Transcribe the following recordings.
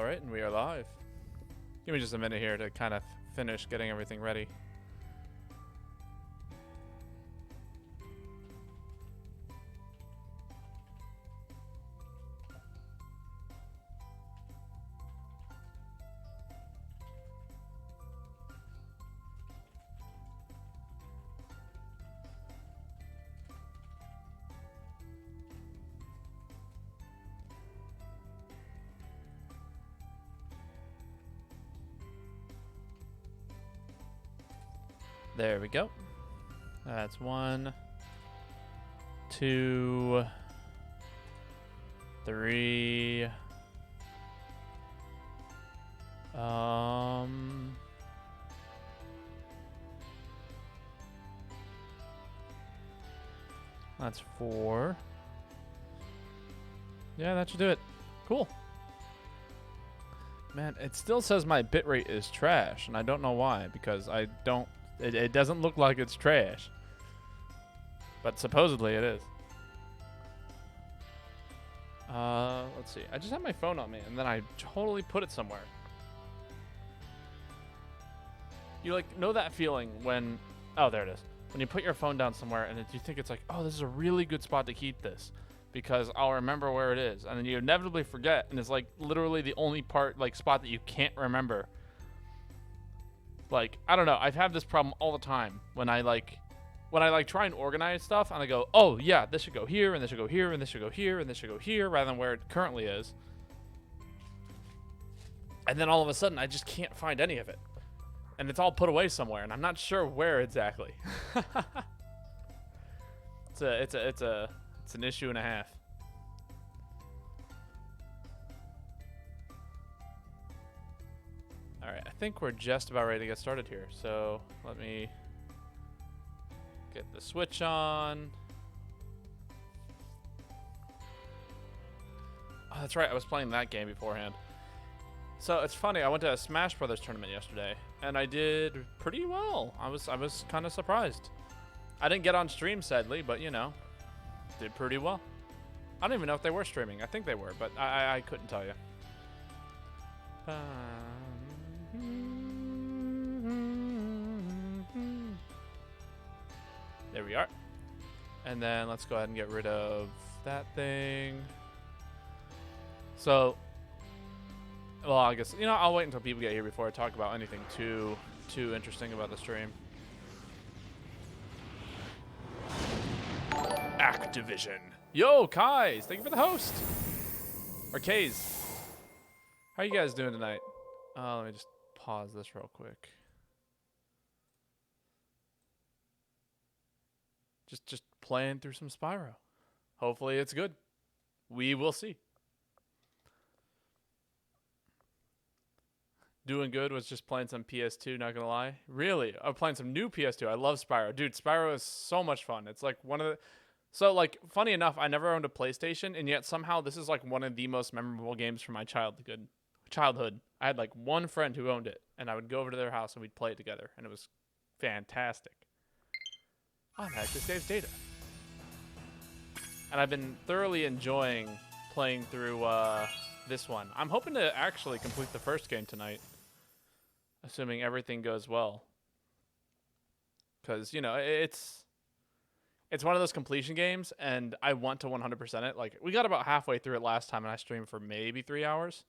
Alright, and we are live. Give me just a minute here to kind of finish getting everything ready. There we go. That's 1, 2, 3. That's 4. Yeah, that should do it. Cool. Man, it still says my bitrate is trash, and I don't know why, because I don't. It doesn't look like it's trash. But supposedly it is. Let's see. I just have my phone on me, and then I totally put it somewhere. You, like, know that feeling when... Oh, there it is. When you put your phone down somewhere, and you think it's like, oh, this is a really good spot to keep this, because I'll remember where it is. And then you inevitably forget, and it's, like, literally the only spot that you can't remember. Like, I don't know. I've had this problem all the time when I try and organize stuff and I go, oh yeah, this should go here and this should go here and this should go here and this should go here rather than where it currently is. And then all of a sudden I just can't find any of it. And it's all put away somewhere and I'm not sure where exactly. It's an issue and a half. Alright, I think we're just about ready to get started here. So let me get the switch on. Oh, that's right. I was playing that game beforehand. So it's funny. I went to a Smash Brothers tournament yesterday, and I did pretty well. I was kind of surprised. I didn't get on stream, sadly, but you know, did pretty well. I don't even know if they were streaming. I think they were, but I couldn't tell you. There we are. And then let's go ahead and get rid of that thing. So, well, I guess, you know, I'll wait until people get here before I talk about anything too interesting about the stream. Activision. Yo, Kais, thank you for the host. Or Kays. How you guys doing tonight? Let me just pause this real quick. Just playing through some Spyro. Hopefully it's good. We will see. Doing good was just playing some PS2, not gonna lie. Really? I'm playing some new PS2. I love Spyro. Dude, Spyro is so much fun. It's like one of the... So, like, funny enough, I never owned a PlayStation, and yet somehow this is like one of the most memorable games from my childhood. I had like one friend who owned it, and I would go over to their house and we'd play it together, and it was fantastic. Oh, heck, this saves data. And I've been thoroughly enjoying playing through this one. I'm hoping to actually complete the first game tonight, assuming everything goes well. Because, you know, it's one of those completion games, and I want to 100% it. Like, we got about halfway through it last time, and I streamed for maybe 3 hours.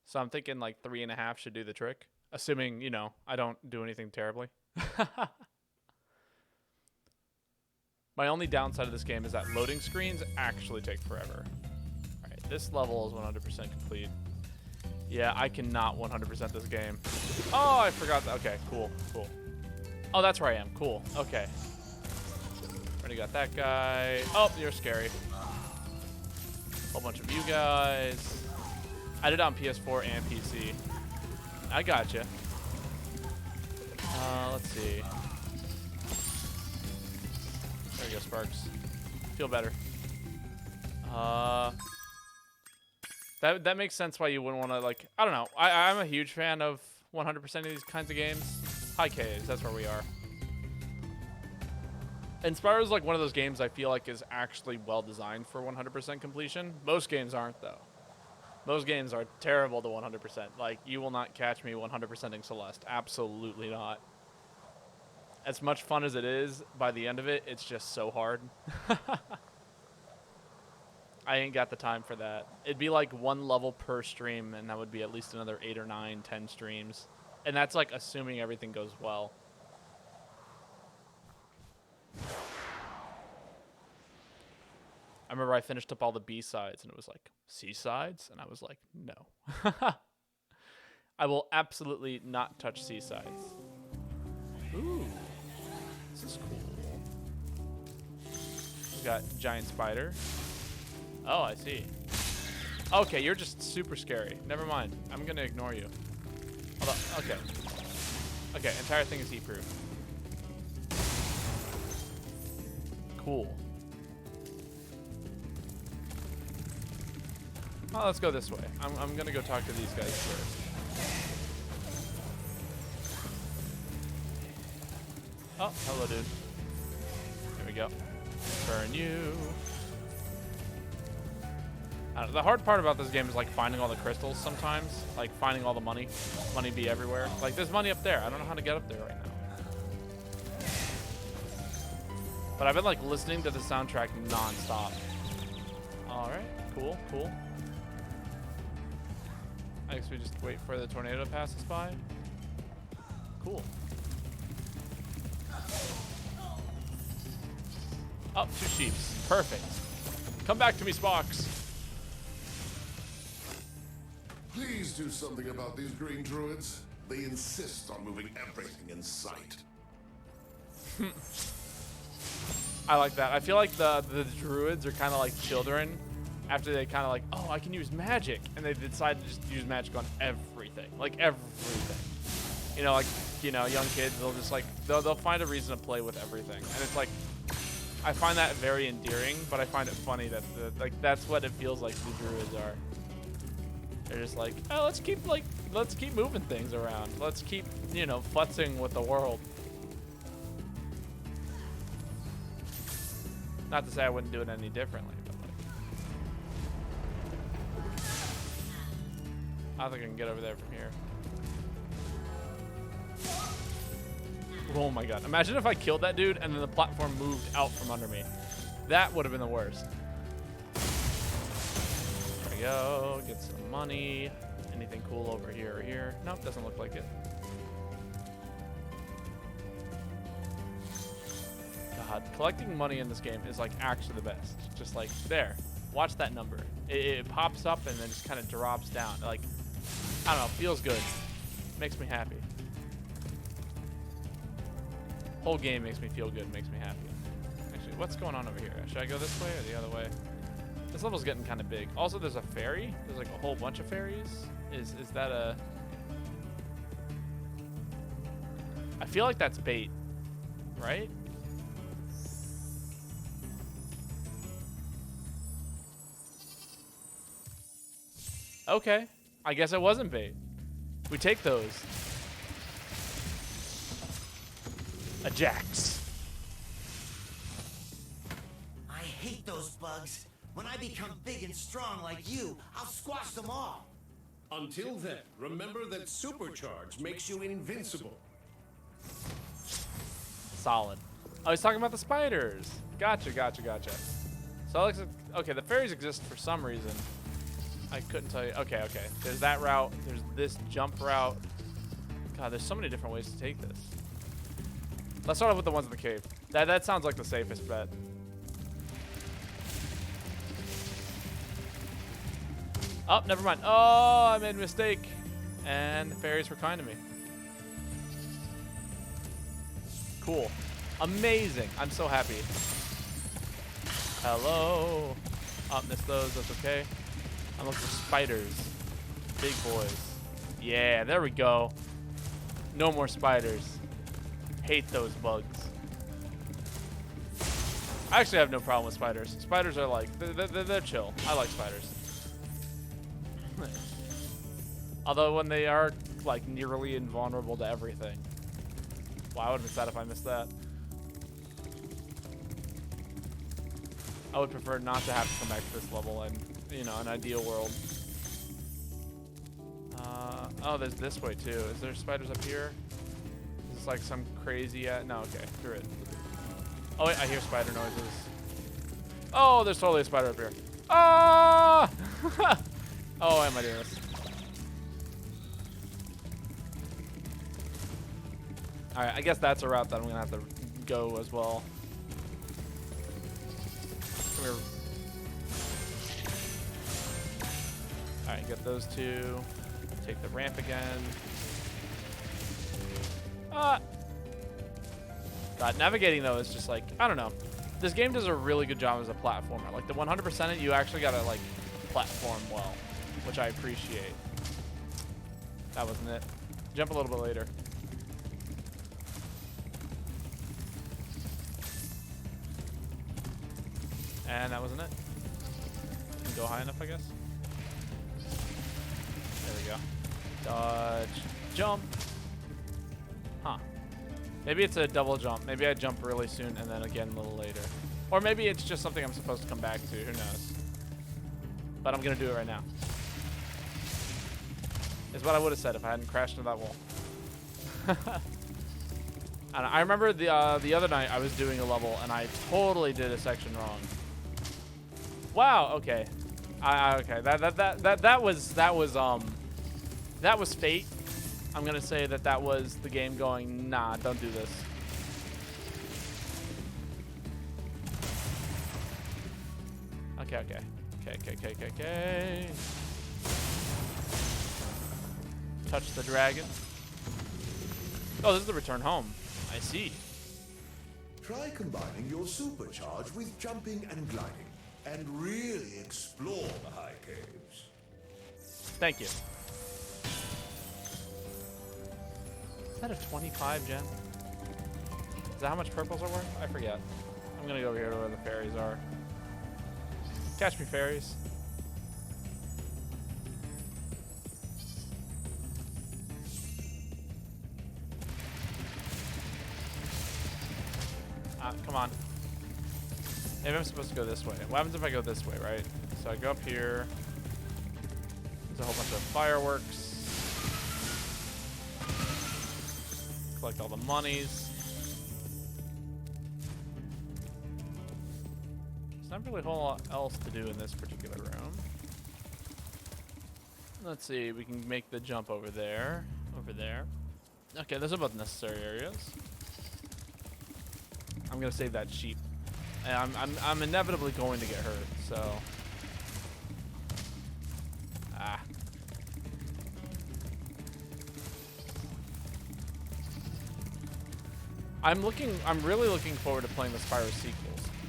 So I'm thinking like 3.5 should do the trick, assuming, you know, I don't do anything terribly. My only downside of this game is that loading screens actually take forever. All right, this level is 100% complete. Yeah, I cannot 100% this game. Oh, I forgot that. Okay, cool. Oh, that's where I am. Cool. Okay. Already got that guy. Oh, you're scary. Whole bunch of you guys. I did it on PS4 and PC. I gotcha. Let's see. There we go, Sparks. Feel better. That makes sense why you wouldn't want to, like, I don't know. I'm a huge fan of 100% of these kinds of games. Hi, K's. That's where we are. And Spyro is like one of those games I feel like is actually well designed for 100% completion. Most games aren't, though. Those games are terrible to 100%. Like, you will not catch me 100%ing Celeste. Absolutely not. As much fun as it is, by the end of it, it's just so hard. I ain't got the time for that. It'd be like 1 level per stream, and that would be at least another 8 or 9, 10 streams. And that's like assuming everything goes well. I remember I finished up all the B-sides, and it was like, C-sides? And I was like, no. I will absolutely not touch C-sides. Ooh. This is cool. We got giant spider. Oh, I see. Okay, you're just super scary. Never mind. I'm gonna ignore you. Hold on. Okay. Okay, entire thing is heat-proof. Cool. Oh, let's go this way. I'm gonna go talk to these guys first. Oh, hello, dude. Here we go. Burn you. The hard part about this game is like finding all the crystals sometimes. Like finding all the money. Money be everywhere. Like there's money up there. I don't know how to get up there right now. But I've been like listening to the soundtrack non-stop. Alright, cool, cool. I guess we just wait for the tornado to pass us by. Cool. Oh, 2 sheeps. Perfect. Come back to me, Sparks. Please do something about these green druids. They insist on moving everything in sight. I like that. I feel like the druids are kind of like children after they kind of like, oh, I can use magic. And they decide to just use magic on everything. Like everything. You know, like, you know, young kids, they'll just like, they'll find a reason to play with everything. And it's like, I find that very endearing, but I find it funny that like that's what it feels like the druids are. They're just like, oh, let's keep moving things around. Let's keep, you know, futzing with the world. Not to say I wouldn't do it any differently, but like, I don't think I can get over there from here. Oh my god. Imagine if I killed that dude and then the platform moved out from under me. That would have been the worst. There we go. Get some money. Anything cool over here or here? Nope, doesn't look like it. God, collecting money in this game is like actually the best. Just like, there. Watch that number. It pops up and then just kind of drops down. Like, I don't know, feels good. Makes me happy. Whole game makes me feel good, makes me happy. Actually, what's going on over here? Should I go this way or the other way? This level's getting kind of big. Also, there's a ferry. There's like a whole bunch of ferries. Is that a... I feel like that's bait, right? Okay, I guess it wasn't bait. We take those. A Jax. I hate those bugs. When I become big and strong like you, I'll squash them all. Until then, remember that supercharge makes you invincible. Solid. Oh, he's talking about the spiders. Gotcha, gotcha, gotcha. So, Alex, okay, the fairies exist for some reason. I couldn't tell you. Okay, okay. There's that route. There's this jump route. God, there's so many different ways to take this. Let's start off with the ones in the cave. That sounds like the safest bet. Oh, never mind. Oh, I made a mistake. And the fairies were kind to me. Cool. Amazing. I'm so happy. Hello. Oh, missed those. That's okay. I'm looking for spiders. Big boys. Yeah, there we go. No more spiders. Hate those bugs. I actually have no problem with spiders. Spiders are like, they're chill. I like spiders. Although when they are like nearly invulnerable to everything. Wow, I would have been sad if I missed that. I would prefer not to have to come back to this level in, you know, an ideal world. Oh, there's this way too. Is there spiders up here? Is this like some crazy? No, okay, through it. Oh wait, I hear spider noises. Oh, there's totally a spider up here. Ah! Oh, why am I doing this? All right, I guess that's a route that I'm gonna have to go as well. Come here. All right, get those two. Take the ramp again. God, navigating though is just like, I don't know. This game does a really good job as a platformer. Like the 100% it, you actually gotta like platform well, which I appreciate. That wasn't it. Jump a little bit later. And that wasn't it. Can go high enough, I guess. There we go. Dodge. Jump. Huh. Maybe it's a double jump. Maybe I jump really soon and then again a little later. Or maybe it's just something I'm supposed to come back to. Who knows? But I'm going to do it right now. Is what I would have said if I hadn't crashed into that wall. And I remember the other night I was doing a level and I totally did a section wrong. Wow. Okay. Okay. That was fate. I'm gonna say that was the game going, nah, don't do this. Okay. Touch the dragon. Oh, this is the return home. I see. Try combining your supercharge with jumping and gliding, and really explore the high caves. Thank you. Is that a 25 gem? Is that how much purples are worth? I forget. I'm gonna go over here to where the fairies are. Catch me, fairies. Come on. Maybe I'm supposed to go this way. What happens if I go this way, right? So I go up here. There's a whole bunch of fireworks. Collect all the monies. There's not really a whole lot else to do in this particular room. Let's see, we can make the jump over there. Over there. Okay, those are both necessary areas. I'm gonna save that sheep. And I'm inevitably going to get hurt, so. I'm really looking forward to playing the Spyro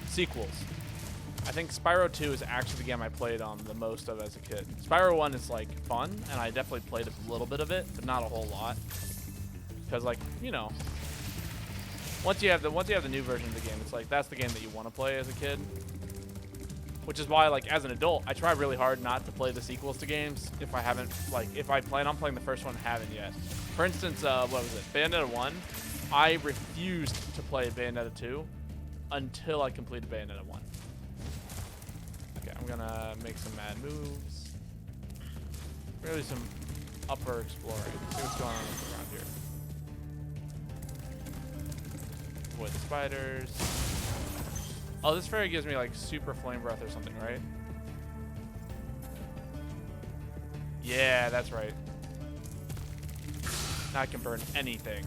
sequels. I think Spyro 2 is actually the game I played on the most of as a kid. Spyro 1 is like fun, and I definitely played a little bit of it, but not a whole lot. Because like, you know, once you have the new version of the game, it's like that's the game that you want to play as a kid. Which is why, like, as an adult, I try really hard not to play the sequels to games if I haven't, like, if I plan on playing the first one, haven't yet. For instance, what was it? Bayonetta 1. I refused to play Bayonetta 2 until I completed Bayonetta 1. Okay, I'm gonna make some mad moves. Really some upper exploring. See what's going on around here. Avoid the spiders. Oh, this fairy gives me like super flame breath or something, right? Yeah, that's right. Now I can burn anything.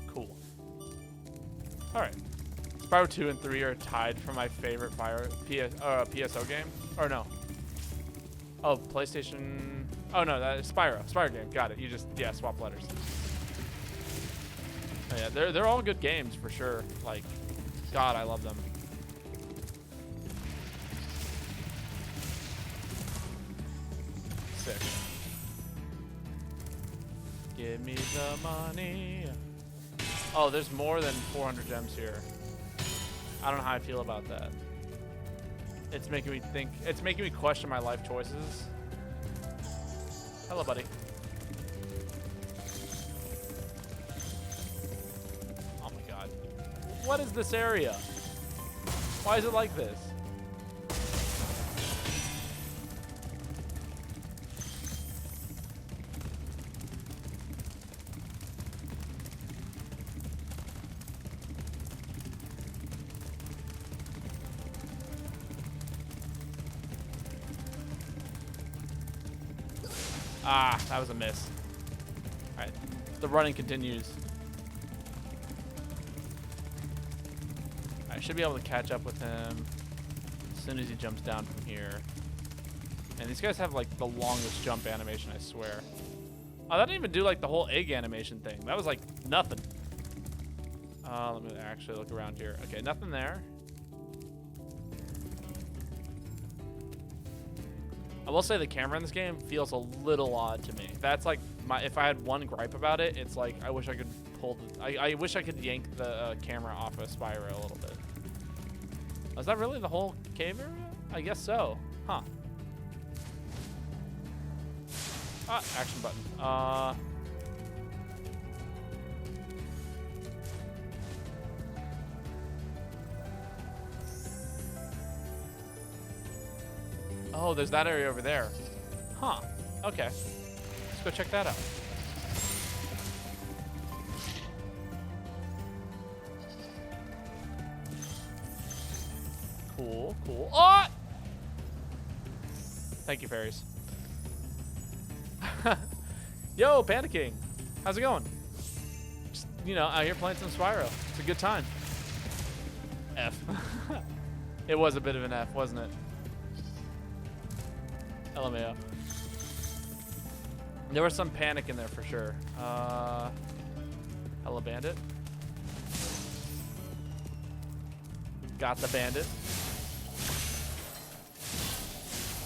Cool. Alright. Spyro 2 and 3 are tied for my favorite PSO game. Or no. Oh, PlayStation. Oh no, that is Spyro. Spyro game. Got it. You just, yeah, swap letters. Oh, yeah, they're all good games for sure. Like, God, I love them. Sick. Give me the money. Oh, there's more than 400 gems here. I don't know how I feel about that. It's making me think. It's making me question my life choices. Hello, buddy. Oh my God. What is this area? Why is it like this? Ah, that was a miss. All right, the running continues. I should be able to catch up with him as soon as he jumps down from here. And these guys have like the longest jump animation, I swear. Oh, that didn't even do like the whole egg animation thing. That was like nothing. Let me actually look around here. Okay, nothing there. I will say the camera in this game feels a little odd to me. That's like if I had one gripe about it, it's like I wish I could pull I wish I could yank the camera off of Spyro a little bit. Is that really the whole cave area? I guess so. Huh. Ah, action button. Oh, there's that area over there. Huh. Okay. Let's go check that out. Cool, cool. Oh! Thank you, fairies. Yo, Panda King. How's it going? Just, you know, out here playing some Spyro. It's a good time. F. It was a bit of an F, wasn't it? LMAO. There was some panic in there for sure. Hello, bandit. Got the bandit.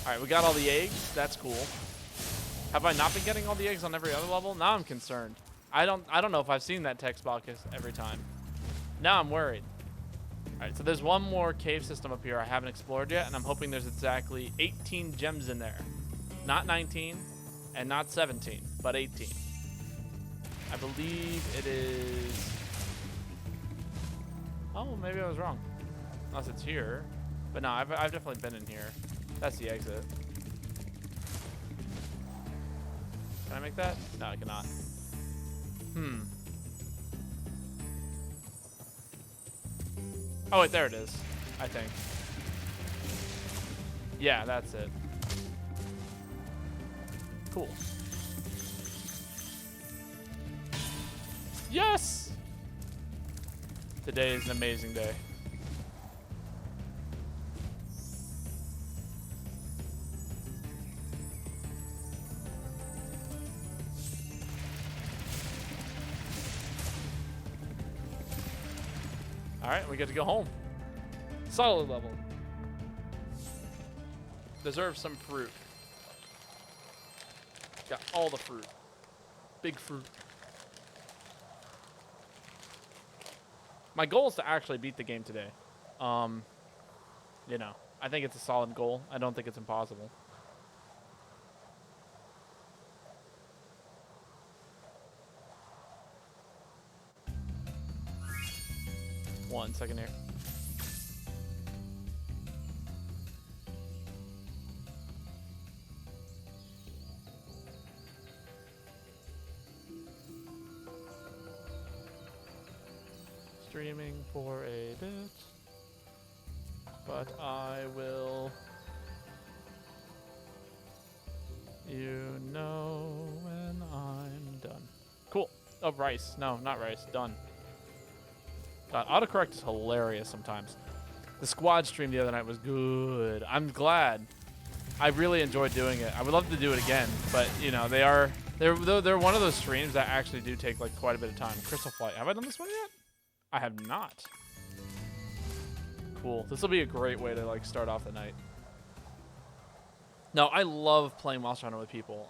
All right, we got all the eggs. That's cool. Have I not been getting all the eggs on every other level? Now I'm concerned. I don't know if I've seen that text box every time. Now I'm worried. All right, so there's one more cave system up here I haven't explored yet, and I'm hoping there's exactly 18 gems in there. Not 19 and not 17, but 18. I believe it is... Oh, maybe I was wrong. Unless it's here. But no, I've definitely been in here. That's the exit. Can I make that? No, I cannot. Oh, wait, there it is, I think. Yeah, that's it. Cool. Yes! Today is an amazing day. All right, we get to go home. Solid level. Deserves some fruit. Got all the fruit. Big fruit. My goal is to actually beat the game today. You know, I think it's a solid goal. I don't think it's impossible. One second here. Streaming for a bit, but I will, you know, when I'm done. Cool. Oh, rice. No, not rice. Done. God, autocorrect is hilarious sometimes. The squad stream the other night was good. I'm glad. I really enjoyed doing it. I would love to do it again, but you know, they're one of those streams that actually do take like quite a bit of time. Crystal Flight. Have I done this one yet? I have not. Cool. This will be a great way to like start off the night. No, I love playing Monster Hunter with people.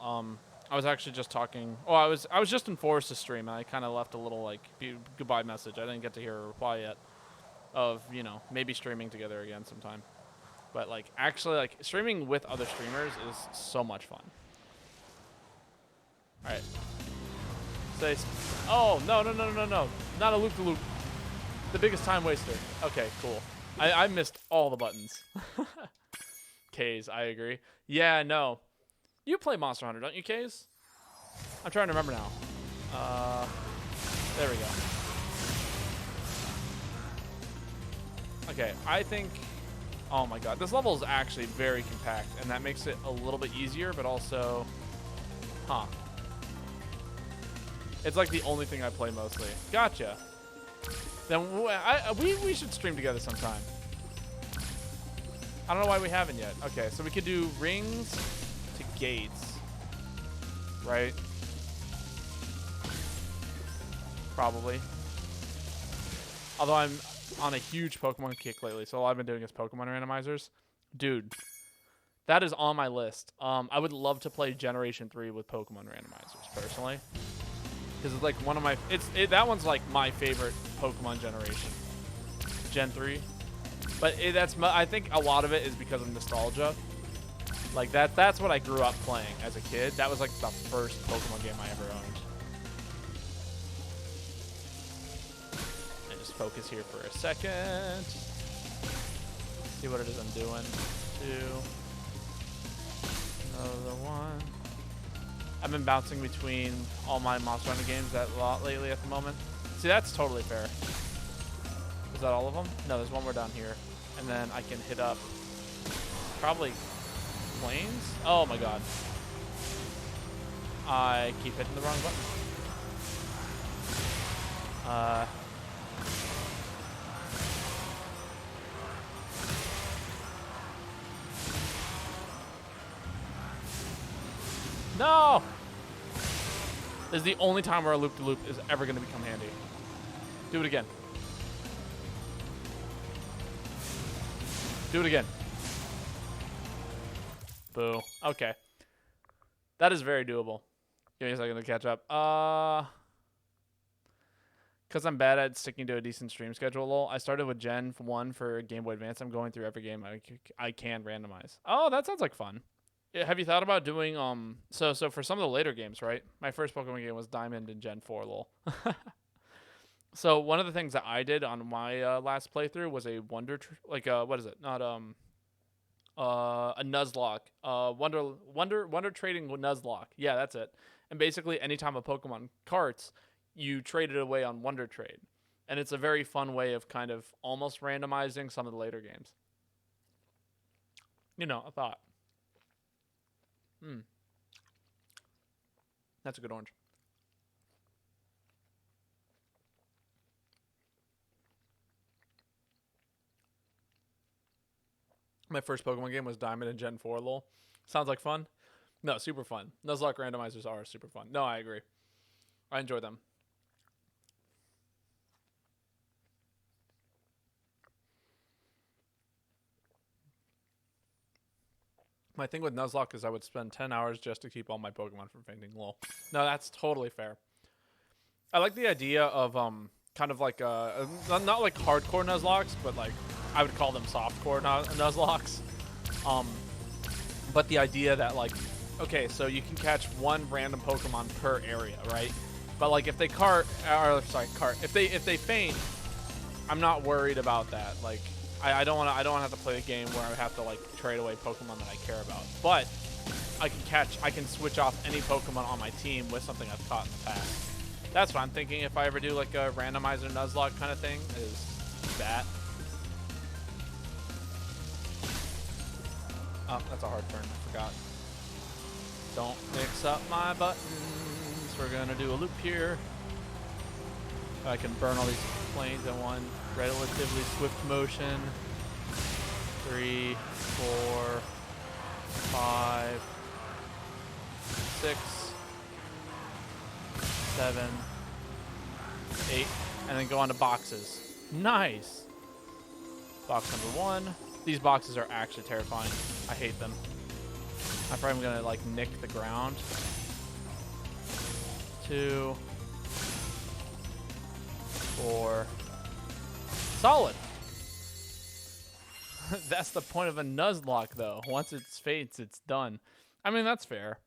I was actually just talking. Oh, I was just in Forest to stream, and I kind of left a little like goodbye message. I didn't get to hear a reply yet. Of, you know, maybe streaming together again sometime. But like actually like streaming with other streamers is so much fun. All right. Say. Oh no. Not a loop-de-loop. The biggest time waster. Okay, cool. I missed all the buttons. K's, I agree. Yeah, no. You play Monster Hunter, don't you, K's? I'm trying to remember now. There we go. Okay, I think... Oh my god, this level is actually very compact, and that makes it a little bit easier, but also... Huh. It's like the only thing I play mostly. Gotcha. Then we should stream together sometime. I don't know why we haven't yet. Okay, so we could do rings to gates. Right? Probably. Although I'm on a huge Pokemon kick lately, so all I've been doing is Pokemon randomizers. Dude, that is on my list. I would love to play Generation 3 with Pokemon randomizers, personally. Because it's like one of my... that one's like my favorite Pokemon generation. Gen 3. But I think a lot of it is because of nostalgia. Like, that's what I grew up playing as a kid. That was like the first Pokemon game I ever owned. And just focus here for a second. See what it is I'm doing. 2. Another 1. I've been bouncing between all my Monster Hunter games a lot lately at the moment. See, that's totally fair. Is that all of them? No, there's one more down here. And then I can hit up probably planes? Oh my god. I keep hitting the wrong button. No! This is the only time where a loop-de-loop is ever going to become handy. Do it again. Do it again. Boo. Okay. That is very doable. Give me a second to catch up. Because I'm bad at sticking to a decent stream schedule, lol. I started with Gen 1 for Game Boy Advance. I'm going through every game I can randomize. Oh, that sounds like fun. Yeah, have you thought about doing, so for some of the later games, right? My first Pokemon game was Diamond in Gen 4, lol. So one of the things that I did on my last playthrough was a Wonder, what is it? Not, a Nuzlocke. Wonder Trading Nuzlocke. Yeah, that's it. And basically, anytime a Pokemon carts, you trade it away on Wonder Trade. And it's a very fun way of kind of almost randomizing some of the later games. You know, a thought. That's a good orange. My first Pokemon game was Diamond in Gen 4, lol. Sounds like fun? No, super fun. Nuzlocke randomizers are super fun. No, I agree. I enjoy them. My thing with Nuzlocke is I would spend 10 hours just to keep all my Pokemon from fainting, lol. No, that's totally fair. I like the idea of kind of like not like hardcore Nuzlocks, but like I would call them softcore Nuzlocks. But the idea that like, okay, so you can catch one random Pokemon per area, right? But like if they if they faint, I'm not worried about that. Like I don't want to have to play a game where I have to like trade away Pokemon that I care about. But I can switch off any Pokemon on my team with something I've caught in the past. That's what I'm thinking if I ever do like a randomizer Nuzlocke kind of thing, is that. Oh, that's a hard turn, I forgot. Don't mix up my buttons. We're gonna do a loop here. I can burn all these planes in one relatively swift motion. 3, 4, 5, 6, 7, 8, and then go on to boxes. Nice. Box number 1. These boxes are actually terrifying. I hate them. I'm probably gonna like nick the ground. 2, 4. Solid. That's the point of a Nuzlocke, though. Once it faints, it's done. I mean, that's fair.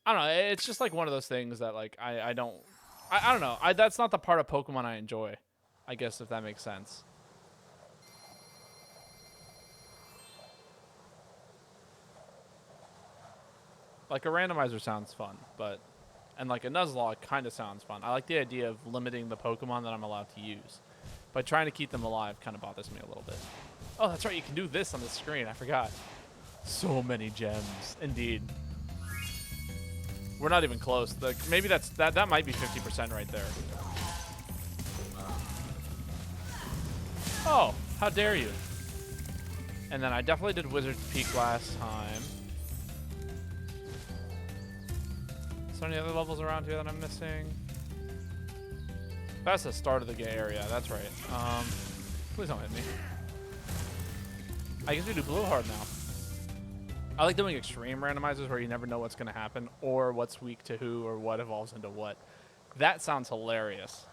I don't know. It's just like one of those things that like I don't know. That's not the part of Pokemon I enjoy. I guess if that makes sense. Like a randomizer sounds fun, and like a Nuzlocke kind of sounds fun. I like the idea of limiting the Pokemon that I'm allowed to use, but trying to keep them alive kind of bothers me a little bit. Oh, that's right. You can do this on the screen. I forgot. So many gems, indeed. We're not even close. Maybe that might be 50% right there. Oh, how dare you? And then I definitely did Wizard's Peak last time. Is there any other levels around here that I'm missing? That's the start of the gay area. That's right. Please don't hit me. I guess we do blowhard now. I like doing extreme randomizers where you never know what's going to happen or what's weak to who or what evolves into what. That sounds hilarious.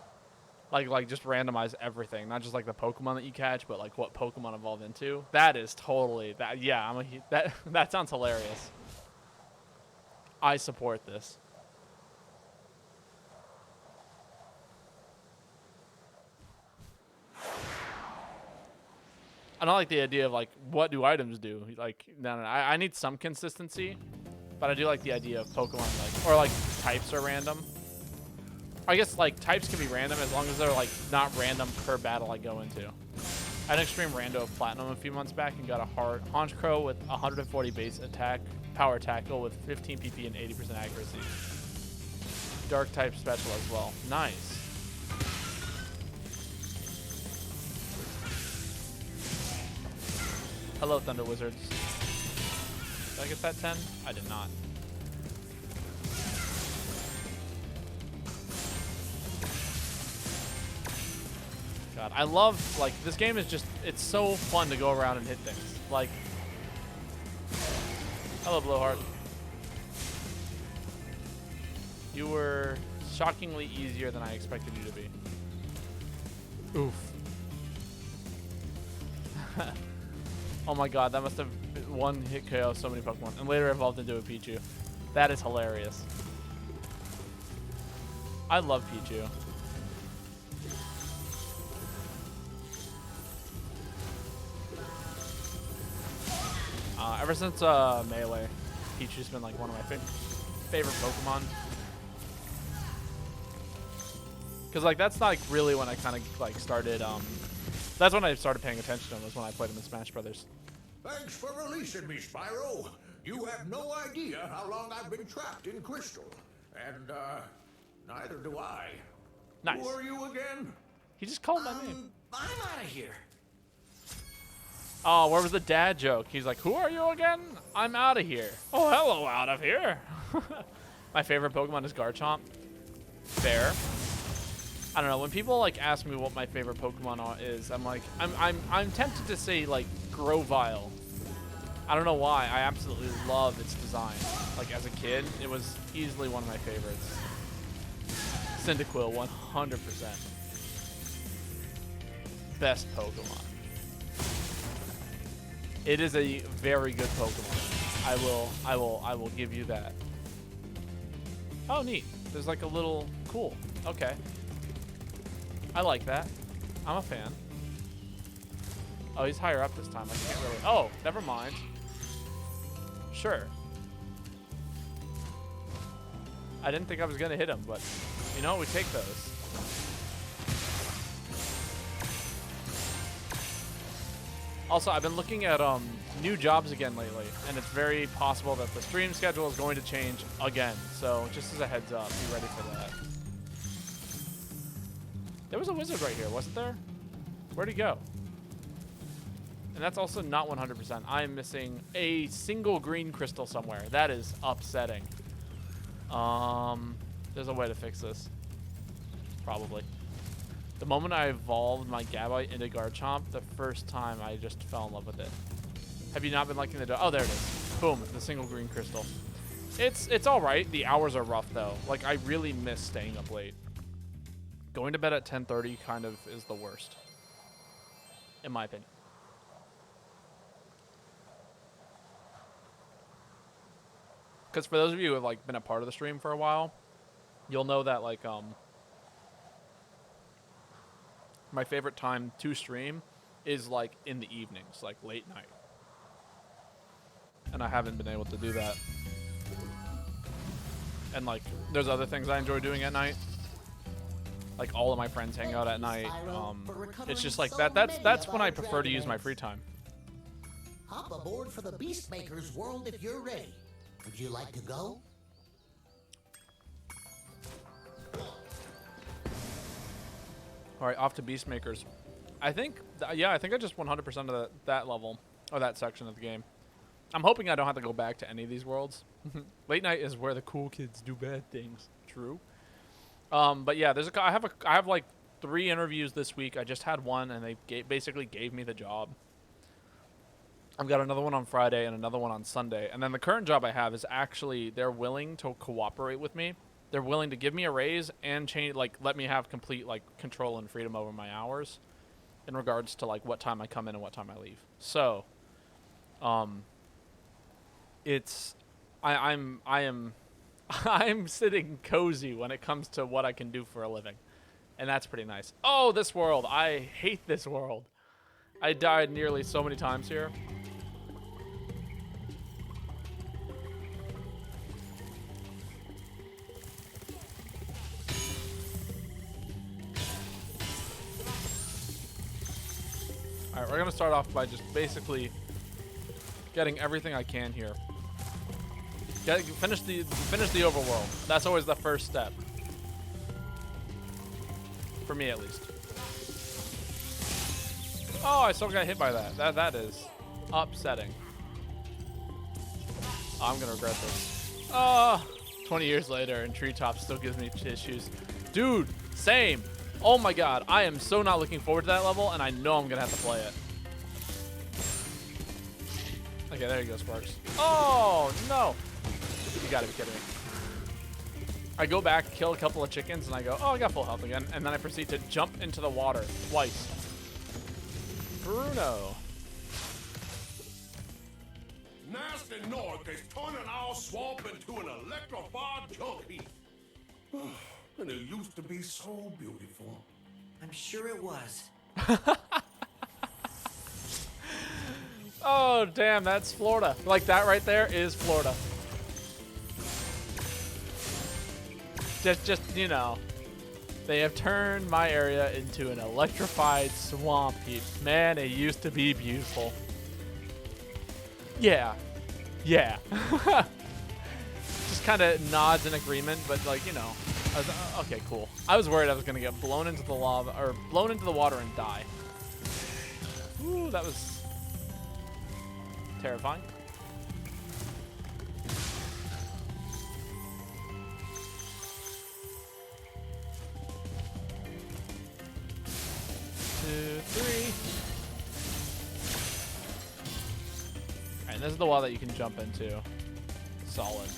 Like just randomize everything, not just like the Pokemon that you catch, but like what Pokemon evolve into. That is totally that. Yeah, that sounds hilarious. I support this. I don't like the idea of like, what do items do? Like, no. I need some consistency, but I do like the idea of Pokemon like, or like types are random. I guess like types can be random as long as they're like not random per battle I go into. I had an extreme rando of Platinum a few months back and got a Honchkrow with 140 base attack, power tackle with 15 PP and 80% accuracy. Dark type special as well. Nice. Hello, Thunder Wizards. Did I get that 10? I did not. God, I love, like, this game is just, it's so fun to go around and hit things. Like, hello, Blowhard. You were shockingly easier than I expected you to be. Oof. Oh my god, that must have one hit KO so many Pokemon. And later evolved into a Pichu. That is hilarious. I love Pichu. Ever since Melee, Pichu's been like one of my favorite Pokemon. Cause like that's like really when I kind of like started. That's when I started paying attention to him. Was when I played him in Smash Brothers. Thanks for releasing me, Spyro. You have no idea how long I've been trapped in Crystal. And, neither do I. Nice. Who are you again? He just called my name. I'm out of here. Oh, where was the dad joke? He's like, who are you again? I'm out of here. Oh, hello, out of here. My favorite Pokemon is Garchomp. Fair. I don't know. When people like ask me what my favorite Pokemon is, I'm like, I'm tempted to say like Grovyle. I don't know why. I absolutely love its design. Like as a kid, it was easily one of my favorites. Cyndaquil, 100%. Best Pokemon. It is a very good Pokemon. I will give you that. Oh, neat. There's like a little cool. Okay. I like that. I'm a fan. Oh, he's higher up this time. I can't really. Oh, never mind. Sure. I didn't think I was gonna hit him, but you know, we take those. Also, I've been looking at new jobs again lately, and it's very possible that the stream schedule is going to change again. So just as a heads up, be ready for that. There was a wizard right here, wasn't there? Where'd he go? And that's also not 100%. I am missing a single green crystal somewhere. That is upsetting. There's a way to fix this. Probably. The moment I evolved my Gabite into Garchomp, the first time I just fell in love with it. Have you not been liking the... Oh, there it is. Boom, the single green crystal. It's all right. The hours are rough, though. Like, I really miss staying up late. Going to bed at 10:30 kind of is the worst, in my opinion. Because for those of you who have like been a part of the stream for a while, you'll know that like my favorite time to stream is like in the evenings, like late night, and I haven't been able to do that. And like, there's other things I enjoy doing at night. Like all of my friends hang out at night. It's just like that's when I prefer to use my free time. Hop aboard for the Beastmaker's world if you're ready. Would you like to go? All right, off to Beastmakers. I think, yeah, I think I just 100% of that level, or that section of the game. I'm hoping I don't have to go back to any of these worlds. Late night is where the cool kids do bad things. True. But yeah, I have like 3 interviews this week. I just had one, and they basically gave me the job. I've got another one on Friday and another one on Sunday. And then the current job I have is actually, they're willing to cooperate with me. They're willing to give me a raise and change, like, let me have complete, like, control and freedom over my hours in regards to, like, what time I come in and what time I leave. So, I'm sitting cozy when it comes to what I can do for a living. And that's pretty nice. Oh, this world. I hate this world. I died nearly so many times here. Alright, we're gonna start off by just basically getting everything I can here. Finish the overworld. That's always the first step. For me, at least. Oh, I still got hit by that. That is upsetting. Oh, I'm gonna regret this. 20 years later, and Treetop still gives me issues. Dude, same. Oh my god, I am so not looking forward to that level, and I know I'm gonna have to play it. Okay, there you go, Sparks. Oh, no. You gotta be kidding me. I go back, kill a couple of chickens, and I go, oh, I got full health again. And then I proceed to jump into the water twice. Bruno. Nasty North is turning our swamp into an electrified junk heap. And it used to be so beautiful. I'm sure it was. Oh, damn, that's Florida. Like, that right there is Florida. Just, you know, they have turned my area into an electrified swamp heap. Man, it used to be beautiful. Yeah. Yeah. Just kind of nods in agreement, but, like, you know. Okay, cool. I was worried I was going to get blown into the lava, or blown into the water and die. Ooh, that was terrifying. Two, three. Alright, and this is the wall that you can jump into. Solid.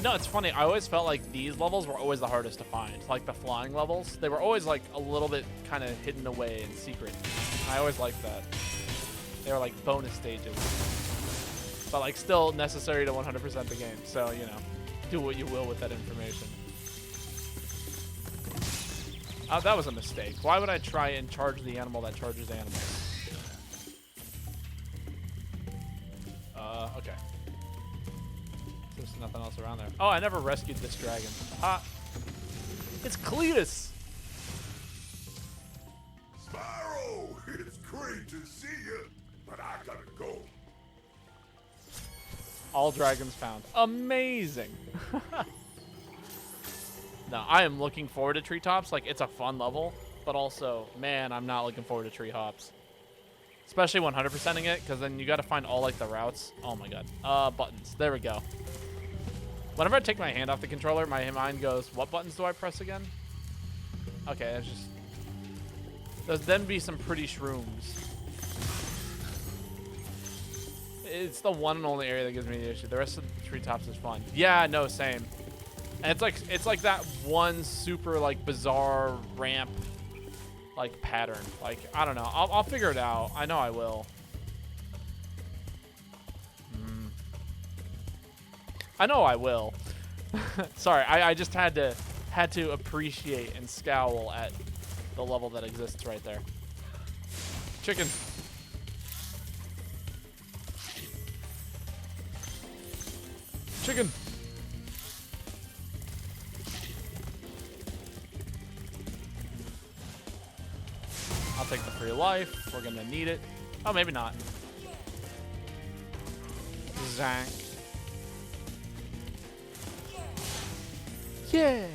No, it's funny. I always felt like these levels were always the hardest to find. Like the flying levels. They were always like a little bit kind of hidden away in secret. I always liked that. They were like bonus stages. But like still necessary to 100% the game. So, you know, do what you will with that information. Oh, that was a mistake. Why would I try and charge the animal that charges animals? Okay. There's nothing else around there. Oh, I never rescued this dragon. Ah, it's Cletus. Spyro, it's great to see you, but I gotta go. All dragons found. Amazing. No, I am looking forward to Treetops. Like, it's a fun level, but also, man, I'm not looking forward to Tree Hops. Especially 100%ing it, because then you got to find all, like, the routes. Oh, my God. Buttons. There we go. Whenever I take my hand off the controller, my mind goes, what buttons do I press again? Okay, that's just... There's then be some pretty shrooms. It's the one and only area that gives me the issue. The rest of the Treetops is fun. Yeah, no, same. And it's like that one super like bizarre ramp like pattern. Like, I don't know. I'll figure it out. I know I will. I know I will. Sorry, I just had to appreciate and scowl at the level that exists right there. Chicken. Chicken. I'll take the free life. We're gonna need it. Oh, maybe not. Zank. Yeah.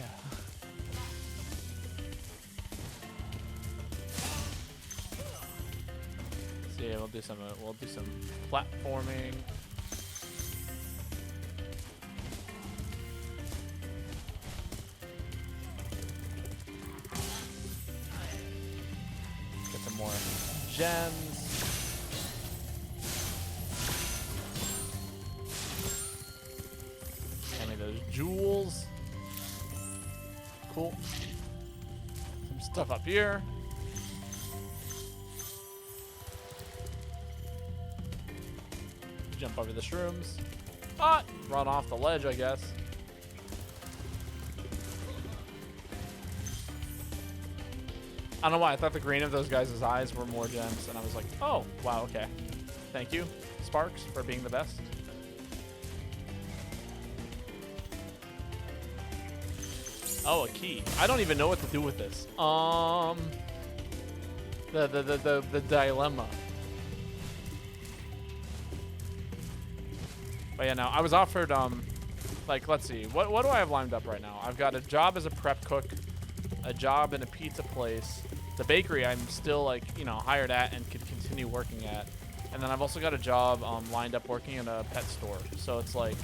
Yeah, we'll do some platforming. Get some more gems. Hand me those jewels. Cool. Some stuff up here. Jump over the shrooms. Ah! Run off the ledge, I guess. I don't know why. I thought the green of those guys' eyes were more gems, and I was like, oh, wow, okay. Thank you, Sparks, for being the best. Oh, a key. I don't even know what to do with this. The dilemma. But yeah, no, I was offered, like, let's see. What do I have lined up right now? I've got a job as a prep cook, a job in a pizza place. The bakery I'm still, like, you know, hired at and could continue working at. And then I've also got a job lined up working in a pet store. So it's like,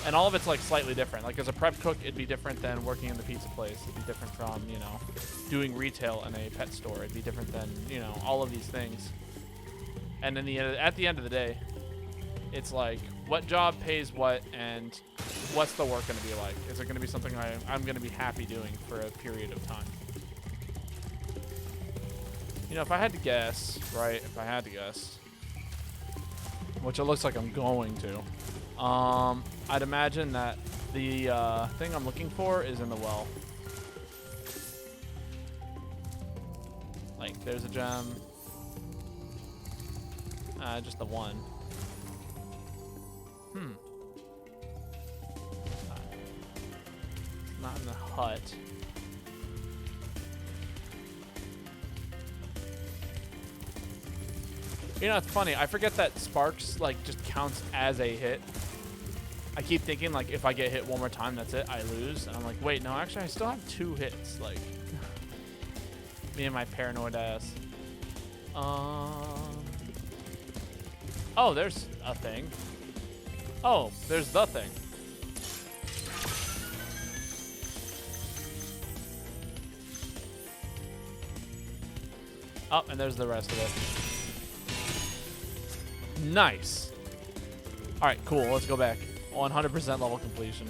and all of it's like slightly different. Like as a prep cook, it'd be different than working in the pizza place. It'd be different from, you know, doing retail in a pet store. It'd be different than, you know, all of these things. And in at the end of the day, it's like, what job pays what, and what's the work going to be like? Is it going to be something I'm going to be happy doing for a period of time? You know, if I had to guess, right? If I had to guess, which it looks like I'm going to, I'd imagine that the thing I'm looking for is in the well. Like, there's a gem. Just the one. Not in the hut. You know, it's funny. I forget that Sparks, like, just counts as a hit. I keep thinking, like, if I get hit one more time, that's it. I lose. And I'm like, wait, no, actually, I still have 2 hits. Like, me and my paranoid ass. Oh, there's a thing. Oh, there's the thing. Oh, and there's the rest of it. Nice. All right, cool. Let's go back. 100% level completion.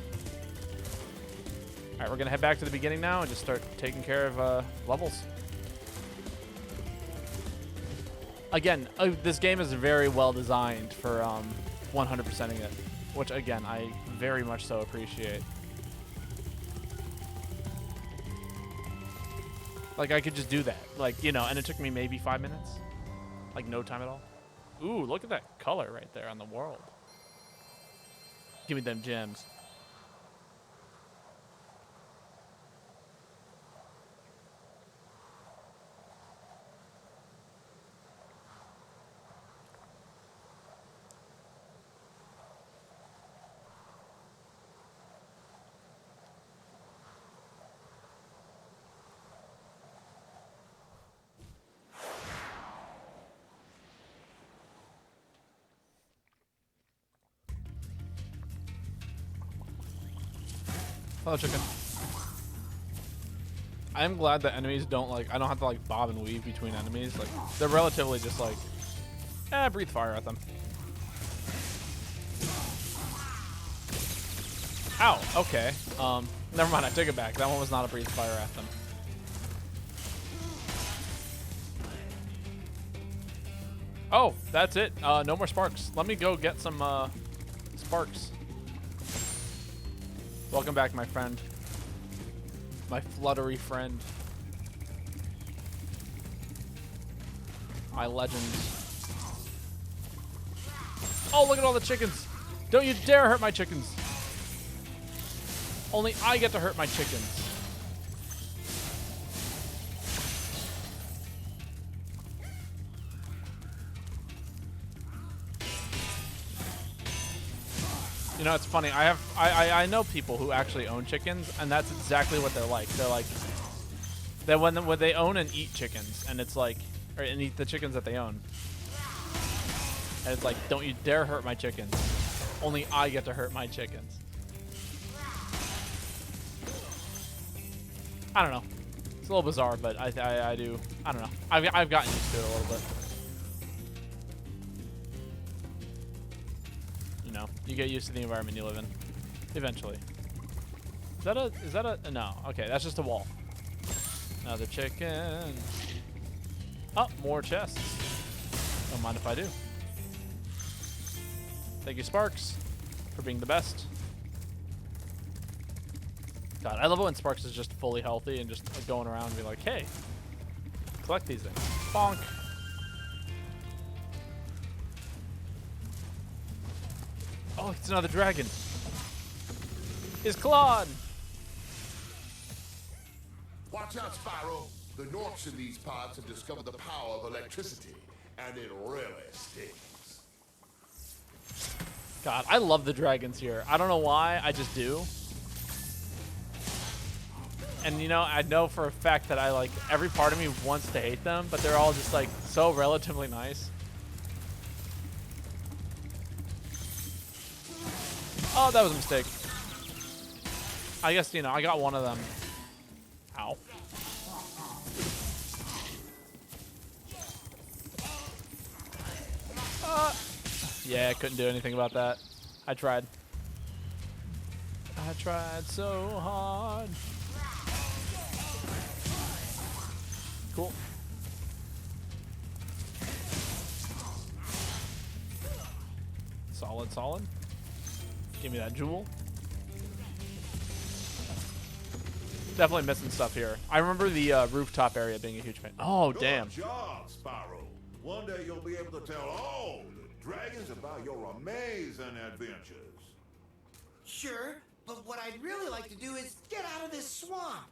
All right, we're gonna head back to the beginning now and just start taking care of levels. Again, this game is very well designed for 100%ing it, which again I very much so appreciate. Like I could just do that, like, you know, and it took me maybe 5 minutes, like no time at all. Ooh, look at that color right there on the world. Give me them gems. Hello, chicken. I am glad that enemies don't, like, I don't have to, like, bob and weave between enemies. Like, they're relatively just, like, breathe fire at them. Ow, okay. Never mind, I take it back. That one was not a breathe fire at them. Oh, that's it. No more sparks. Let me go get some, sparks. Welcome back, my friend. My fluttery friend. My legend. Oh, look at all the chickens. Don't you dare hurt my chickens. Only I get to hurt my chickens. You know, it's funny. I know people who actually own chickens, and that's exactly what they're like. They're like, when they own and eat chickens, and it's like, or and eat the chickens that they own. And it's like, don't you dare hurt my chickens. Only I get to hurt my chickens. I don't know. It's a little bizarre, but I do. I don't know. I've gotten used to it a little bit. You know, you get used to the environment you live in, eventually. Is that a no? Okay, that's just a wall. Another chicken. Oh, more chests. Don't mind if I do. Thank you, Sparks, for being the best. God, I love it when Sparks is just fully healthy and just going around and be like, hey, collect these things. Bonk. Oh, it's another dragon. It's Claude. Watch out, Spyro. The Norks in these pods have discovered the power of electricity, and it really stings. God, I love the dragons here. I don't know why, I just do. And you know, I know for a fact that every part of me wants to hate them, but they're all just like so relatively nice. Oh, that was a mistake. I guess, you know, I got one of them. Ow. Yeah, I couldn't do anything about that. I tried. I tried so hard. Cool. Solid, solid. Give me that jewel. Definitely missing stuff here. I remember the rooftop area being a huge pain. Oh, damn. Good job, Spyro. One day you'll be able to tell all the dragons about your amazing adventures. Sure, but what I'd really like to do is get out of this swamp.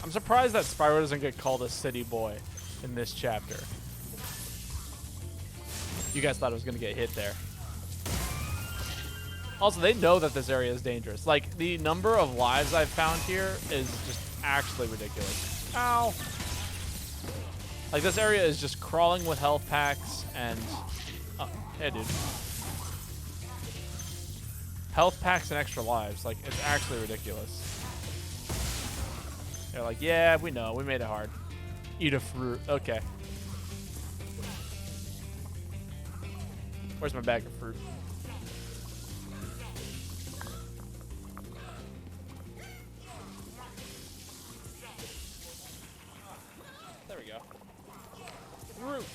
I'm surprised that Spyro doesn't get called a city boy in this chapter. You guys thought it was going to get hit there. Also, they know that this area is dangerous. Like, the number of lives I've found here is just actually ridiculous. Ow. Like, this area is just crawling with health packs and... Oh, hey, dude. Health packs and extra lives. Like, it's actually ridiculous. They're like, yeah, we know. We made it hard. Eat a fruit. Okay. Where's my bag of fruit? There we go. Fruit.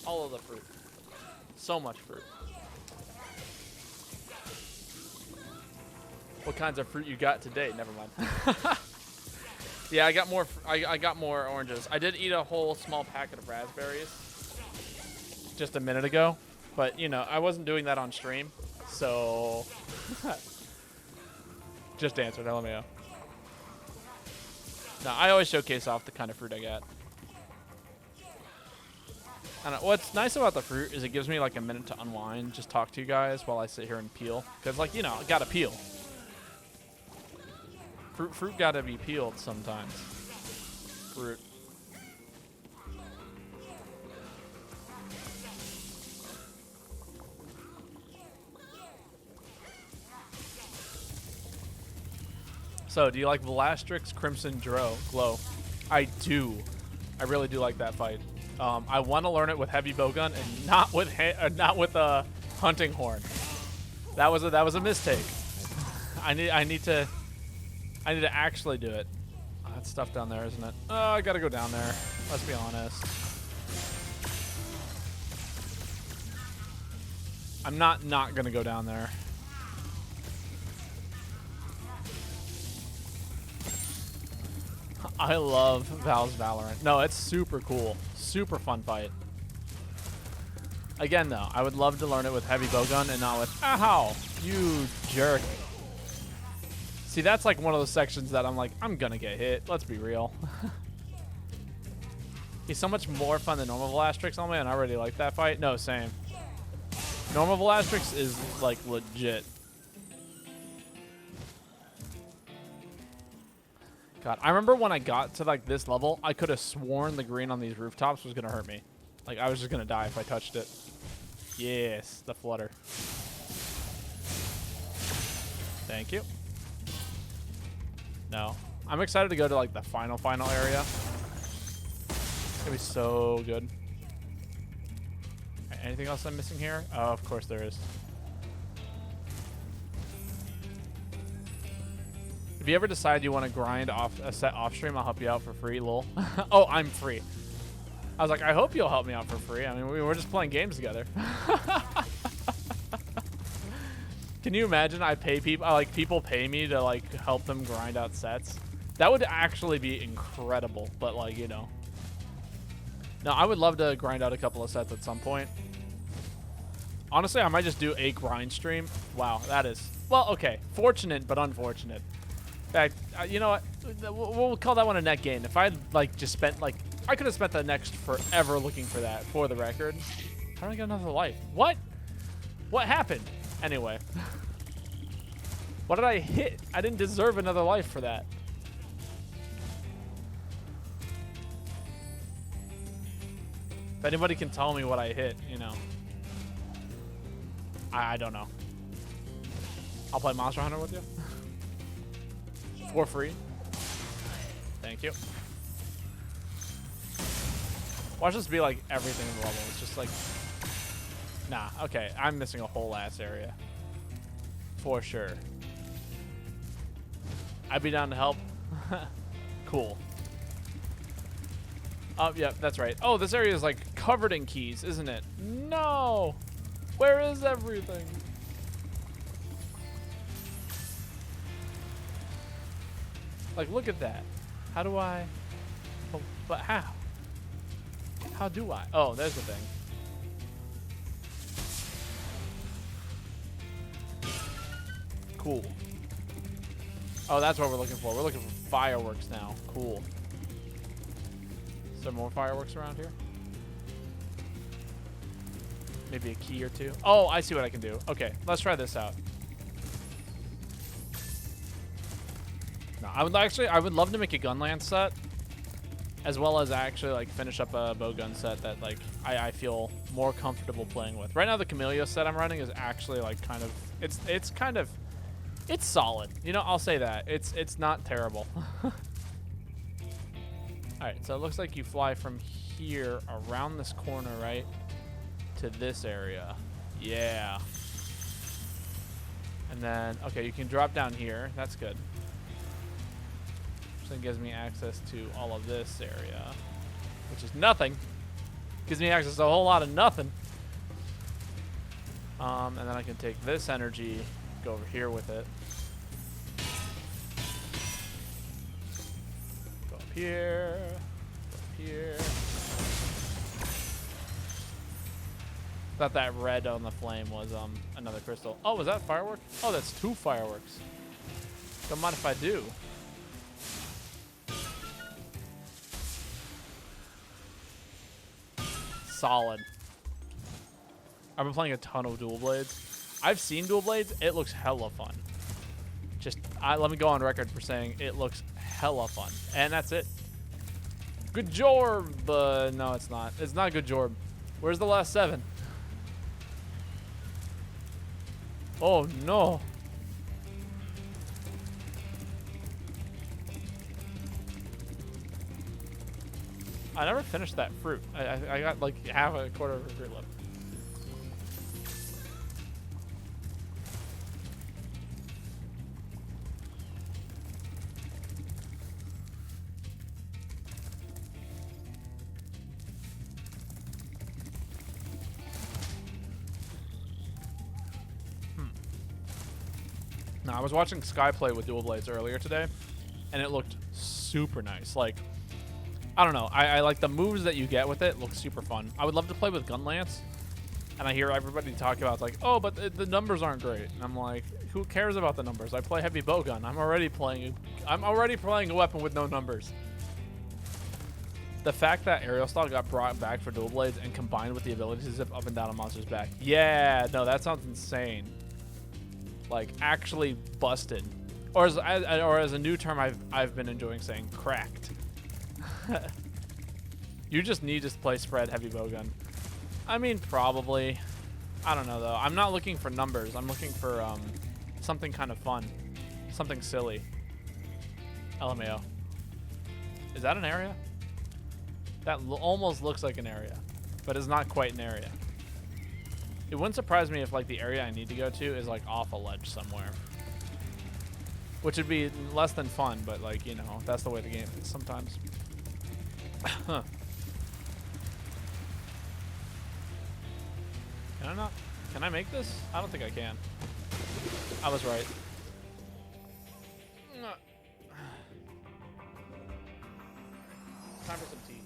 All of the fruit. So much fruit. What kinds of fruit you got today? Never mind. Yeah, I got more. I got more oranges. I did eat a whole small packet of raspberries just a minute ago, but you know I wasn't doing that on stream, so just answered. LMAO. Now I always showcase off the kind of fruit I got. And what's nice about the fruit is it gives me like a minute to unwind, just talk to you guys while I sit here and peel, because like you know I gotta peel. Fruit gotta be peeled sometimes. Fruit. So, do you like Velastrix Crimson Glow? I do. I really do like that fight. I want to learn it with heavy bowgun and not with a hunting horn. That was a mistake. I need to actually do it. Oh, that's stuff down there, isn't it? Oh, I gotta go down there. Let's be honest. I'm not gonna go down there. I love Val's Valorant. No, it's super cool. Super fun fight. Again, though, I would love to learn it with heavy bowgun and not with, ow, you jerk. See, that's like one of those sections that I'm like, I'm gonna get hit. Let's be real. He's so much more fun than normal Velastrix. Oh man, I already like that fight. No, same. Normal Velastrix is like legit. God, I remember when I got to like this level, I could have sworn the green on these rooftops was gonna hurt me. Like I was just gonna die if I touched it. Yes, the flutter. Thank you. No. I'm excited to go to like the final area. It's gonna be so good. Right, anything else I'm missing here? Oh, of course there is. If you ever decide you want to grind off a set off stream, I'll help you out for free, lol. Oh, I'm free. I was like, I hope you'll help me out for free. I mean, we were just playing games together. Can you imagine I pay people, like people pay me to like help them grind out sets? That would actually be incredible, but like, you know. No, I would love to grind out a couple of sets at some point. Honestly, I might just do a grind stream. Wow, that is, well, okay. Fortunate, but unfortunate. In fact, you know what? We'll call that one a net gain. If I like just spent like, I could have spent the next forever looking for that, for the record. How did I get another life? What? What happened? Anyway. What did I hit? I didn't deserve another life for that. If anybody can tell me what I hit, you know. I don't know. I'll play Monster Hunter with you. For free. Thank you. Watch this be like everything in the level. It's just like, nah, okay. I'm missing a whole ass area. For sure. I'd be down to help. Cool. Oh, yeah, that's right. Oh, this area is like covered in keys, isn't it? No! Where is everything? Like, look at that. How do I... Oh, but how? How do I? Oh, there's the thing. Cool. Oh, that's what we're looking for. We're looking for fireworks now. Cool. Is there more fireworks around here? Maybe a key or two. Oh, I see what I can do. Okay, let's try this out. No, I would love to make a gunlance set, as well as actually like finish up a bowgun set that like I feel more comfortable playing with. Right now, the Camellia set I'm running is actually like kind of it's solid. You know, I'll say that it's not terrible. All right, so it looks like you fly from here around this corner, right, to this area. Yeah. And then, okay, you can drop down here. That's good. So it gives me access to all of this area, which is nothing. Gives me access to a whole lot of nothing. And then I can take this energy, go over here with it. Go up here. Go up here. Thought that red on the flame was another crystal. Oh, was that firework? Oh, that's 2 fireworks. Don't mind if I do. Solid. I've been playing a ton of dual blades. I've seen dual blades. It looks hella fun. Just let me go on record for saying it looks hella fun, and that's it. Good jorb. No, it's not. It's not a good jorb. Where's the last 7? Oh no. I never finished that fruit. I got like half a quarter of a fruit left. No, I was watching Sky play with dual blades earlier today, and it looked super nice. Like, I don't know. I like the moves that you get with it. Looks super fun. I would love to play with Gunlance, and I hear everybody talk about, it's like, oh, but the numbers aren't great. And I'm like, who cares about the numbers? I play heavy bowgun. I'm already playing a weapon with no numbers. The fact that aerial style got brought back for dual blades and combined with the ability to zip up and down a monster's back. Yeah, no, that sounds insane. Like, actually busted. Or as a new term I've been enjoying saying, cracked. You just need to play spread heavy bowgun. I mean, probably. I don't know though. I'm not looking for numbers. I'm looking for something kind of fun, something silly. LMAO. Is that an area? That almost looks like an area, but it's not quite an area. It wouldn't surprise me if like the area I need to go to is like off a ledge somewhere, which would be less than fun, but like, you know, that's the way the game is sometimes. Can I not? Can I make this? I don't think I can. I was right. Time for some tea.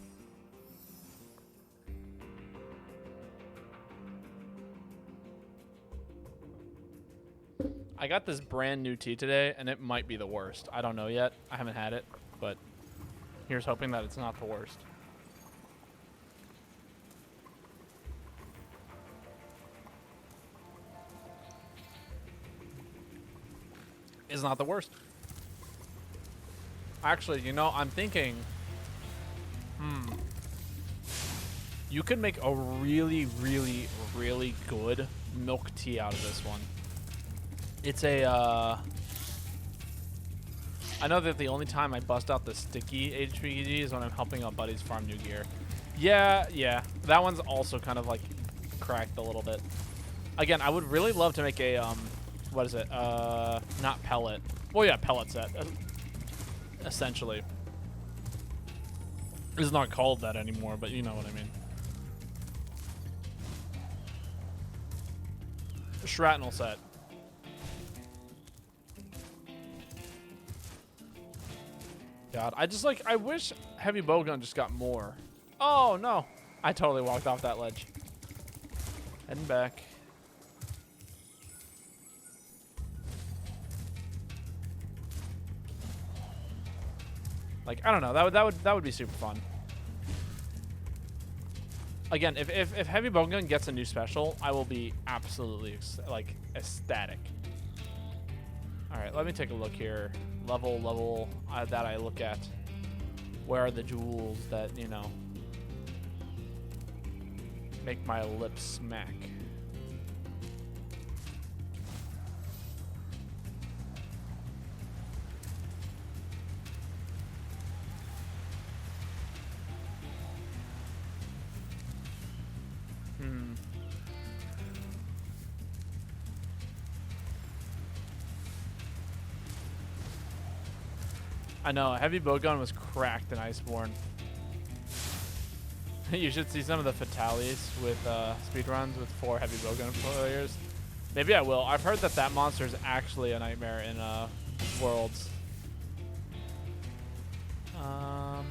I got this brand new tea today, and it might be the worst. I don't know yet. I haven't had it, but here's hoping that it's not the worst. It's not the worst. Actually, you know, I'm thinking, you could make a really, really, really good milk tea out of this one. It's a, I know that the only time I bust out the sticky HPG is when I'm helping out buddies farm new gear. Yeah, that one's also kind of like cracked a little bit. Again, I would really love to make a, what is it? Not pellet. Well, yeah, pellet set, essentially. It's not called that anymore, but you know what I mean. Shrapnel set. God, I wish heavy bowgun just got more. Oh, no. I totally walked off that ledge. Heading back. Like, I don't know. That would be super fun. Again, if heavy bowgun gets a new special, I will be absolutely like ecstatic. All right, let me take a look here. Level that I look at. Where are the jewels that, you know, make my lips smack? I know, heavy bowgun was cracked in Iceborne. You should see some of the fatalities with speedruns with 4 heavy bowgun players. Maybe I will. I've heard that monster is actually a nightmare in Worlds. I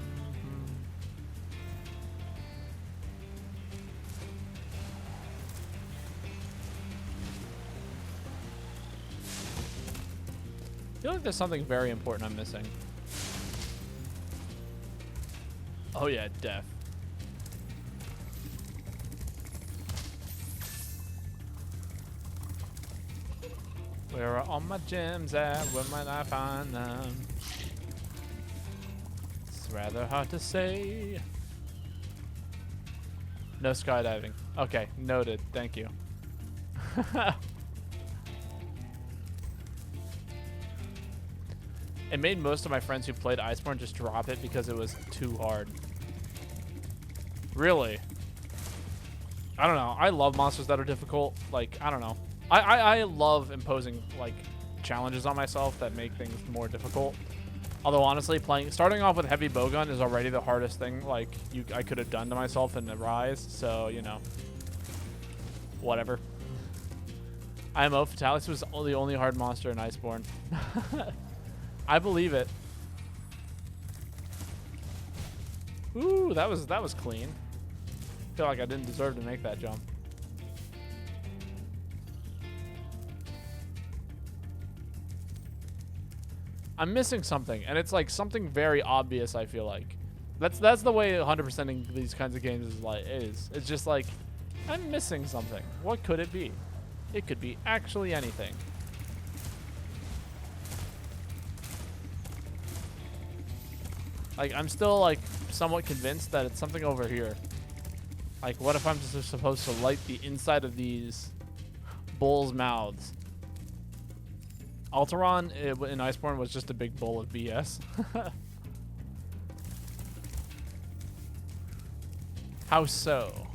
feel like there's something very important I'm missing. Oh yeah, def. Where are all my gems at? Where might I find them? It's rather hard to say. No skydiving. Okay, noted. Thank you. It made most of my friends who played Iceborne just drop it because it was too hard. Really? I don't know. I love monsters that are difficult. Like, I don't know. I love imposing, like, challenges on myself that make things more difficult. Although, honestly, starting off with heavy bowgun is already the hardest thing, like, I could have done to myself in the Rise. So, you know. Whatever. IMO Fatalis was the only hard monster in Iceborne. I believe it. Ooh, that was clean. I feel like I didn't deserve to make that jump. I'm missing something, and it's like something very obvious, I feel like. That's the way 100%ing these kinds of games is. It's just like, I'm missing something. What could it be? It could be actually anything. Like, I'm still, like, somewhat convinced that it's something over here. Like, what if I'm just supposed to light the inside of these bulls' mouths? Alteron in Iceborne was just a big bowl of BS. How so?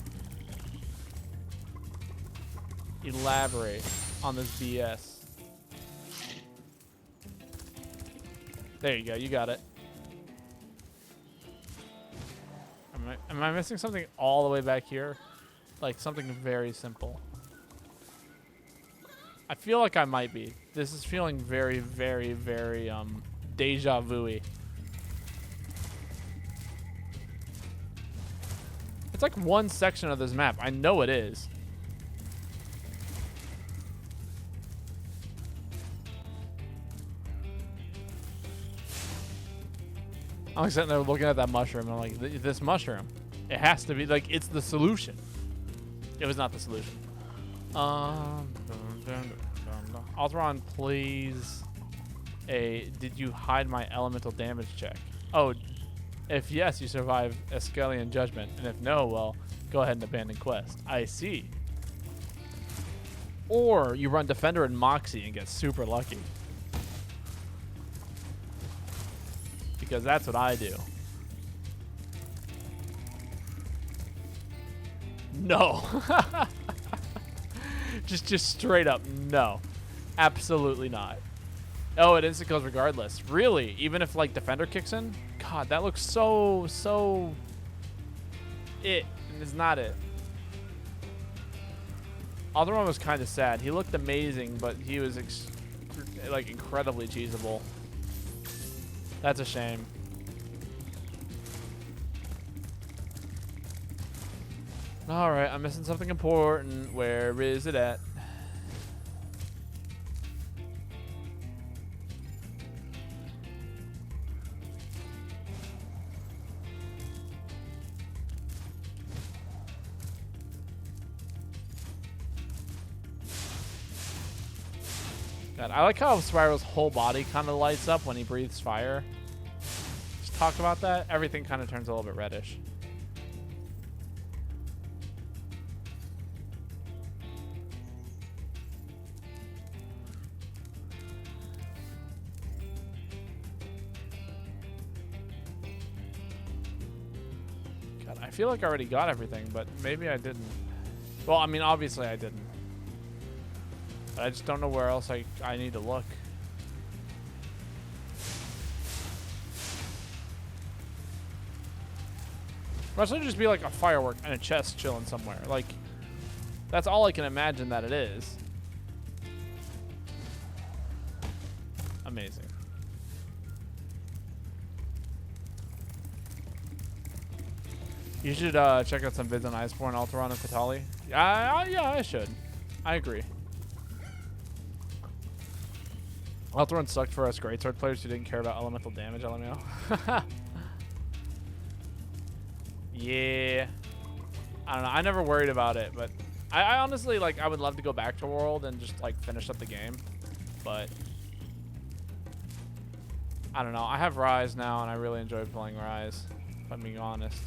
Elaborate on this BS. There you go, you got it. Am I missing something all the way back here? Like something very simple. I feel like I might be. This is feeling very, very, very deja vu-y. It's like one section of this map. I know it is. I'm like sitting there looking at that mushroom. And I'm like, this mushroom, it has to be like, it's the solution. It was not the solution. Alteron, please. Did you hide my elemental damage check? Oh, if yes, you survive Escalian Judgment. And if no, well, go ahead and abandon quest. I see. Or you run Defender and Moxie and get super lucky. Because that's what I do. No. just straight up no. Absolutely not. Oh, it instant goes regardless. Really? Even if like Defender kicks in? God, that looks so it, and it's not it. Other one was kind of sad. He looked amazing, but he was like incredibly cheesable. That's a shame. All right, I'm missing something important. Where is it at? God, I like how Spyro's whole body kind of lights up when he breathes fire. Just talk about that. Everything kind of turns a little bit reddish. God, I feel like I already got everything, but maybe I didn't. Well, I mean, obviously I didn't. I just don't know where else I need to look. Must just be like a firework and a chest chilling somewhere. Like, that's all I can imagine that it is. Amazing. You should check out some vids on Iceborne, Alteron, and Fatali. Yeah, I should. I agree. Alteron sucked for us greatsword players who didn't care about elemental damage, LMAO. Yeah. I don't know. I never worried about it, but I honestly, like, I would love to go back to World and just, like, finish up the game. But I don't know. I have Rise now, and I really enjoy playing Rise, if I'm being honest.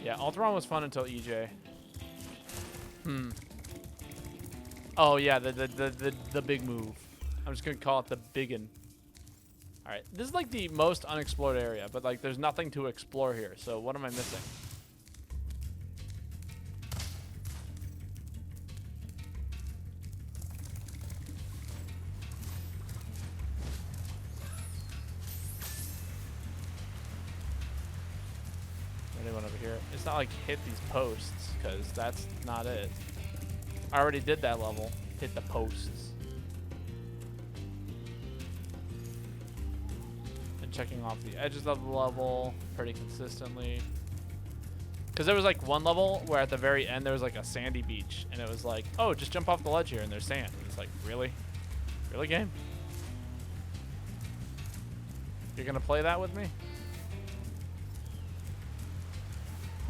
Yeah, Alteron was fun until EJ. Oh yeah, the big move. I'm just gonna call it the biggin. All right, this is like the most unexplored area, but like there's nothing to explore here. So what am I missing? Anyone over here? It's not like hit these posts, because that's not it. I already did that level. Hit the posts. And checking off the edges of the level pretty consistently. Because there was like one level where at the very end there was like a sandy beach, and it was like, oh, just jump off the ledge here and there's sand. And it's like, really? Really, game? You're gonna play that with me?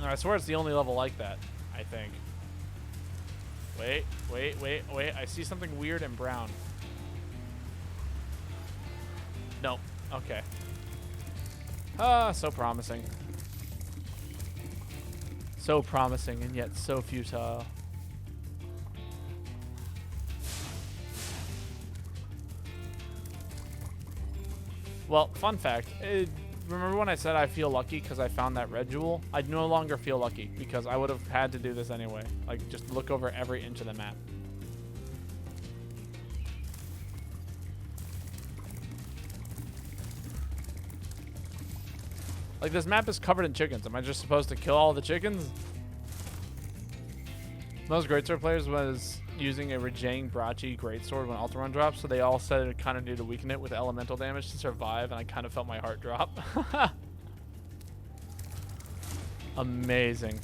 I swear it's the only level like that, I think. Wait, wait, wait, wait. I see something weird and brown. Nope. Okay. Ah, so promising. So promising and yet so futile. Well, fun fact. Remember when I said I feel lucky because I found that red jewel? I no longer feel lucky because I would have had to do this anyway. Like, just look over every inch of the map. Like, this map is covered in chickens. Am I just supposed to kill all the chickens? Most Greatsword players was using a Rajang Brachi Greatsword when Ultra Run dropped, so they all said it kind of needed to weaken it with elemental damage to survive, and I kind of felt my heart drop. Amazing.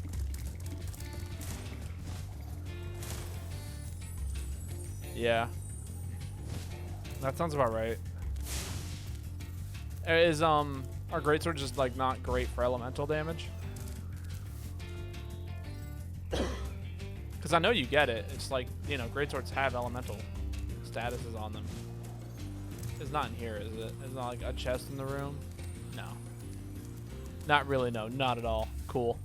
Yeah. That sounds about right. Is, our Greatsword just, like, not great for elemental damage? Because I know you get it. It's like, you know, Greatswords have elemental statuses on them. It's not in here, is it? It's not like a chest in the room? No. Not really, no. Not at all. Cool.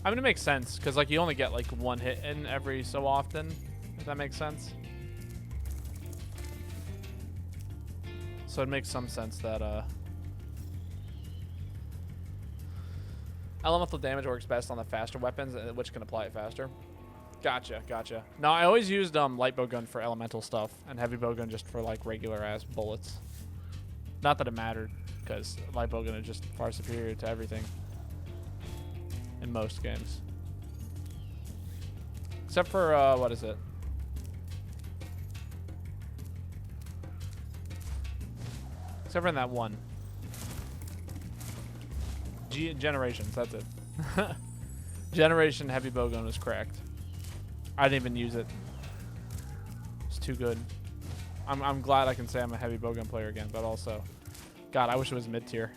I mean, it makes sense, because, like, you only get, like, one hit in every so often, if that makes sense. So it makes some sense that, elemental damage works best on the faster weapons, which can apply it faster. Gotcha, gotcha. No, I always used light bow gun for elemental stuff, and heavy bow gun just for like regular ass bullets. Not that it mattered, because light bow gun is just far superior to everything in most games, except for what is it? Except for in that one. Generations, that's it. Generation heavy bowgun was cracked. I didn't even use it. It's too good. I'm glad I can say I'm a heavy bowgun player again, but also, God, I wish it was mid tier.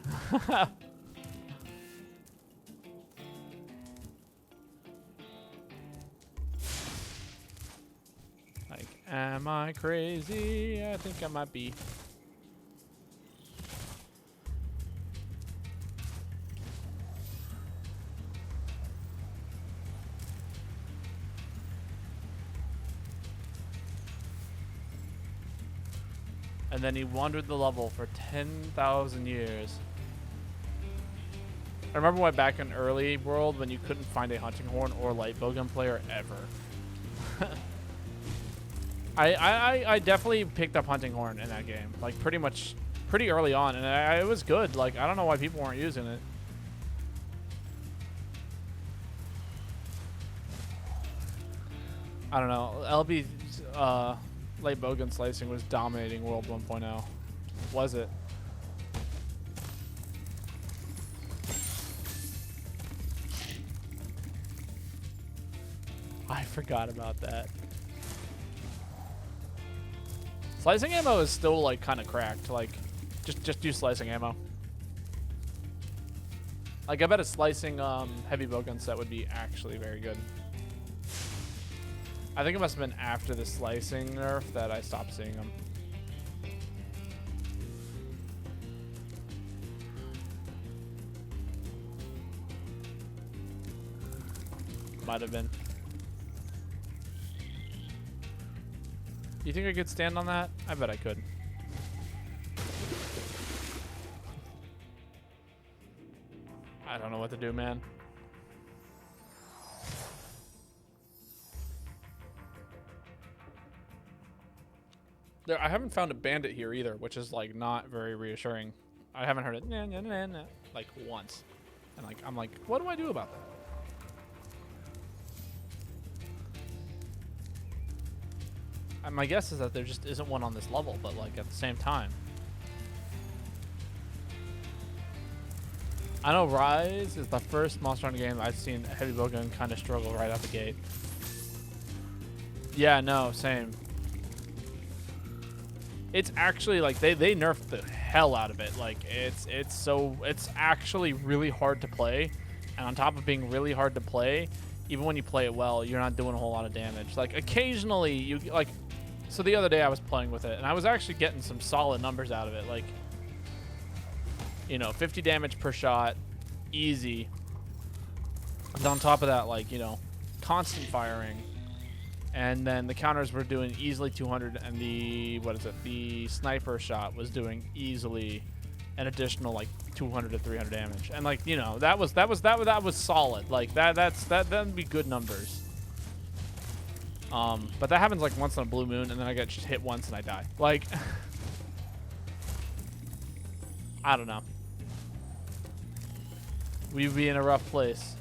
Like, am I crazy? I think I might be. And then he wandered the level for 10,000 years. I remember when back in early world when you couldn't find a hunting horn or light bowgun player ever. I definitely picked up hunting horn in that game, like pretty early on, and it was good. Like, I don't know why people weren't using it. I don't know. LB light bowgun slicing was dominating World 1.0. Was it? I forgot about that. Slicing ammo is still like kind of cracked. Like, just use slicing ammo. Like, I bet a slicing heavy bowgun set would be actually very good. I think it must have been after the slicing nerf that I stopped seeing them. Might have been. You think I could stand on that? I bet I could. I don't know what to do, man. There, I haven't found a bandit here either, which is like not very reassuring. I haven't heard it nah, nah, nah, nah, like once, and like I'm like, what do I do about that? And my guess is that there just isn't one on this level, but like at the same time, I know Rise is the first Monster Hunter game I've seen heavy bowgun kind of struggle right out the gate. Yeah, no, same. It's actually like they nerfed the hell out of it. Like it's actually really hard to play, and on top of being really hard to play, even when you play it well, you're not doing a whole lot of damage. Like occasionally you like, so the other day I was playing with it and I was actually getting some solid numbers out of it. Like, you know, 50 damage per shot, easy. And on top of that, like, you know, constant firing. And then the counters were doing easily 200, and the, what is it, the sniper shot was doing easily an additional like 200 to 300 damage. And like, you know, that was solid. Like that'd be good numbers. But that happens like once on a blue moon, and then I get just hit once and I die. Like, I don't know. We'd be in a rough place.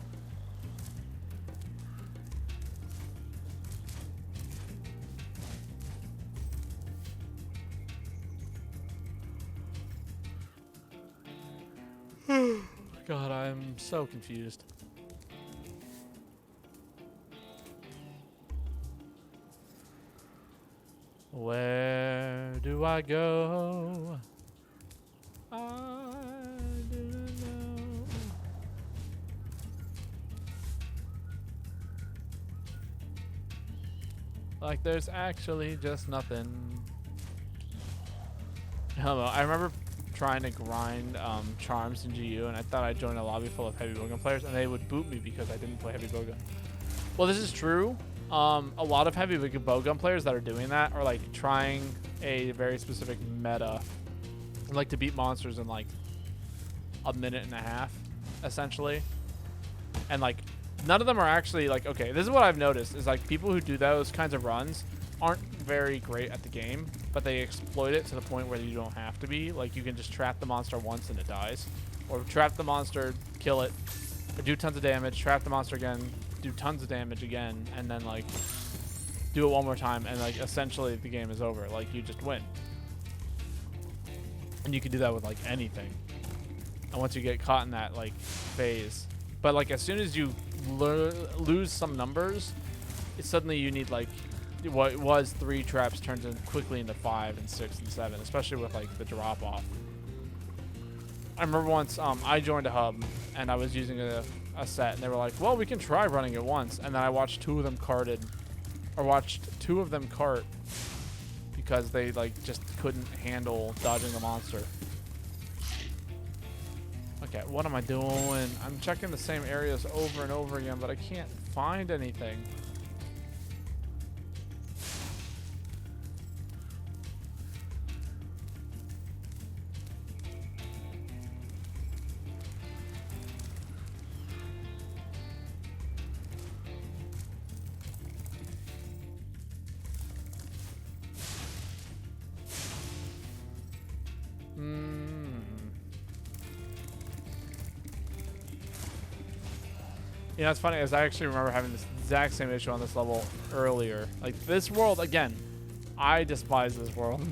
God, I'm so confused. Where do I go? I didn't know. Like there's actually just nothing. Hello, I remember trying to grind charms in GU, and I thought I'd join a lobby full of heavy bowgun players, and they would boot me because I didn't play heavy bowgun. Well, this is true. A lot of heavy bowgun players that are doing that are like trying a very specific meta, like to beat monsters in like a minute and a half, essentially. And like none of them are actually like, okay, this is what I've noticed is like people who do those kinds of runs aren't very great at the game, but they exploit it to the point where you don't have to be. Like you can just trap the monster once and it dies, or trap the monster, kill it, or do tons of damage, trap the monster again, do tons of damage again, and then like do it one more time, and like essentially the game is over. Like you just win. And you can do that with like anything. And once you get caught in that like phase, but like as soon as you lose some numbers, it's suddenly you need like what was 3 traps turns in quickly into 5 and 6 and 7, especially with like the drop off. I remember once I joined a hub and I was using a set, and they were like, well, we can try running it once, and then I watched 2 of them cart because they like just couldn't handle dodging the monster. Okay, what am I doing? I'm checking the same areas over and over again, but I can't find anything. You know, it's funny, is I actually remember having this exact same issue on this level earlier. Like, this world, again, I despise this world.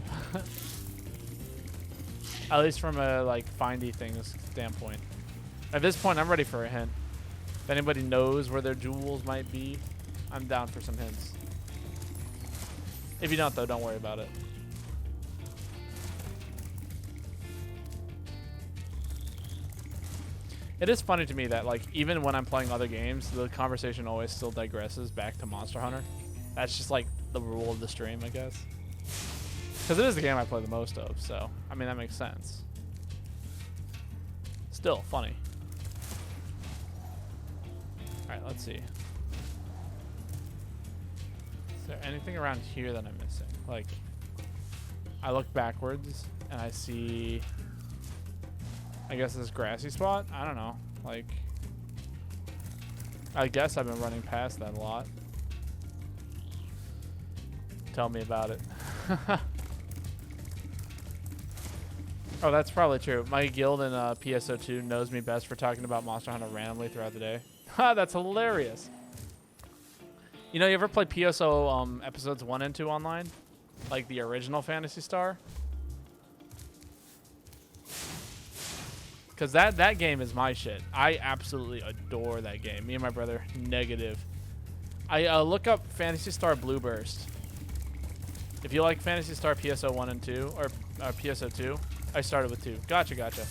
At least from a, like, findy things standpoint. At this point, I'm ready for a hint. If anybody knows where their jewels might be, I'm down for some hints. If you don't, though, don't worry about it. It is funny to me that, like, even when I'm playing other games, the conversation always still digresses back to Monster Hunter. That's just, like, the rule of the stream, I guess. Because it is the game I play the most of, so, I mean, that makes sense. Still, funny. Alright, let's see. Is there anything around here that I'm missing? Like, I look backwards, and I see... I guess this grassy spot? I don't know. Like, I guess I've been running past that a lot. Tell me about it. Oh, that's probably true. My guild in PSO2 knows me best for talking about Monster Hunter randomly throughout the day. Ha, that's hilarious. You know, you ever play PSO episodes 1 and 2 online? Like the original Phantasy Star? Because that game is my shit. I absolutely adore that game. Me and my brother, negative. I look up Phantasy Star Blue Burst. If you like Phantasy Star PSO 1 and 2, or PSO 2, I started with 2. Gotcha, gotcha.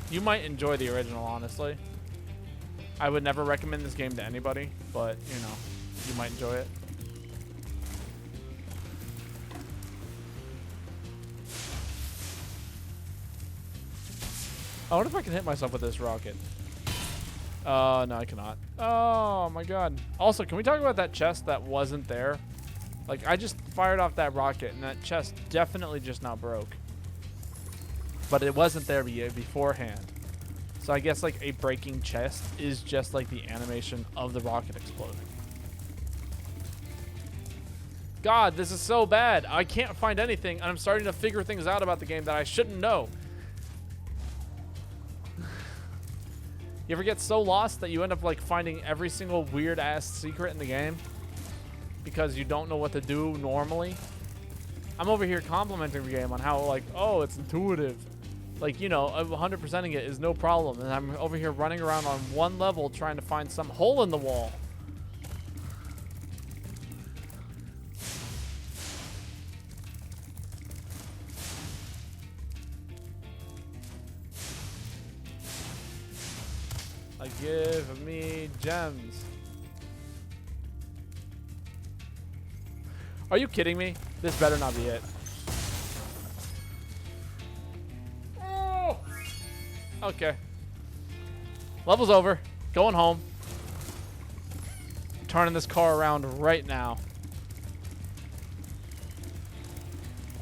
You might enjoy the original, honestly. I would never recommend this game to anybody, but, you know, you might enjoy it. I wonder if I can hit myself with this rocket. No, I cannot. Oh, my God. Also, can we talk about that chest that wasn't there? Like, I just fired off that rocket, and that chest definitely just now broke. But it wasn't there beforehand. So I guess, like, a breaking chest is just, like, the animation of the rocket exploding. God, this is so bad. I can't find anything, and I'm starting to figure things out about the game that I shouldn't know. You ever get so lost that you end up, like, finding every single weird-ass secret in the game? Because you don't know what to do normally. I'm over here complimenting the game on how, like, oh, it's intuitive. Like, you know, 100%ing it is no problem. And I'm over here running around on one level trying to find some hole in the wall. Like, give me gems. Are you kidding me? This better not be it. Oh! Okay. Level's over. Going home. Turning this car around right now.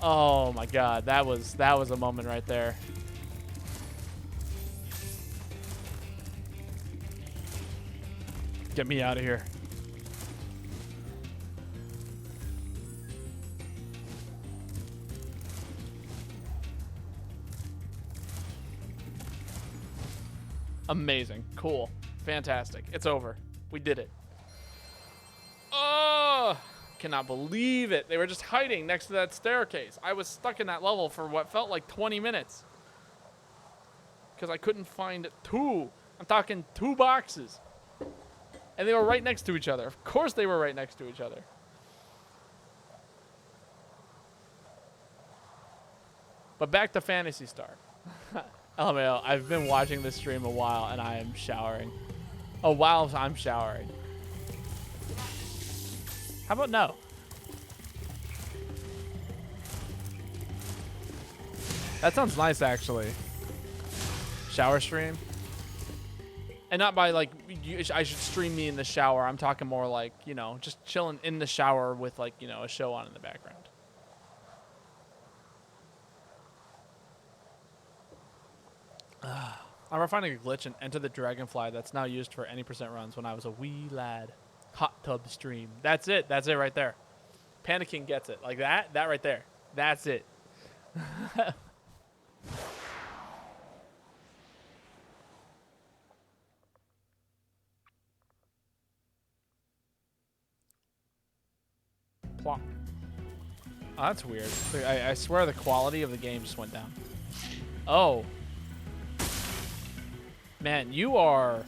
Oh my God, that was a moment right there. Get me out of here. Amazing. Cool. Fantastic. It's over. We did it. Oh, cannot believe it. They were just hiding next to that staircase. I was stuck in that level for what felt like 20 minutes. Because I couldn't find 2. I'm talking 2 boxes. And they were right next to each other. Of course they were right next to each other. But back to Phantasy Star. LMAO, I've been watching this stream a while and I am showering. Oh, while I'm showering. How about no? That sounds nice, actually. Shower stream. And not by, like, I should stream me in the shower. I'm talking more like, you know, just chilling in the shower with, like, you know, a show on in the background. I remember finding a glitch in Enter the Dragonfly that's now used for any % runs when I was a wee lad. Hot tub stream. That's it. That's it right there. Panicking gets it. Like that right there. That's it. Plop. Oh, that's weird. I swear the quality of the game just went down. Oh. Man, you are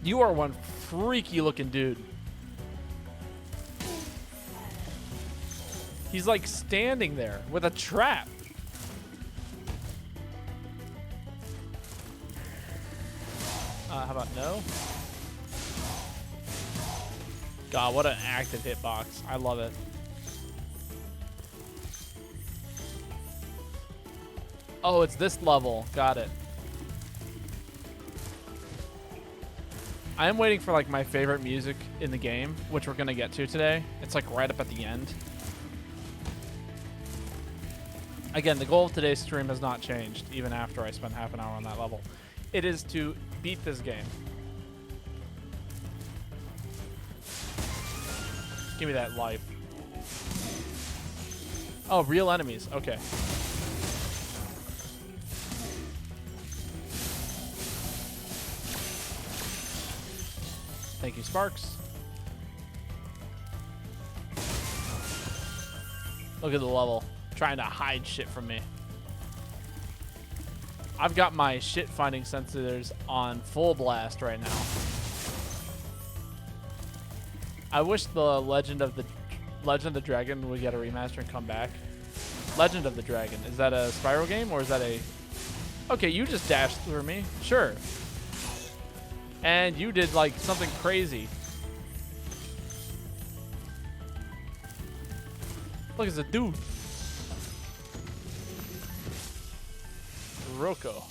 one freaky looking dude. He's like standing there with a trap. How about no? God, what an active hitbox. I love it. Oh, it's this level. Got it. I am waiting for like my favorite music in the game, which we're gonna get to today. It's like right up at the end. Again, the goal of today's stream has not changed, even after I spent half an hour on that level. It is to beat this game. Give me that life. Oh, real enemies. Okay. Thank you, Sparks. Look at the level. Trying to hide shit from me. I've got my shit finding sensors on full blast right now. I wish the Legend of the Dragon would get a remaster and come back. Legend of the Dragon. Is that a Spyro game or is that a... Okay, you just dashed through me. Sure. And you did like something crazy. Look, it's a dude. Rocco.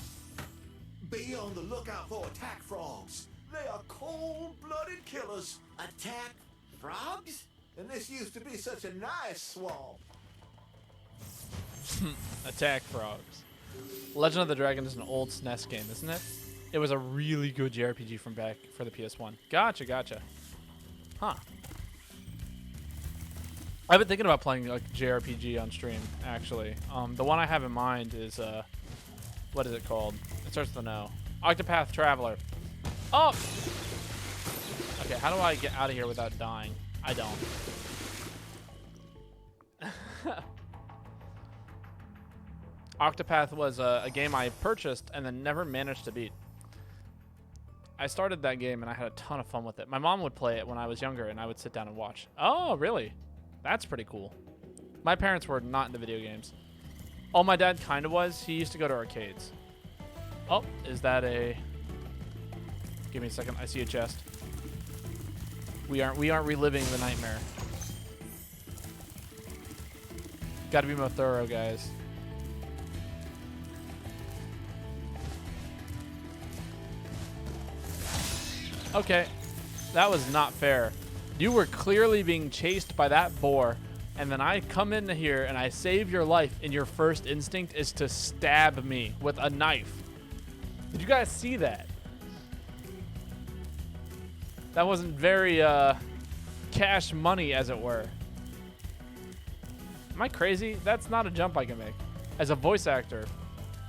Be on the lookout for attack frogs. They are cold-blooded killers. Attack frogs? And this used to be such a nice swamp. Attack frogs. Legend of the Dragon is an old SNES game, isn't it? It was a really good JRPG from back for the PS1. Gotcha, gotcha. Huh. I've been thinking about playing like JRPG on stream, actually. The one I have in mind is, what is it called? It starts with an O. Octopath Traveler. Oh! Okay, how do I get out of here without dying? I don't. Octopath was a game I purchased and then never managed to beat. I started that game and I had a ton of fun with it. My mom would play it when I was younger and I would sit down and watch. Oh, really? That's pretty cool. My parents were not into video games. Oh, my dad kind of was. He used to go to arcades. Oh, is that a... Give me a second. I see a chest. We aren't reliving the nightmare. Got to be more thorough, guys. Okay, that was not fair. You were clearly being chased by that boar, and then I come into here and I save your life, and your first instinct is to stab me with a knife. Did you guys see that? That wasn't very cash money, as it were. Am I crazy? That's not a jump I can make. As a voice actor,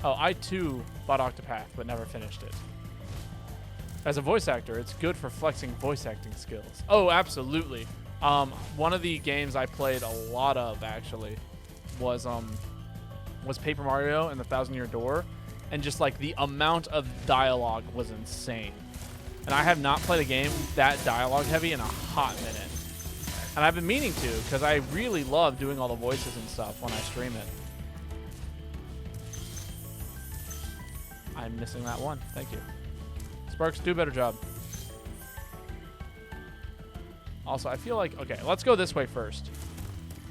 oh, I too bought Octopath, but never finished it. As a voice actor, it's good for flexing voice acting skills. Oh, absolutely. One of the games I played a lot of, actually, was Paper Mario and the Thousand Year Door, and just like the amount of dialogue was insane. And I have not played a game that dialogue heavy in a hot minute. And I've been meaning to, because I really love doing all the voices and stuff when I stream it. I'm missing that one. Thank you. Sparks, do a better job. Also, I feel like... Okay, let's go this way first.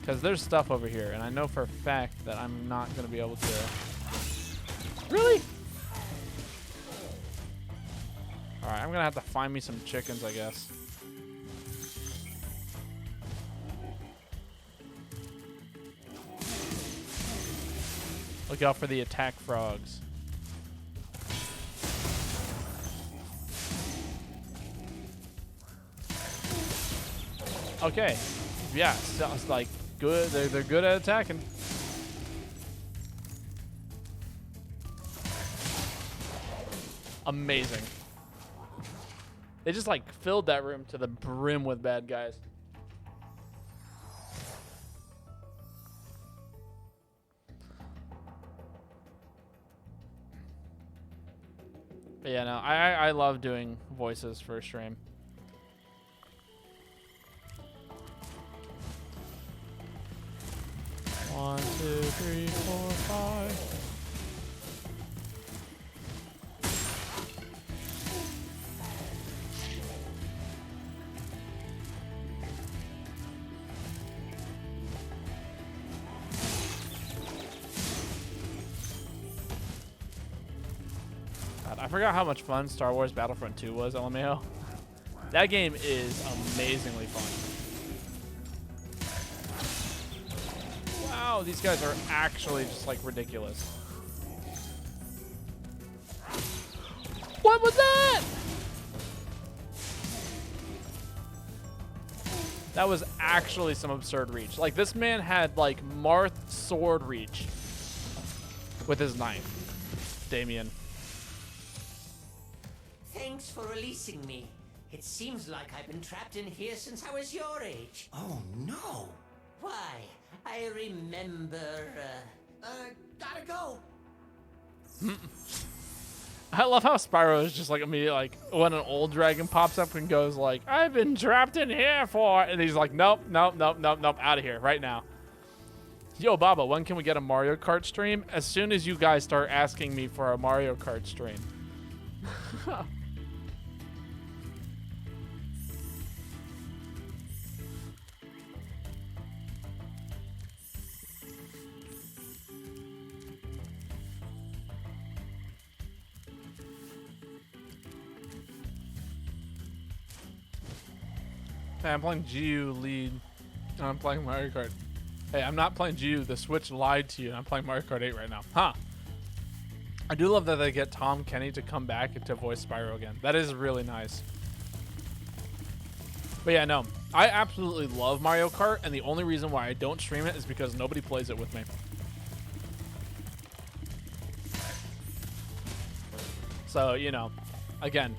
Because there's stuff over here, and I know for a fact that I'm not going to be able to... Really? Alright, I'm going to have to find me some chickens, I guess. Look out for the attack frogs. Okay. Yeah, sounds like good. They're good at attacking. Amazing. They just like filled that room to the brim with bad guys. But yeah, no, I love doing voices for a stream. One, two, three, four, five. God, I forgot how much fun Star Wars Battlefront 2 was, LMAO. That game is amazingly fun. Wow, these guys are actually just like ridiculous. What was that? That was actually some absurd reach. Like, this man had like Marth sword reach with his knife. Damien. Thanks for releasing me. It seems like I've been trapped in here since I was your age. Oh, no. Why? I remember, Gotta go. I love how Spyro is just like immediately like when an old dragon pops up and goes like, I've been trapped in here for, and he's like, nope, nope, nope, nope, nope, out of here right now. Yo, Baba, when can we get a Mario Kart stream? As soon as you guys start asking me for a Mario Kart stream. Hey, I'm playing GU lead. I'm playing Mario Kart. Hey, I'm not playing GU. The Switch lied to you. I'm playing Mario Kart 8 right now. Huh. I do love that they get Tom Kenny to come back to voice Spyro again. That is really nice. But yeah, no. I absolutely love Mario Kart, and the only reason why I don't stream it is because nobody plays it with me. So, you know, again,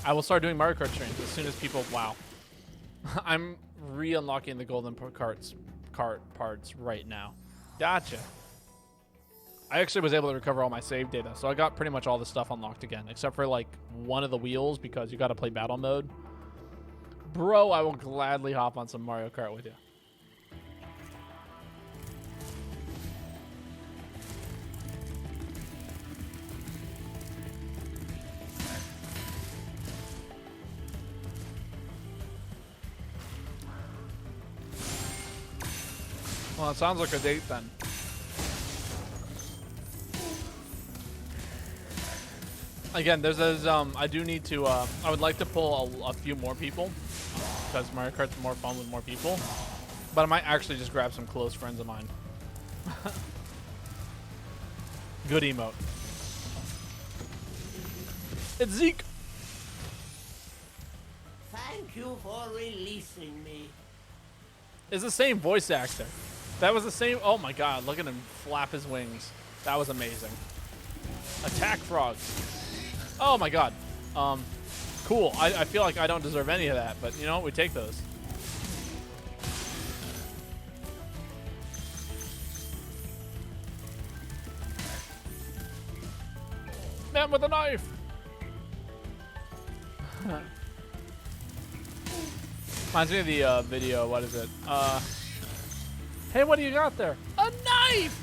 I will start doing Mario Kart streams as soon as people... Wow. I'm re-unlocking the golden cart parts right now. Gotcha. I actually was able to recover all my save data, so I got pretty much all the stuff unlocked again, except for like one of the wheels because you got to play battle mode. Bro, I will gladly hop on some Mario Kart with you. Well, it sounds like a date then. Again, there's I do need to, I would like to pull a few more people because Mario Kart's more fun with more people. But I might actually just grab some close friends of mine. Good emote. It's Zeke. Thank you for releasing me. It's the same voice actor. That was the same. Oh my god, look at him flap his wings. That was amazing. Attack frogs. Oh my god. Cool. I feel like I don't deserve any of that, but you know what? We take those. Man with a knife. Reminds me of the video. What is it? Hey, what do you got there? A knife!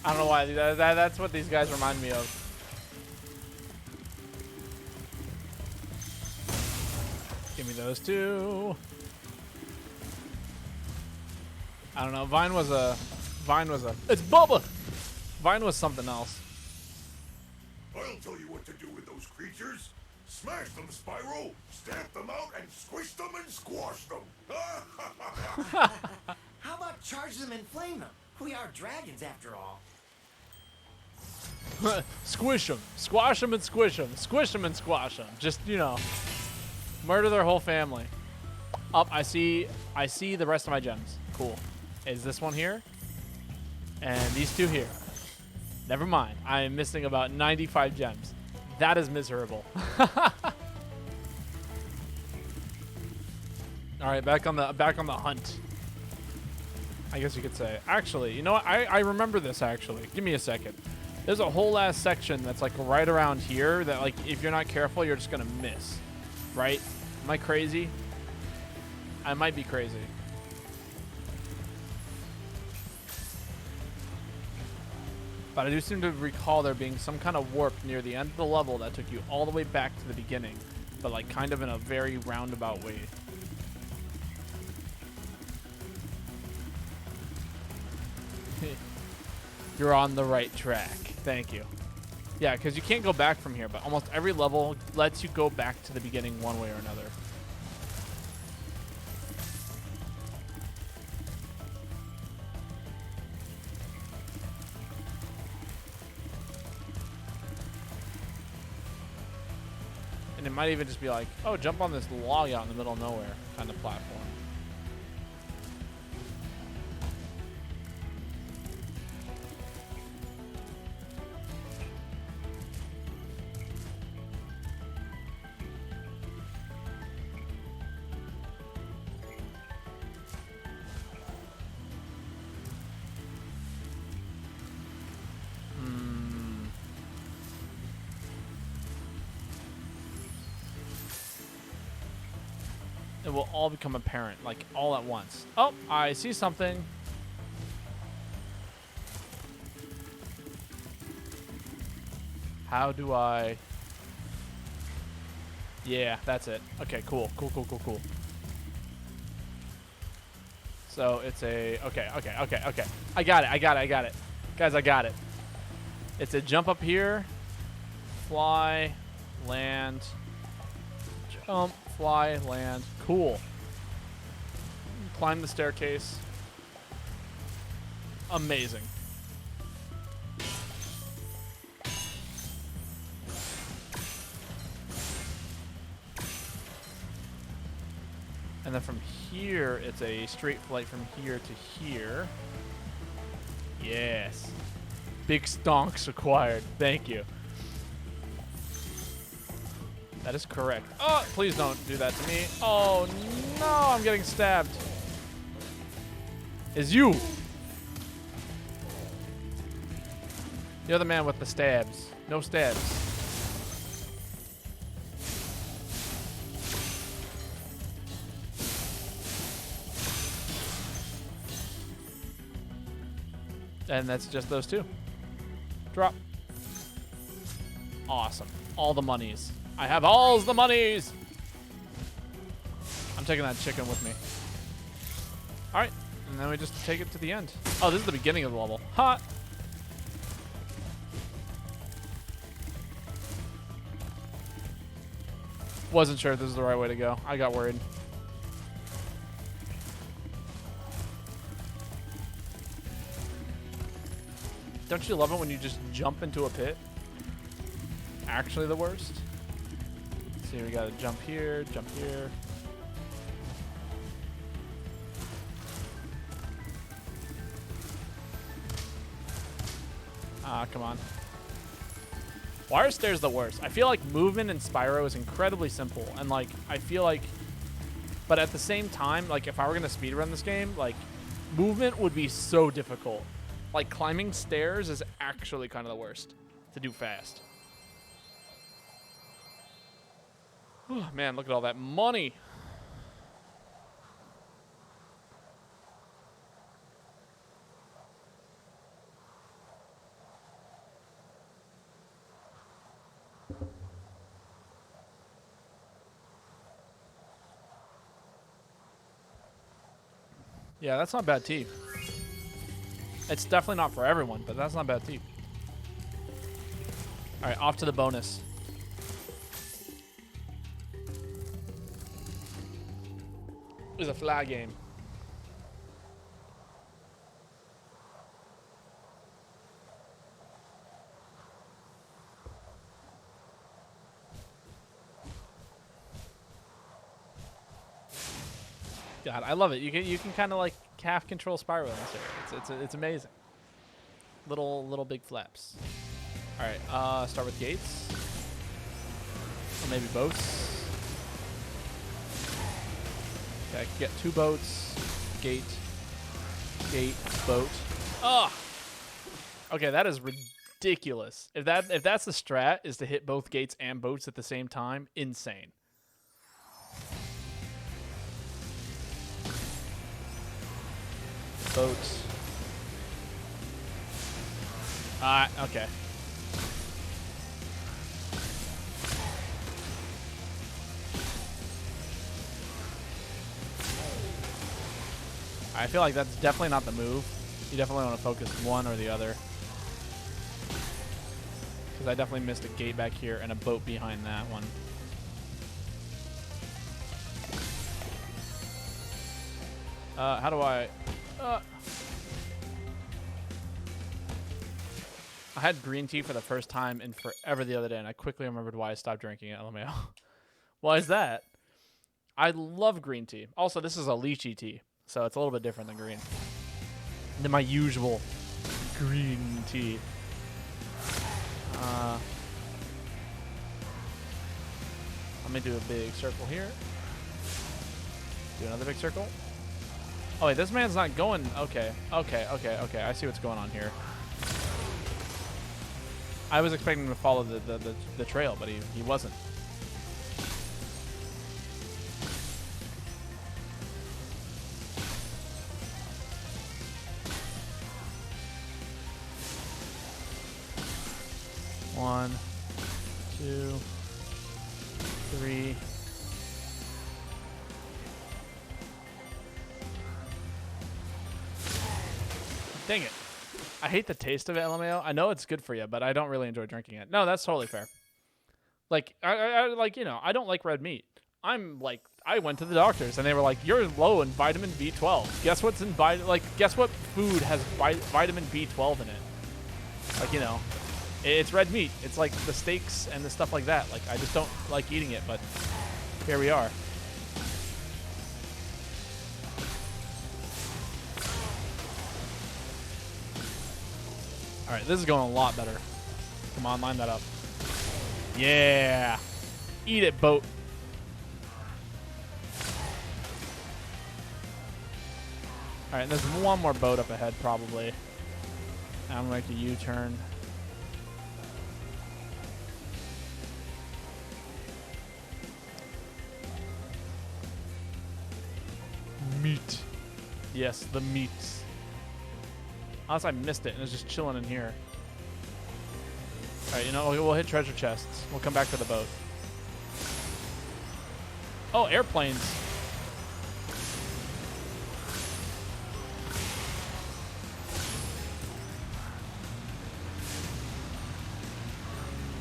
I don't know why. That's what these guys remind me of. Give me those two. I don't know. Vine was a. It's Bubba! Vine was something else. I'll tell you what to do with those creatures. Smash them, Spyro. Stamp them out and squish them and squash them. How about charge them and flame them? We are dragons after all. Squish them. Squash them and squish them. Squish them and squash them. Just, you know, murder their whole family. Up, I see the rest of my gems. Cool. Is this one here? And these two here. Never mind. I am missing about 95 gems. That is miserable. All right, back on the hunt. I guess you could say. Actually, you know what? I remember this actually. Give me a second. There's a whole ass section that's like right around here that like if you're not careful, you're just gonna miss. Right? Am I crazy? I might be crazy. But I do seem to recall there being some kind of warp near the end of the level that took you all the way back to the beginning, but like kind of in a very roundabout way. You're on the right track. Thank you. Yeah, because you can't go back from here, but almost every level lets you go back to the beginning one way or another. And it might even just be like, oh, jump on this log out in the middle of nowhere kind of platform. it will all become apparent, like all at once. Oh, I see something. How do I... Yeah, that's it. Okay, cool. Cool. So it's a... Okay. I got it. Guys, I got it. It's a jump up here, fly, land, jump, fly, land. Cool. Climb the staircase. Amazing. And then from here, it's a straight flight from here to here. Yes. Big stonks acquired. Thank you. That is correct. Oh, please don't do that to me. Oh, no, I'm getting stabbed. Is you. You're the man with the stabs. No stabs. And that's just those two. Drop. Awesome. All the monies. I have all the monies. I'm taking that chicken with me. All right. And then we just take it to the end. Oh, this is the beginning of the level. Hot. Wasn't sure if this is the right way to go. I got worried. Don't you love it when you just jump into a pit? Actually the worst. Let's see, we gotta jump here, jump here. Ah, come on. Why are stairs the worst? I feel like movement in Spyro is incredibly simple. And like, I feel like, but at the same time, like if I were gonna speedrun this game, like movement would be so difficult. Like, climbing stairs is actually kind of the worst to do fast. Oh, man, look at all that money. Yeah, that's not bad tea. It's definitely not for everyone, but that's not bad tea. All right, off to the bonus. It's a flag game. God, I love it. You can kind of like half control Spyro in this area. It's amazing. Little big flaps. All right, start with gates. Or maybe boats. Okay, I can get 2 boats. Gate, boat. Oh. Okay, that is ridiculous. If that's the strat, is to hit both gates and boats at the same time, insane. Boats. Okay. I feel like that's definitely not the move. You definitely want to focus one or the other. Because I definitely missed a gate back here and a boat behind that one. How do I... I had green tea for the first time in forever the other day, and I quickly remembered why I stopped drinking it. LMAO. Why is that? I love green tea. Also, this is a lychee tea, so it's a little bit different than green. Than my usual green tea. Let me do a big circle here. Do another big circle. Oh, wait, this man's not going... Okay. I see what's going on here. I was expecting him to follow the trail, but he wasn't. 3. Dang it. I hate the taste of it, LMAO. I know it's good for you, but I don't really enjoy drinking it. No, that's totally fair. Like, I like, you know, I don't like red meat. I'm like, I went to the doctors and they were like, you're low in vitamin B12. Guess what's in guess what food has vitamin B12 in it? Like, you know, it's red meat. It's like the steaks and the stuff like that. Like, I just don't like eating it, but here we are. All right, this is going a lot better. Come on, line that up. Yeah. Eat it, boat. All right, there's one more boat up ahead, probably. I'm going to make a U-turn. Meat. Yes, the meat. Unless I missed it and it's just chilling in here. All right, you know, we'll hit treasure chests. We'll come back to the boat. Oh, airplanes.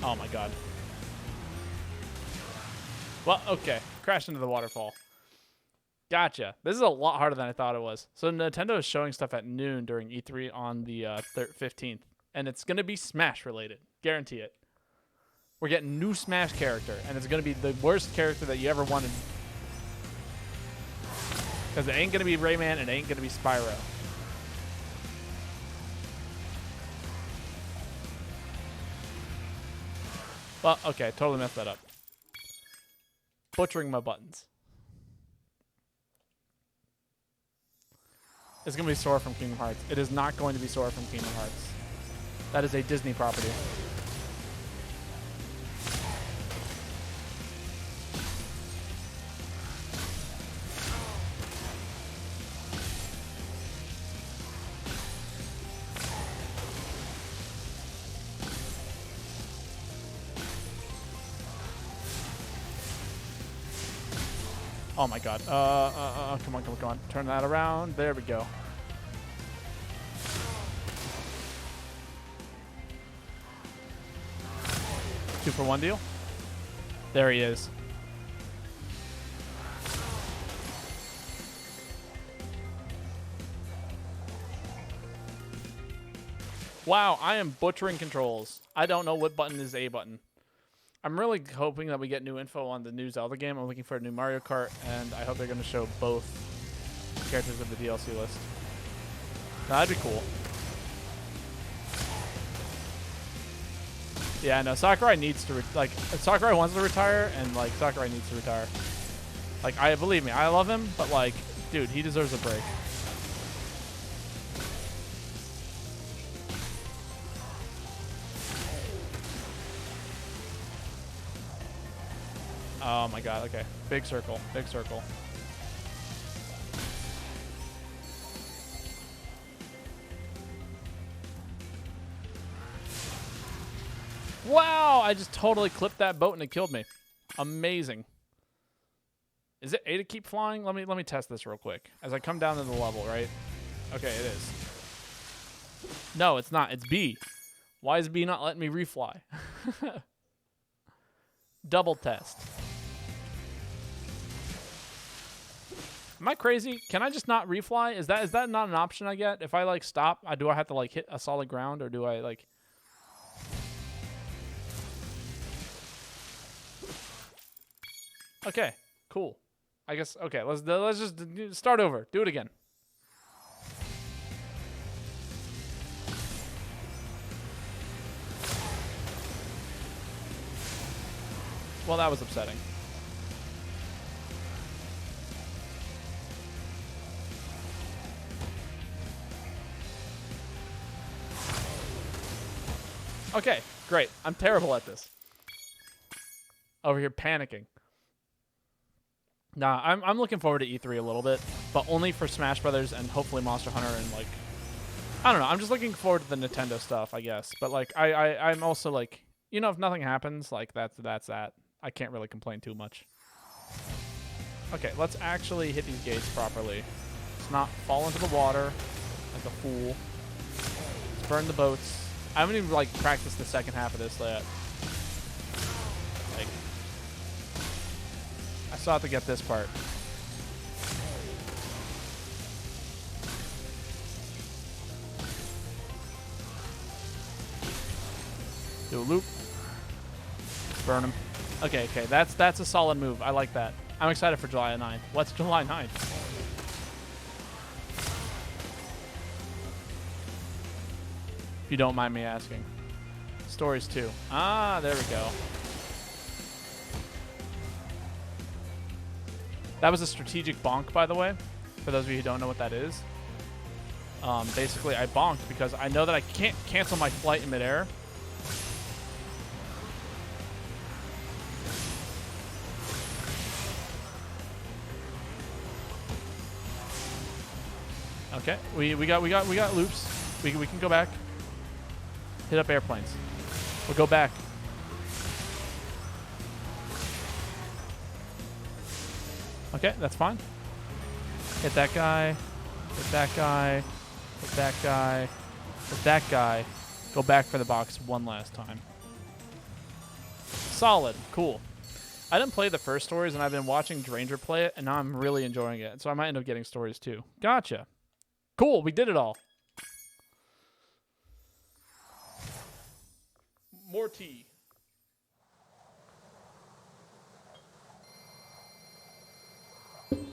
Oh my god. Well, okay. Crashed into the waterfall. Gotcha. This is a lot harder than I thought it was. So Nintendo is showing stuff at noon during E3 on the 15th. And it's going to be Smash related. Guarantee it. We're getting new Smash character. And it's going to be the worst character that you ever wanted. Because it ain't going to be Rayman and it ain't going to be Spyro. Well, okay. Totally messed that up. Butchering my buttons. It's going to be Sora from Kingdom Hearts. It is not going to be Sora from Kingdom Hearts. That is a Disney property. Oh my god. Come on, come on, come on. Turn that around. There we go. Two for one deal. There he is. Wow, I am butchering controls. I don't know what button is A button. I'm really hoping that we get new info on the new Zelda game. I'm looking for a new Mario Kart, and I hope they're going to show both characters of the DLC list. That'd be cool. Yeah, no, Sakurai needs to, Sakurai wants to retire, and, like, Sakurai needs to retire. Like, believe me, I love him, but, like, dude, he deserves a break. Oh my god, okay. Big circle, big circle. Wow, I just totally clipped that boat and it killed me. Amazing. Is it A to keep flying? Let me test this real quick. As I come down to the level, right? Okay, it is. No, it's not. It's B. Why is B not letting me refly? Double test. Am I crazy? Can I just not refly? Is that not an option I get? If I like stop, do I have to like hit a solid ground, or do I like? Okay, cool. I guess okay. Let's just start over. Do it again. Well, that was upsetting. Okay, great. I'm terrible at this. Over here panicking. Nah, I'm looking forward to E3 a little bit, but only for Smash Brothers and hopefully Monster Hunter and like, I don't know. I'm just looking forward to the Nintendo stuff, I guess. But like, I'm also like, you know, if nothing happens, like that's that. I can't really complain too much. Okay, let's actually hit these gates properly. Let's not fall into the water like a fool. Let's burn the boats. I haven't even like practiced the second half of this yet. Like, I still have to get this part. Do a loop. Burn him. Okay, okay. That's a solid move. I like that. I'm excited for July 9th. What's July 9th? If you don't mind me asking. Stories 2. Ah, there we go. That was a strategic bonk, by the way. For those of you who don't know what that is. Basically, I bonked because I know that I can't cancel my flight in midair. Okay, we got loops. We can go back. Hit up airplanes. We'll go back. Okay, that's fine. Hit that guy. Hit that guy. Hit that guy. Hit that guy. Go back for the box one last time. Solid. Cool. I didn't play the first stories, and I've been watching Dranger play it, and now I'm really enjoying it. So I might end up getting stories too. Gotcha. Cool, we did it all. More tea.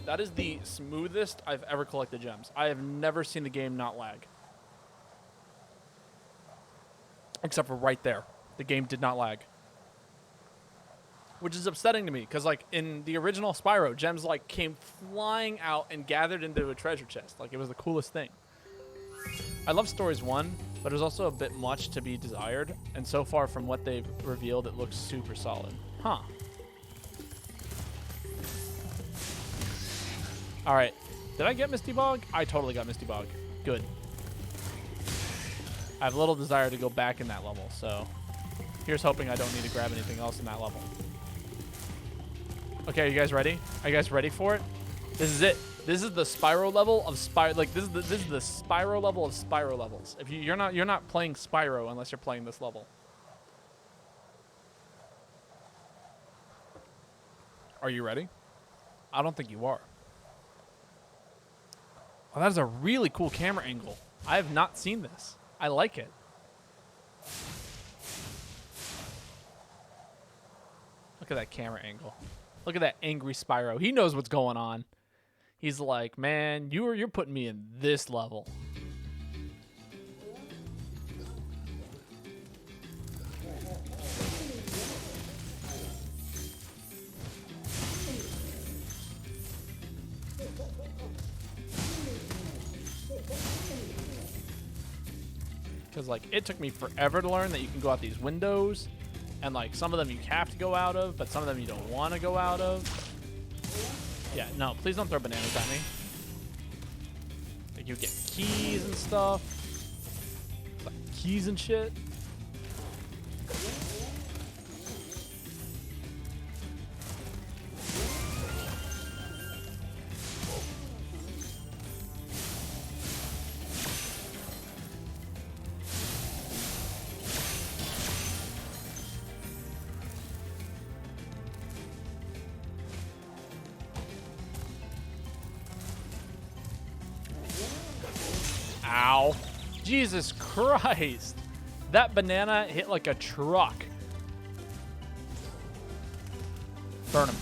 That is the smoothest I've ever collected gems. I have never seen the game not lag. Except for right there. The game did not lag. Which is upsetting to me, because like in the original Spyro, gems like came flying out and gathered into a treasure chest. Like it was the coolest thing. I love Stories 1, but there's also a bit much to be desired. And so far from what they've revealed, it looks super solid. Huh. Alright. Did I get Misty Bog? I totally got Misty Bog. Good. I have little desire to go back in that level, so here's hoping I don't need to grab anything else in that level. Okay, are you guys ready? Are you guys ready for it? This is it. This is the Spyro level of Spyro. Like this is the Spyro level of Spyro levels. If you're not playing Spyro unless you're playing this level. Are you ready? I don't think you are. Oh, that is a really cool camera angle. I have not seen this. I like it. Look at that camera angle. Look at that angry Spyro. He knows what's going on. He's like, man, you're putting me in this level. Because like it took me forever to learn that you can go out these windows. And like some of them you have to go out of, but some of them you don't want to go out of. Yeah, no, please don't throw bananas at me. Like you get keys and stuff. Like keys and shit. Ow. Jesus Christ. That banana hit like a truck. Burn him.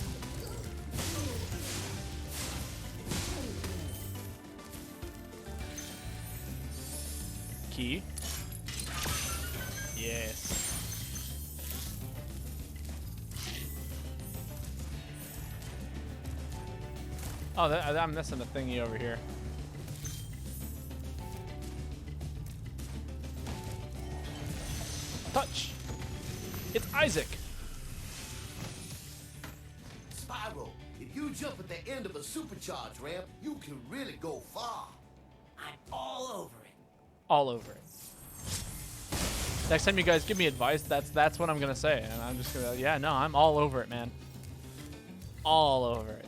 Key. Yes. Oh, I'm missing a thingy over here. Touch. It's Isaac. Spyro, if you jump at the end of a supercharge ramp, you can really go far. I'm all over it. All over it. Next time you guys give me advice, that's what I'm gonna say, and I'm just gonna, yeah, no, I'm all over it, man. All over it.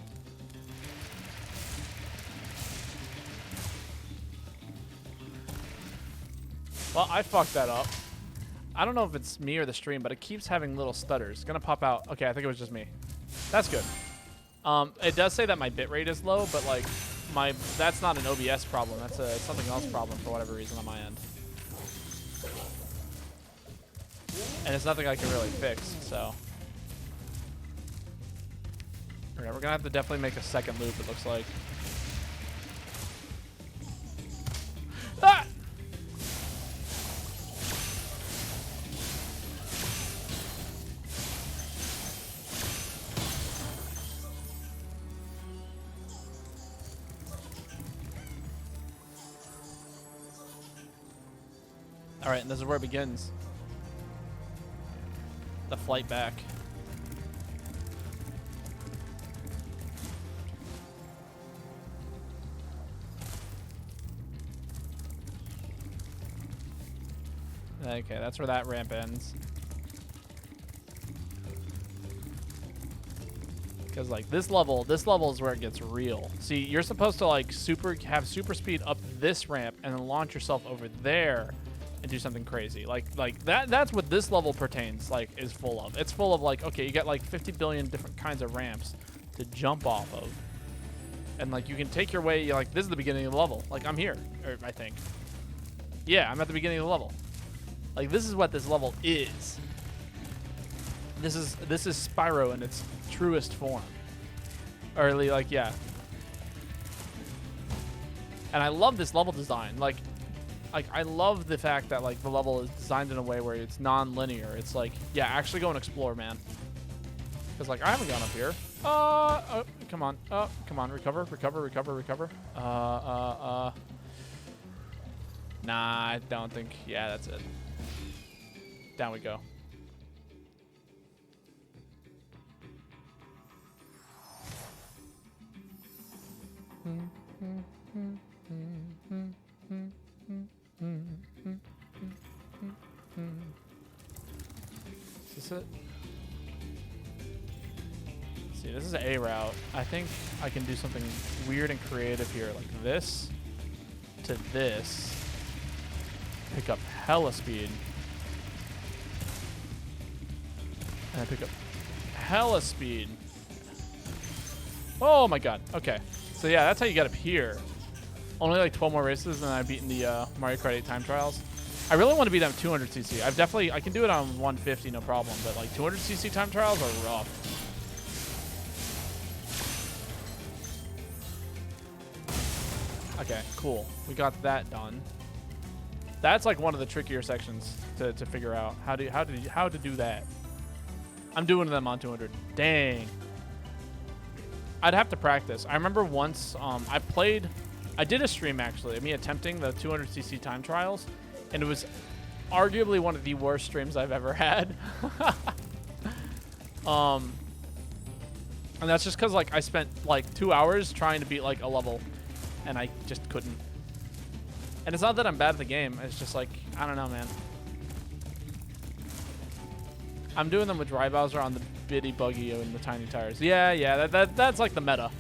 Well, I fucked that up. I don't know if it's me or the stream, but it keeps having little stutters. It's gonna pop out. Okay, I think it was just me. That's good. It does say that my bitrate is low, but like that's not an OBS problem. That's a something else problem for whatever reason on my end. And it's nothing I can really fix, so. Alright, we're gonna have to definitely make a second loop, it looks like. Ah! Alright, and this is where it begins. The flight back. Okay, that's where that ramp ends. Because like this level is where it gets real. See, you're supposed to like have super speed up this ramp and then launch yourself over there and do something crazy. Like that's what this level pertains, like, is full of. It's full of like, okay, you got like 50 billion different kinds of ramps to jump off of. And like you can take your way, like this is the beginning of the level. Like I'm here, or I think. Yeah, I'm at the beginning of the level. Like this is what this level is. This is Spyro in its truest form. Or like, yeah. And I love this level design. Like I love the fact that like the level is designed in a way where it's non-linear. It's like, yeah, actually go and explore, man. Because like I haven't gone up here. Oh, come on. Oh, come on. Recover. Nah, I don't think. Yeah, that's it. Down we go. Is this it? See, this is an A route. I think I can do something weird and creative here, like this to this. Pick up hella speed. And I pick up hella speed. Oh my god. Okay. So yeah, that's how you get up here. Only like 12 more races and I've beaten the Mario Kart 8 time trials. I really want to beat them 200cc. I can do it on 150, no problem. But like 200cc time trials are rough. Okay, cool. We got that done. That's like one of the trickier sections to figure out how to do that. I'm doing them on 200. Dang. I'd have to practice. I remember once I did a stream actually of me attempting the 200cc time trials, and it was arguably one of the worst streams I've ever had. And that's just because like I spent like 2 hours trying to beat like a level, and I just couldn't. And it's not that I'm bad at the game. It's just like, I don't know, man. I'm doing them with Dry Bowser on the bitty buggy and the tiny tires. Yeah, that's like the meta.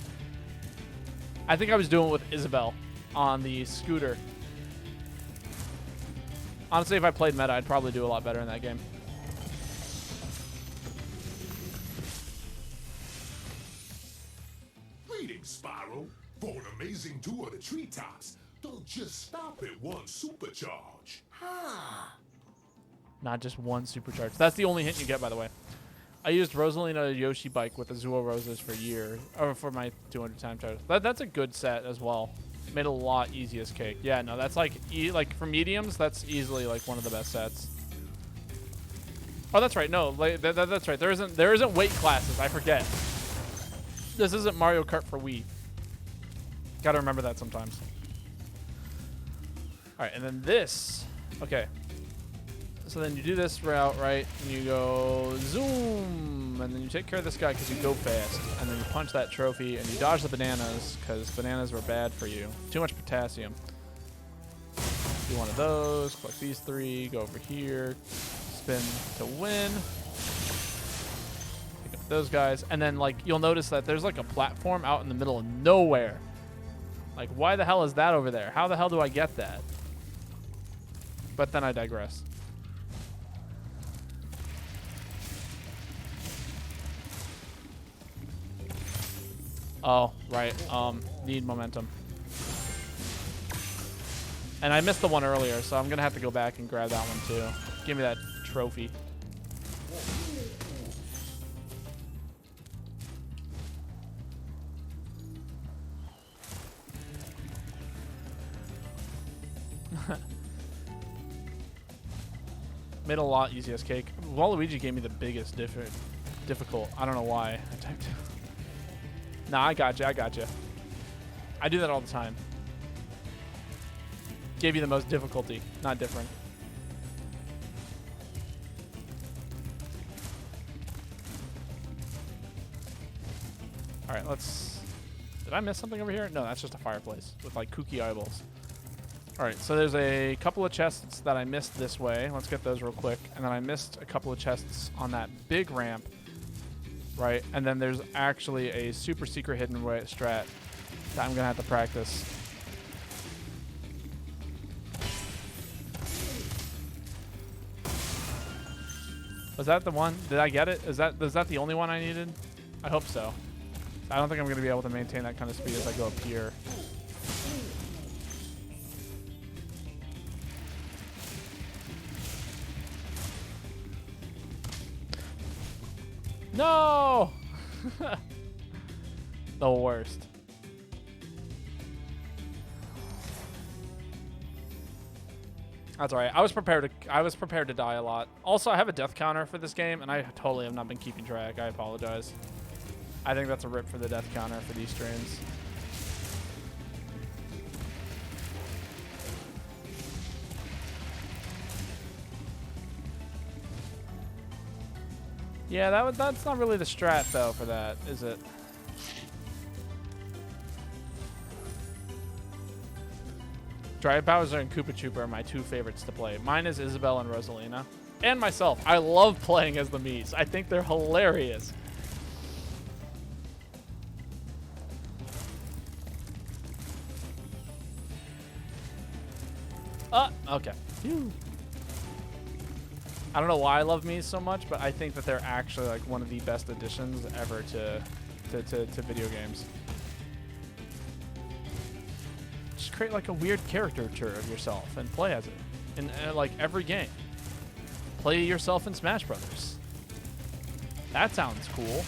I think I was doing it with Isabelle on the scooter. Honestly, if I played meta, I'd probably do a lot better in that game. Greetings, Spyro. For an amazing tour of the treetops, don't just stop at one supercharge. Not just one supercharge. That's the only hint you get, by the way. I used Rosalina Yoshi bike with the Zuo Roses for years, or for my 200 time trials. That's a good set as well. Made it a lot easy as cake. Yeah, no, that's like for mediums, that's easily like one of the best sets. Oh, that's right. No, like, that's right. There isn't weight classes. I forget. This isn't Mario Kart for Wii. Gotta remember that sometimes. All right, and then this. Okay. So then you do this route, right? And you go zoom, and then you take care of this guy because you go fast. And then you punch that trophy, and you dodge the bananas because bananas were bad for you. Too much potassium. Do one of those. Collect these 3. Go over here. Spin to win. Pick up those guys. And then, like, you'll notice that there's, like, a platform out in the middle of nowhere. Like, why the hell is that over there? How the hell do I get that? But then I digress. Oh, right. Need momentum. And I missed the one earlier, so I'm going to have to go back and grab that one too. Give me that trophy. Made a lot easy as cake. Waluigi gave me the biggest difficult. I don't know why. I typed. Nah, I got you. I got you. I do that all the time. Gave you the most difficulty, not different. All right, let's. Did I miss something over here? No, that's just a fireplace with like kooky eyeballs. All right, so there's a couple of chests that I missed this way. Let's get those real quick. And then I missed a couple of chests on that big ramp, right? And then there's actually a super secret hidden way strat that I'm gonna have to practice. Was that the one? Did I get it? Is that the only one I needed? I hope so. I don't think I'm gonna be able to maintain that kind of speed as I go up here. No! The worst. That's alright. I was prepared to die a lot. Also, I have a death counter for this game, and I totally have not been keeping track. I apologize. I think that's a rip for the death counter for these streams. Yeah, that's not really the strat, though, for that, is it? Dry Bowser and Koopa Troopa are my 2 favorites to play. Mine is Isabelle and Rosalina. And myself. I love playing as the Miis. I think they're hilarious. Okay. Phew. I don't know why I love Miis so much, but I think that they're actually like one of the best additions ever to video games. Just create like a weird caricature of yourself and play as it in like every game. Play yourself in Smash Brothers. That sounds cool.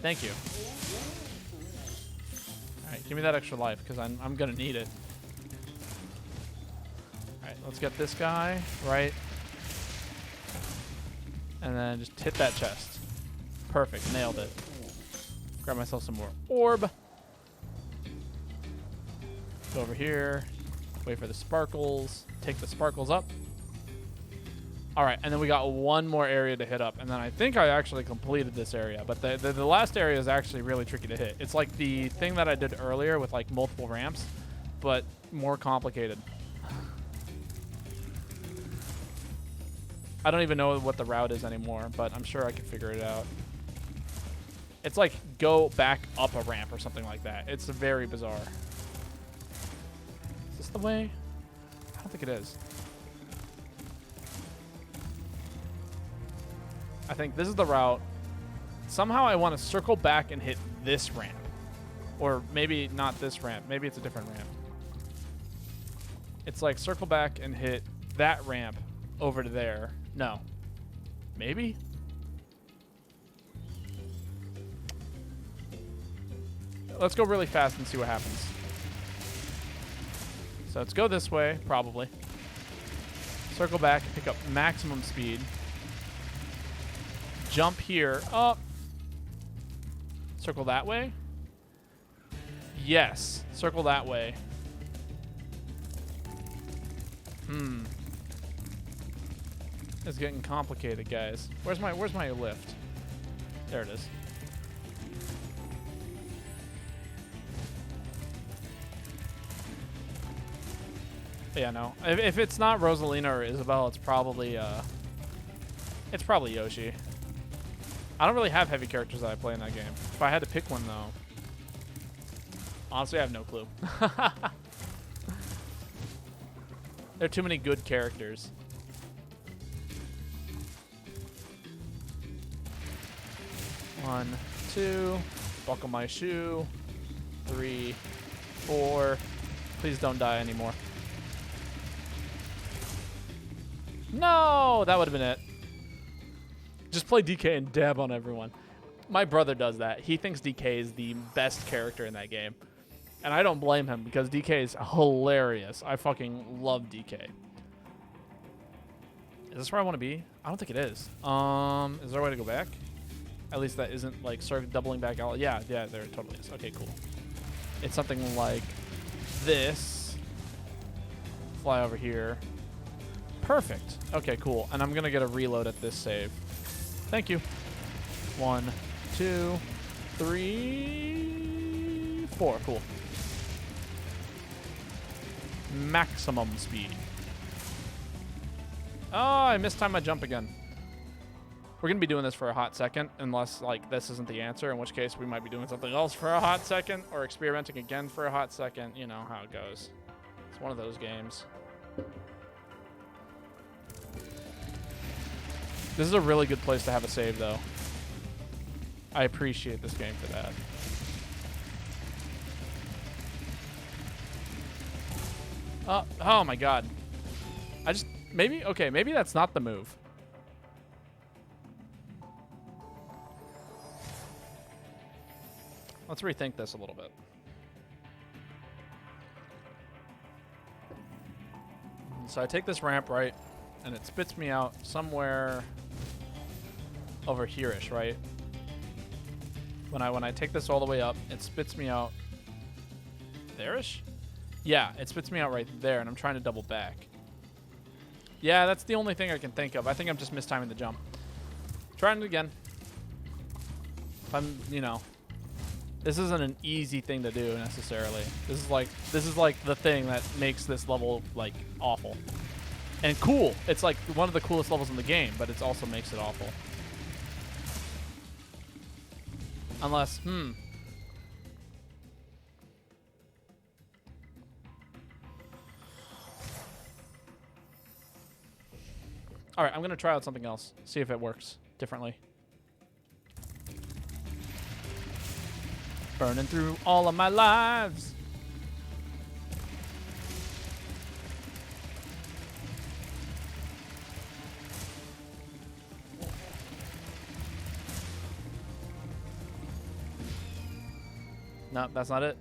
Thank you. All right, give me that extra life because I'm gonna need it. Alright, let's get this guy, right? And then just hit that chest. Perfect, nailed it. Grab myself some more orb. Go over here. Wait for the sparkles. Take the sparkles up. Alright, and then we got one more area to hit up. And then I think I actually completed this area. But the last area is actually really tricky to hit. It's like the thing that I did earlier with like multiple ramps, but more complicated. I don't even know what the route is anymore, but I'm sure I can figure it out. It's like go back up a ramp or something like that. It's very bizarre. Is this the way? I don't think it is. I think this is the route. Somehow I want to circle back and hit this ramp. Or maybe not this ramp. Maybe it's a different ramp. It's like circle back and hit that ramp over to there. No. Maybe? Let's go really fast and see what happens. So let's go this way, probably. Circle back, pick up maximum speed. Jump here. Up. Circle that way. Yes. Circle that way. It's getting complicated, guys. Where's my lift? There it is. But yeah, no. If it's not Rosalina or Isabelle, it's probably Yoshi. I don't really have heavy characters that I play in that game. If I had to pick one, though, honestly, I have no clue. There are too many good characters. One, two, buckle my shoe. 3, 4. Please don't die anymore. No, that would have been it. Just play DK and dab on everyone. My brother does that. He thinks DK is the best character in that game. And I don't blame him because DK is hilarious. I fucking love DK. Is this where I want to be? I don't think it is. Is there a way to go back? At least that isn't like sort of doubling back out. Yeah, there it totally is. Okay, cool. It's something like this. Fly over here. Perfect. Okay, cool. And I'm going to get a reload at this save. Thank you. 1, 2, 3, 4. Cool. Maximum speed. Oh, I mistimed my jump again. We're going to be doing this for a hot second, unless, like, this isn't the answer, in which case we might be doing something else for a hot second, or experimenting again for a hot second. You know how it goes. It's one of those games. This is a really good place to have a save, though. I appreciate this game for that. Oh my god. Maybe that's not the move. Let's rethink this a little bit. So I take this ramp, right? And it spits me out somewhere over here-ish, right? When I take this all the way up, it spits me out there-ish? Yeah, it spits me out right there, and I'm trying to double back. Yeah, that's the only thing I can think of. I think I'm just mistiming the jump. Trying it again. This isn't an easy thing to do necessarily. This is like the thing that makes this level like awful. And cool. It's like one of the coolest levels in the game, but it also makes it awful. Unless, All right, I'm going to try out something else. See if it works differently. Burning through all of my lives. No, that's not it.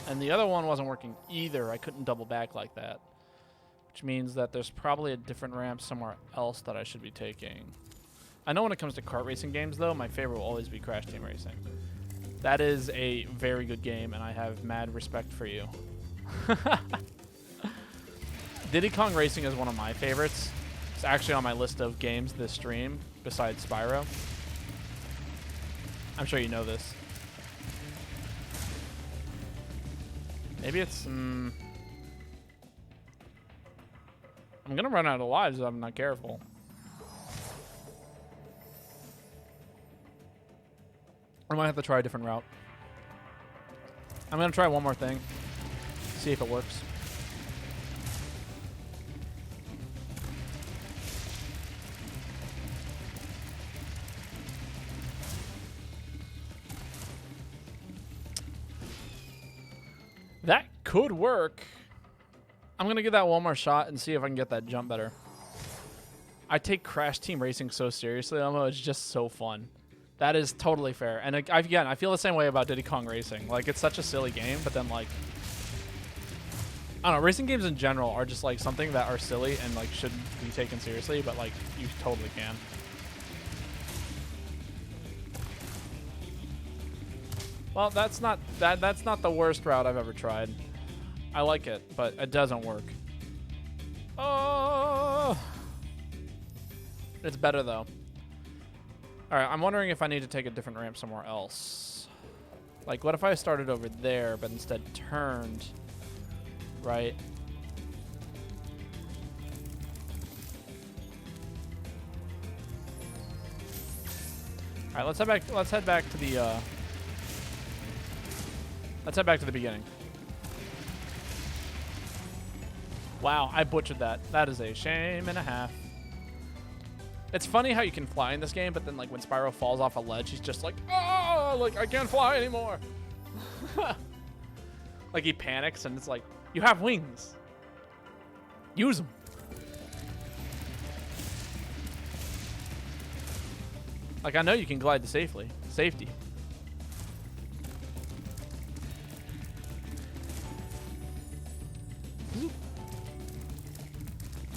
And the other one wasn't working either. I couldn't double back like that. Which means that there's probably a different ramp somewhere else that I should be taking. I know when it comes to kart racing games, though, my favorite will always be Crash Team Racing. That is a very good game, and I have mad respect for you. Diddy Kong Racing is one of my favorites. It's actually on my list of games this stream, besides Spyro. I'm sure you know this. Maybe it's... I'm going to run out of lives if I'm not careful. I might have to try a different route. I'm going to try one more thing. See if it works. That could work. I'm going to give that one more shot and see if I can get that jump better. I take Crash Team Racing so seriously, Elmo. It's just so fun. That is totally fair. And again, I feel the same way about Diddy Kong Racing. Like, it's such a silly game, but then, like, I don't know, racing games in general are just, like, something that are silly and, like, shouldn't be taken seriously, but, like, you totally can. Well, that's not the worst route I've ever tried. I like it, but it doesn't work. Oh! It's better, though. All right, I'm wondering if I need to take a different ramp somewhere else. Like, what if I started over there, but instead turned, right? All right, let's head back. Let's head back to the. Let's head back to the beginning. Wow, I butchered that. That is a shame and a half. It's funny how you can fly in this game, but then like when Spyro falls off a ledge, he's just like, oh, like I can't fly anymore. Like he panics and it's like, you have wings. Use them. Like I know you can glide to safety.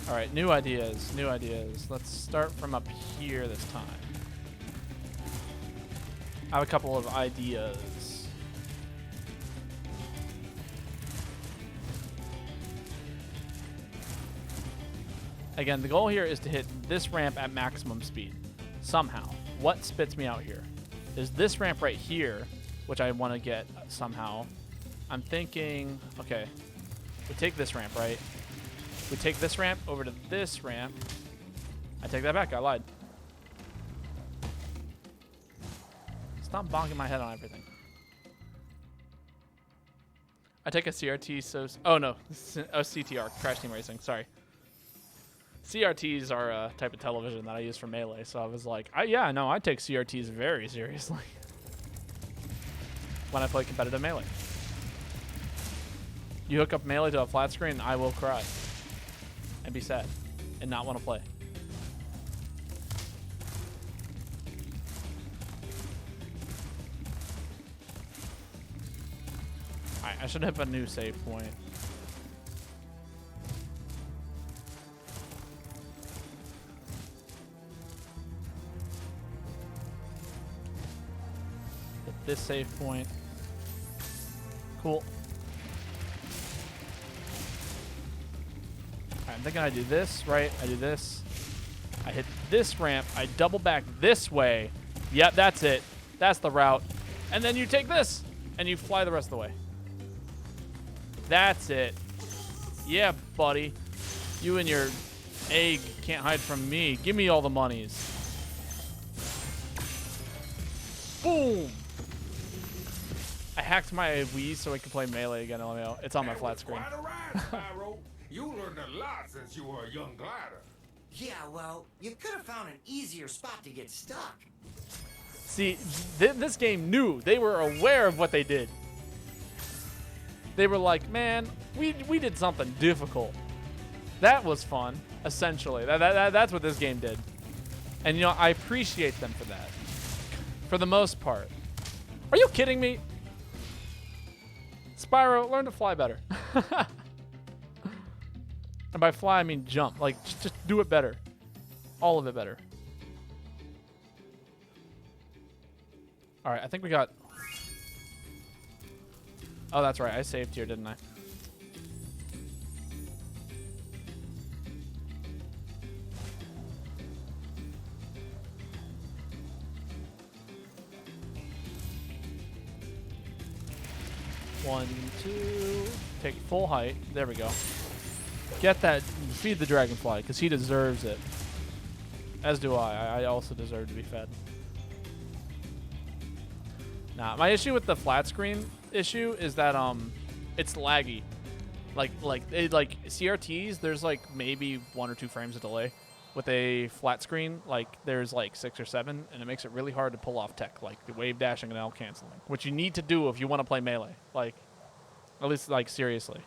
All right, new ideas. Let's start from up here this time. I have a couple of ideas. Again, the goal here is to hit this ramp at maximum speed, somehow. What spits me out here? Is this ramp right here, which I want to get somehow. I'm thinking, okay, we take this ramp, right? We take this ramp over to this ramp. I take that back, I lied. Stop bonking my head on everything. I take a CRT, so... Oh, no. Oh, CTR, Crash Team Racing, sorry. CRTs are a type of television that I use for Melee, so I was like, yeah, no, I take CRTs very seriously when I play competitive Melee. You hook up Melee to a flat screen, I will cry and be sad and not want to play. Alright, I should have a new save point. Hit this save point. Cool. I'm thinking I do this, right? I do this. I hit this ramp. I double back this way. Yep, that's it. That's the route. And then you take this, and you fly the rest of the way. That's it. Yeah, buddy. You and your egg can't hide from me. Give me all the monies. Boom! I hacked my Wii so I can play Melee again, LMAO. It's on my flat screen. Quite a ride, Spyro. You learned a lot since you were a young glider. Yeah, well, you could have found an easier spot to get stuck. See, this game knew. They were aware of what they did. They were like, man, we did something difficult. That was fun, essentially. That's what this game did. And, you know, I appreciate them for that. For the most part. Are you kidding me? Spyro, learn to fly better. And by fly, I mean jump. Like, just do it better. All of it better. All right, I think we got... Oh, that's right. I saved here, didn't I? One, two. Take full height. There we go. Get that. Feed the dragonfly, because he deserves it. As do I. I also deserve to be fed. Nah, my issue with the flat screen issue is that it's laggy. Like CRTs, there's like maybe 1 or 2 frames of delay. With a flat screen, like there's like 6 or 7, and it makes it really hard to pull off tech, like the wave dashing and L canceling, which you need to do if you want to play Melee. Like, at least like seriously.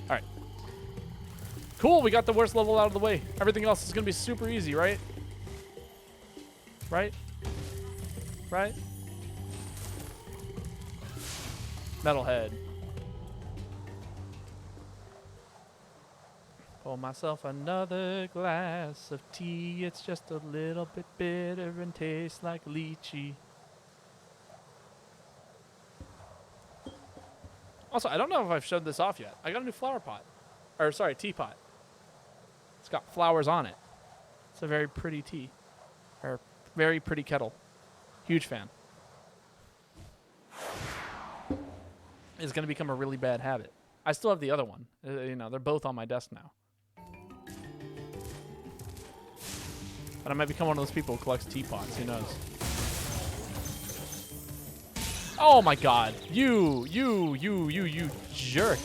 All right. Cool, we got the worst level out of the way. Everything else is going to be super easy, right? Right? Right? Metalhead. Pour myself another glass of tea. It's just a little bit bitter and tastes like lychee. Also, I don't know if I've showed this off yet. I got a new flower pot. Or, sorry, teapot. It's got flowers on it. It's a very pretty tea. Or very pretty kettle. Huge fan. It's going to become a really bad habit. I still have the other one. You know, they're both on my desk now. But I might become one of those people who collects teapots. Who knows? Oh my god. You jerk.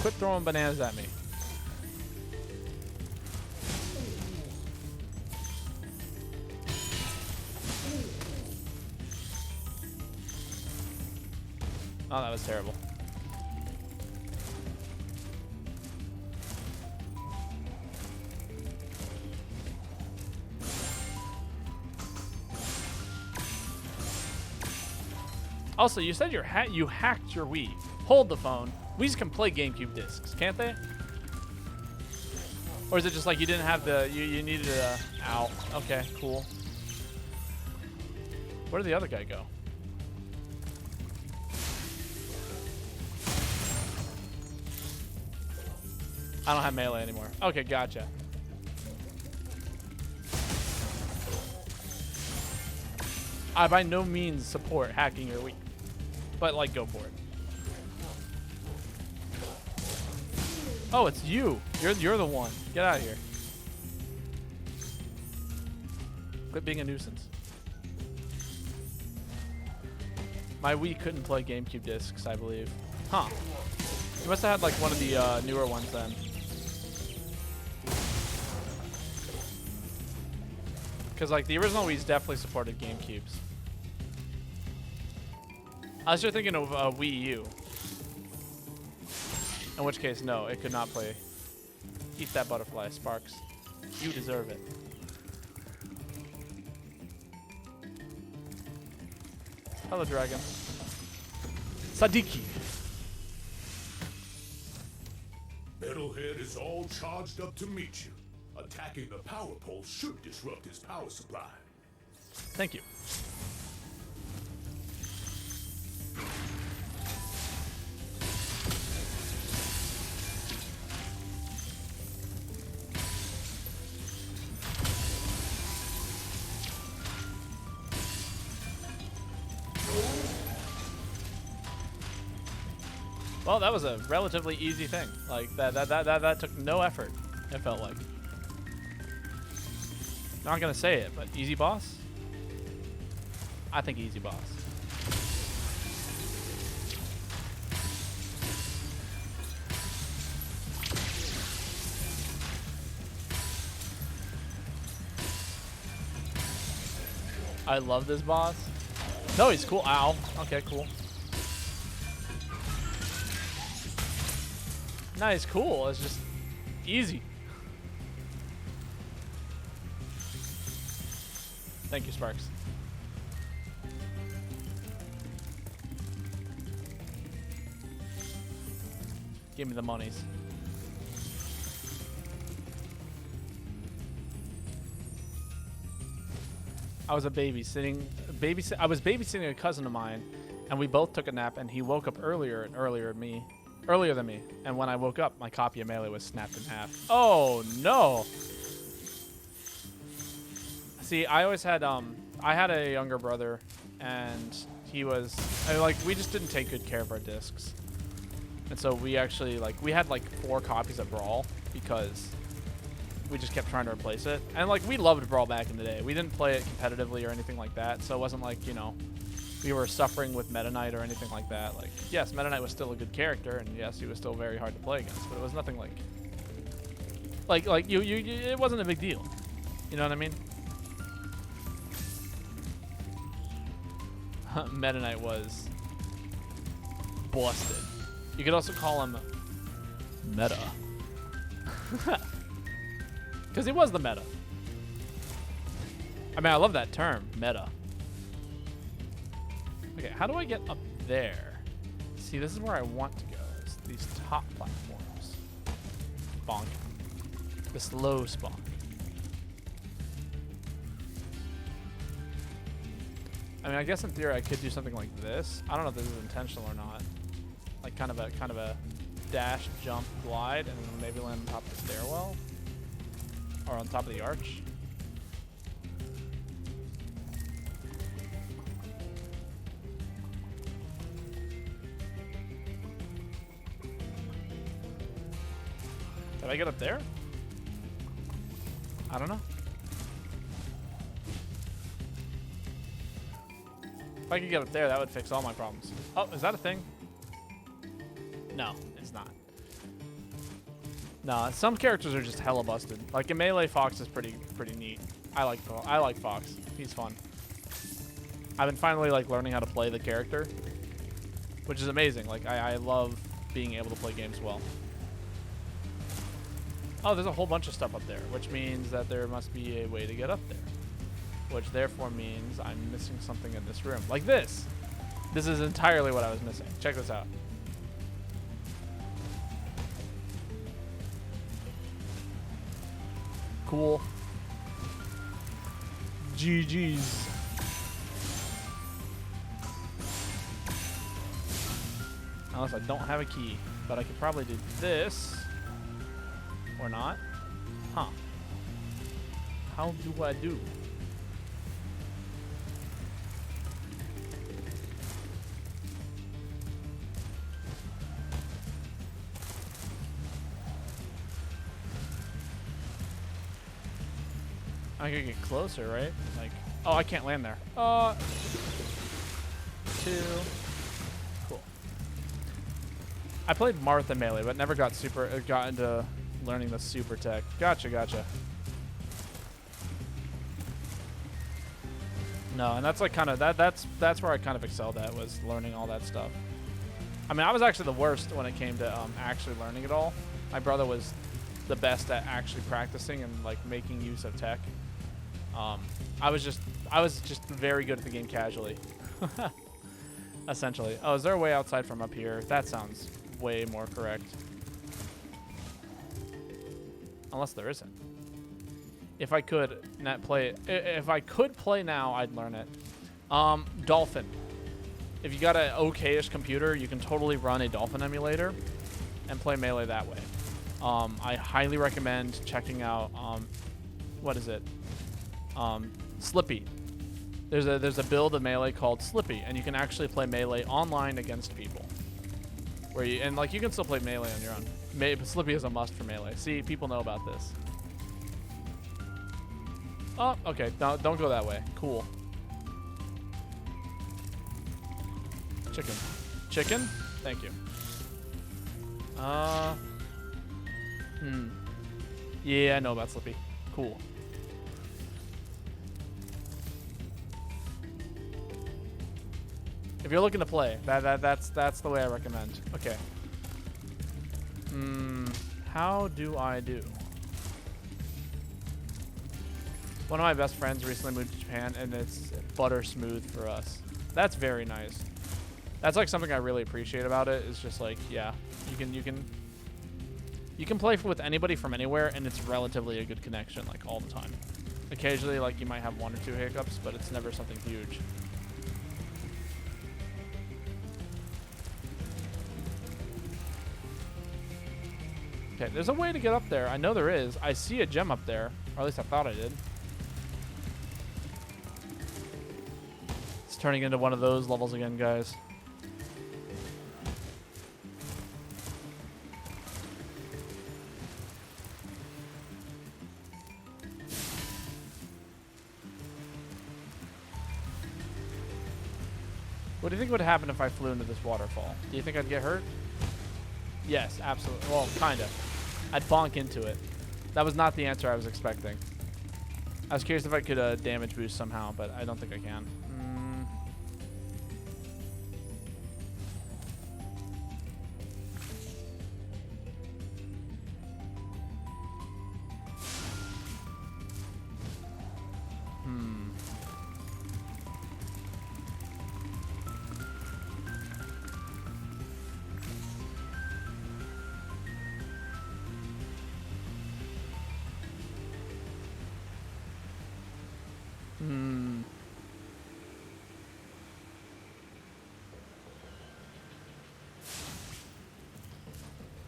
Quit throwing bananas at me. Oh, that was terrible. Also, you said you hacked your Wii. Hold the phone. Wii's can play GameCube discs, can't they? Or is it just like you didn't have the you needed a ow. Okay, cool. Where did the other guy go? I don't have melee anymore. Okay, gotcha. I by no means support hacking your Wii, but like go for it. Oh, it's you. You're the one. Get out of here. Quit being a nuisance. My Wii couldn't play GameCube discs, I believe. Huh. You must have had like one of the newer ones then. Because like the original Wii's definitely supported GameCubes. I was just thinking of Wii U. In which case, no, it could not play. Eat that butterfly, Sparks. You deserve it. Hello, dragon. Sadiki. Metalhead is all charged up to meet you. Attacking the power pole should disrupt his power supply. Thank you. Well, that was a relatively easy thing. Like that took no effort. It felt like. Not gonna say it, but easy boss? I think easy boss. I love this boss. No, he's cool. Ow. Okay, cool. No, he's cool. It's just easy. Thank you, Sparks. Give me the monies. I was babysitting a cousin of mine, and we both took a nap, and he woke up earlier than me. And when I woke up, my copy of Melee was snapped in half. Oh no! See, I always had I had a younger brother, and he was we just didn't take good care of our discs, and so we actually we had 4 copies of Brawl because we just kept trying to replace it. And we loved Brawl back in the day. We didn't play it competitively or anything like that, so it wasn't we were suffering with Meta Knight or anything like that. Yes, Meta Knight was still a good character, and yes, he was still very hard to play against, but it was nothing it wasn't a big deal. You know what I mean? Meta Knight was busted. You could also call him Meta. Because he was the meta. I mean, I love that term, meta. Okay, how do I get up there? See, this is where I want to go. It's these top platforms. Bonk. The slow spawn. mean, I guess in theory I could do something like this. I don't know if this is intentional or not. Like kind of a dash, jump, glide, and then maybe land on top of the stairwell or on top of the arch. Did I get up there? I don't know. If I could get up there, that would fix all my problems. Oh, is that a thing? No, it's not. No, some characters are just hella busted. Like in Melee, Fox is pretty neat. I like Fox. He's fun. I've been finally like learning how to play the character, which is amazing. Like I love being able to play games well. Oh, there's a whole bunch of stuff up there, which means that there must be a way to get up there. Which therefore means I'm missing something in this room. Like this. This is entirely what I was missing. Check this out. Cool. GG's. Unless I don't have a key. But I could probably do this. Or not. Huh. How do I do? I could get closer, right? Like, oh, I can't land there. 2. Cool. I played Martha Melee, but never got into learning the super tech. Gotcha. No, and that's like kind of that's where I kind of excelled at, was learning all that stuff. I mean, I was actually the worst when it came to actually learning it all. My brother was the best at actually practicing and like making use of tech. I was just very good at the game casually. Essentially. Oh, is there a way outside from up here? That sounds way more correct. Unless there isn't. If I could play now, I'd learn it. Dolphin. If you got an okay-ish computer, you can totally run a Dolphin emulator and play Melee that way. I highly recommend checking out what is it? Slippy. There's a build of Melee called Slippy, and you can actually play Melee online against people. Like you can still play Melee on your own. Slippy is a must for Melee. See, people know about this. Oh, okay. Don't go that way. Cool. Chicken? Thank you. Yeah, I know about Slippy. Cool. If you're looking to play, that's the way I recommend. Okay. How do I do? One of my best friends recently moved to Japan, and it's butter smooth for us. That's very nice. That's like something I really appreciate about it. Is just like, yeah, you can play with anybody from anywhere, and it's relatively a good connection, like all the time. Occasionally, like you might have 1 or 2 hiccups, but it's never something huge. Okay, there's a way to get up there. I know there is. I see a gem up there, or at least I thought I did. It's turning into one of those levels again, guys. What do you think would happen if I flew into this waterfall? Do you think I'd get hurt? Yes, absolutely. Well, kind of. I'd bonk into it. That was not the answer I was expecting. I was curious if I could damage boost somehow, but I don't think I can.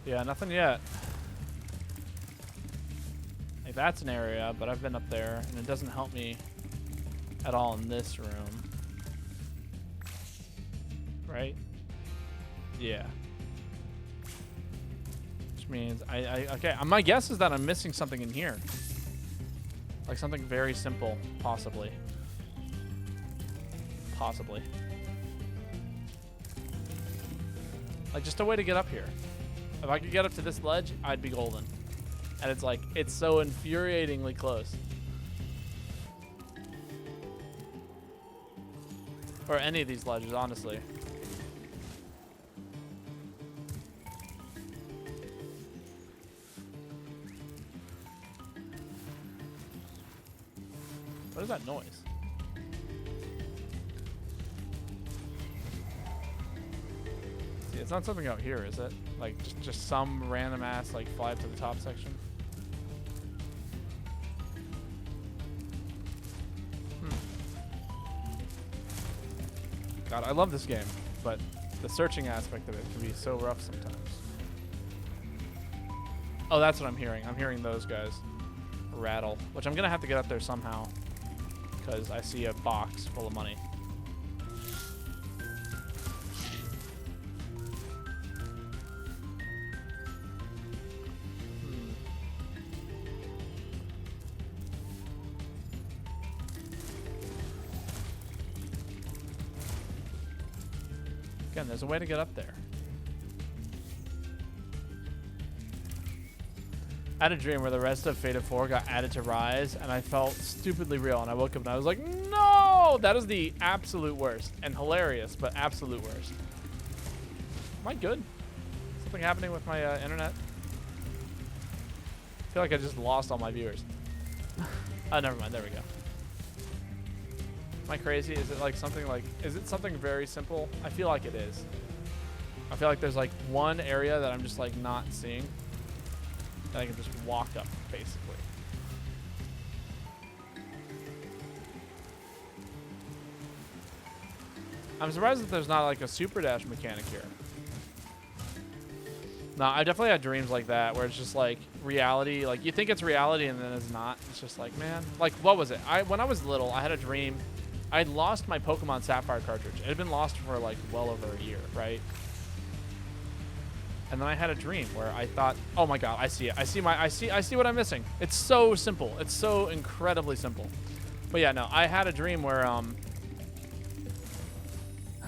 Yeah, nothing yet. Like, that's an area, but I've been up there, and it doesn't help me at all in this room. Right? Yeah. Which means okay, my guess is that I'm missing something in here. Like something very simple, possibly. Possibly. Like just a way to get up here. If I could get up to this ledge, I'd be golden. And it's like, it's so infuriatingly close. Or any of these ledges, honestly. What is that noise? See, it's not something out here, is it? Like, just some random ass, like, fly to the top section? God, I love this game, but the searching aspect of it can be so rough sometimes. Oh, that's what I'm hearing. I'm hearing those guys rattle, which I'm gonna have to get up there somehow, because I see a box full of money. Again, there's a way to get up there. I had a dream where the rest of Fate of 4 got added to Rise, and I felt stupidly real, and I woke up and I was like, no! That is the absolute worst. And hilarious, but absolute worst. Am I good? Something happening with my internet? I feel like I just lost all my viewers. Oh, never mind. There we go. Am I crazy? Is it like something like, is it something very simple? I feel like it is. I feel like there's like one area that I'm just like not seeing that I can just walk up, basically. I'm surprised that there's not like a super dash mechanic here. No, I definitely had dreams like that where it's just like reality, like you think it's reality and then it's not. It's just like, man, like what was it? When I was little, I had a dream. I'd lost my Pokemon Sapphire cartridge. It had been lost for like well over a year, right? And then I had a dream where I thought, oh my god, I see it. I see what I'm missing. It's so simple. It's so incredibly simple. But yeah, no, I had a dream where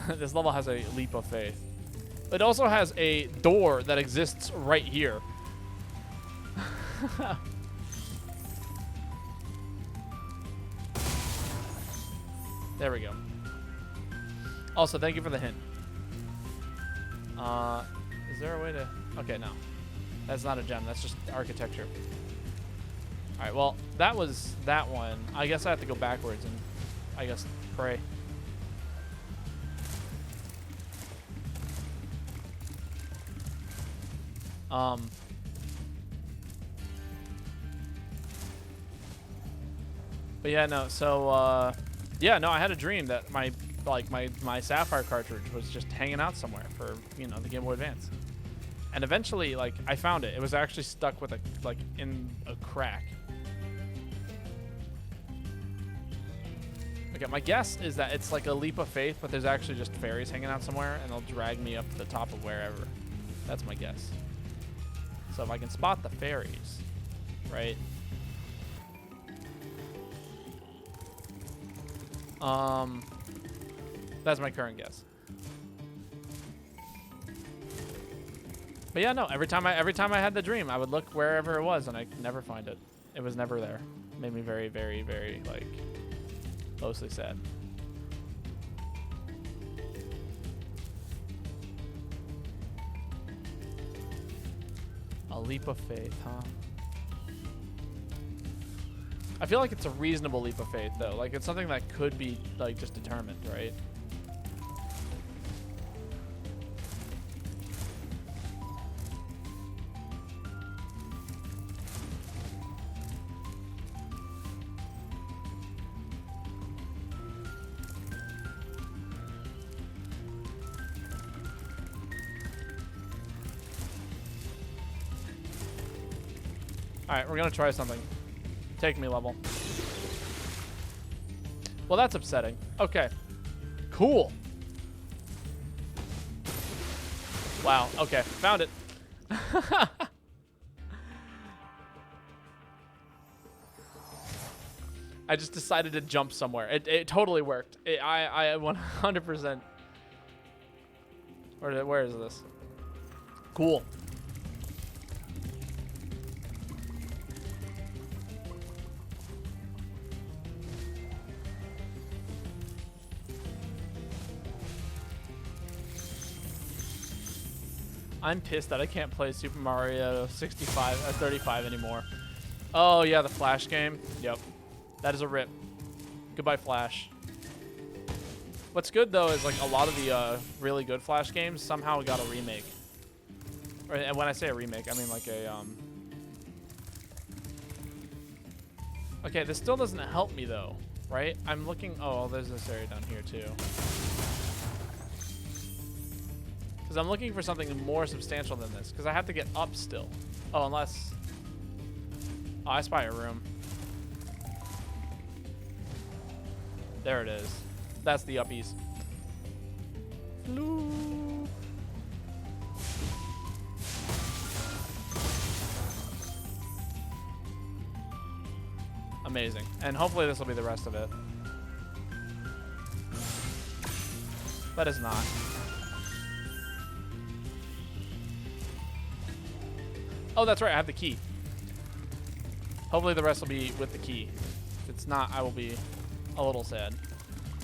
this level has a leap of faith. It also has a door that exists right here. There we go. Also, thank you for the hint. Is there a way to... Okay, no. That's not a gem. That's just architecture. Alright, well, that was that one. I guess I have to go backwards and, I guess, pray. But yeah, no, so, yeah, no, I had a dream that my Sapphire cartridge was just hanging out somewhere for, you know, the Game Boy Advance. And eventually, like, I found it. It was actually stuck with a, like, in a crack. Okay, my guess is that it's like a leap of faith, but there's actually just fairies hanging out somewhere, and they'll drag me up to the top of wherever. That's my guess. So if I can spot the fairies, right? That's my current guess. But yeah, no, every time I had the dream, I would look wherever it was and I could never find it. It was never there. It made me very, very, very, like, mostly sad. A leap of faith, huh? I feel like it's a reasonable leap of faith, though. Like, it's something that could be, like, just determined, right? Alright, we're gonna try something. Take me level. Well, that's upsetting. Okay. Cool. Wow. Okay. Found it. I just decided to jump somewhere. It totally worked. I 100%. Where is this? Cool. I'm pissed that I can't play Super Mario 35 anymore. Oh yeah, the Flash game. Yep. That is a rip. Goodbye, Flash. What's good though is like a lot of the really good Flash games somehow got a remake. And when I say a remake, I mean like a Okay, this still doesn't help me though, right? I'm looking. Oh, there's this area down here too. Because I'm looking for something more substantial than this. Because I have to get up still. Oh, unless. Oh, I spy a room. There it is. That's the uppies. Floop. Amazing. And hopefully this will be the rest of it. But it's not. Oh, that's right. I have the key. Hopefully the rest will be with the key. If it's not, I will be a little sad.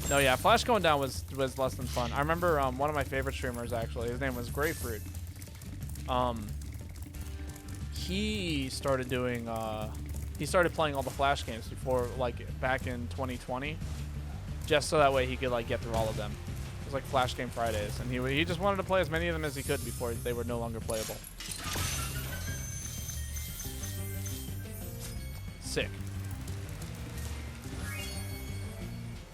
No, yeah. Flash going down was less than fun. I remember one of my favorite streamers, actually. His name was Grapefruit. He started doing... he started playing all the Flash games before, like, back in 2020. Just so that way he could, like, get through all of them. It was like Flash Game Fridays. And he just wanted to play as many of them as he could before they were no longer playable. Sick.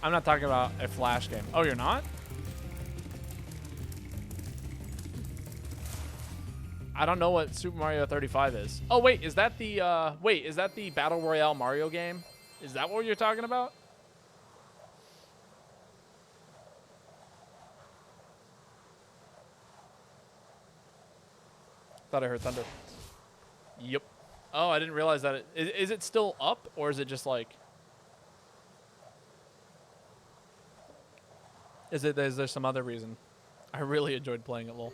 I'm not talking about a Flash game. Oh, you're not? I don't know what Super Mario 35 is. Oh, wait, is that the Battle Royale Mario game? Is that what you're talking about? Thought I heard thunder. Yep. Oh, I didn't realize that. Is it still up, or is it just like... Is there some other reason? I really enjoyed playing it, lol.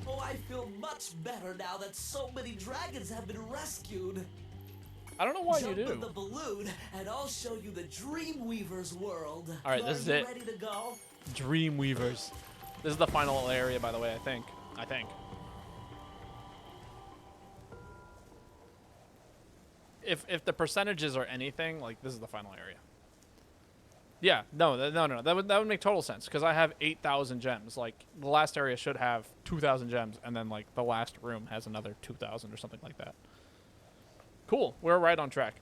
Oh, I feel much better now that so many dragons have been rescued. I don't know why Jump you do. in the balloon, and I'll show you the Dreamweaver's world. All right, this is it. Ready to go? Dreamweavers. This is the final area, by the way, I think. If the percentages are anything, like, this is the final area. Yeah, no. That would make total sense, because I have 8,000 gems. Like, the last area should have 2,000 gems, and then, like, the last room has another 2,000 or something like that. Cool. We're right on track.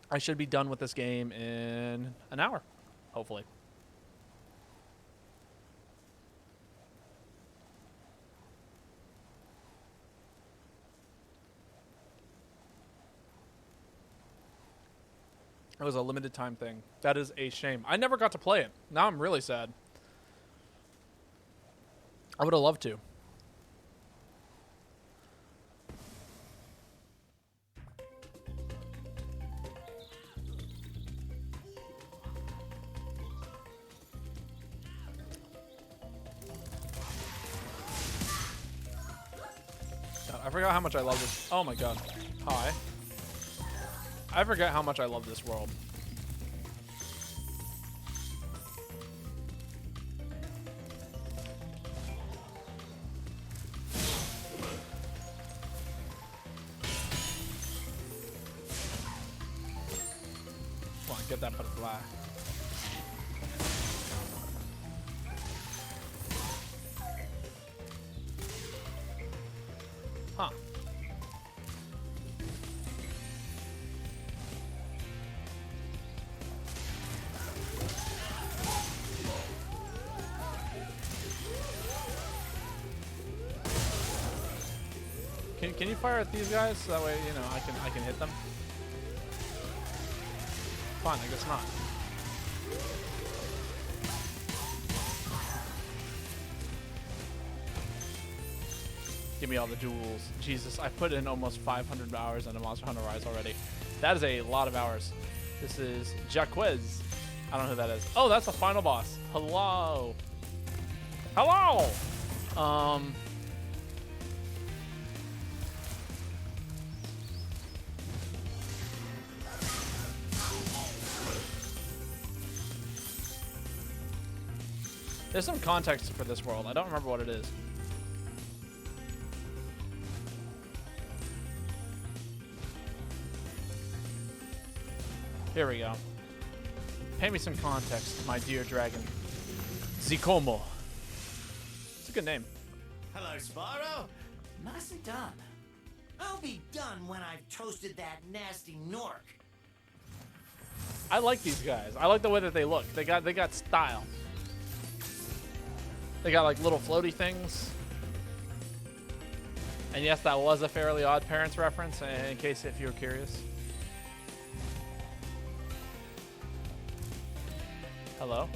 I should be done with this game in an hour, hopefully. It was a limited time thing. That is a shame. I never got to play it. Now I'm really sad. I would have loved to. God, I forgot how much I love this. Oh my god. Hi. I forget how much I love this world. Come on, get that butterfly. Huh. Can you fire at these guys so that way you know I can hit them? Fine, I guess not. Give me all the jewels. Jesus, I put in almost 500 hours into Monster Hunter Rise already. That is a lot of hours. This is Jaquez. I don't know who that is. Oh, that's the final boss. Hello. Hello. There's some context for this world. I don't remember what it is. Here we go. Pay me some context, my dear dragon. Zikomo. It's a good name. Hello, Spyro. Nicely done. I'll be done when I've toasted that nasty Nork. I like these guys. I like the way that they look. They got style. They got like little floaty things. And yes, that was a Fairly Odd Parents reference, in case if you were curious. Hello.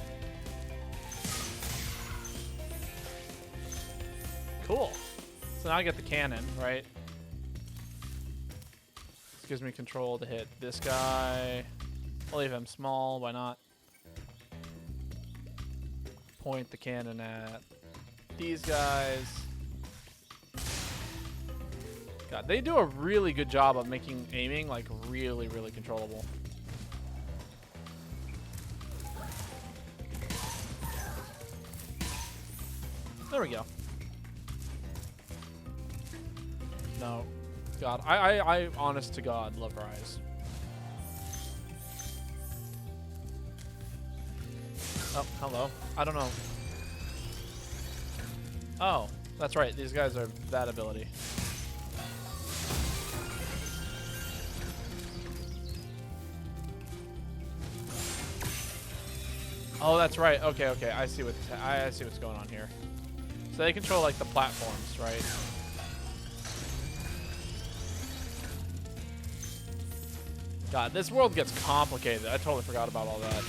Cool. So now I get the cannon, right? This gives me control to hit this guy. I'll leave him small, why not? Point the cannon at these guys. God, they do a really good job of making aiming like really, really controllable. There we go. No. God, I honest to God, love Rise. Oh, hello. I don't know. Oh, that's right. These guys are that ability. Oh, that's right. Okay, okay. I see what's going on here. So they control like the platforms, right? God, this world gets complicated. I totally forgot about all that.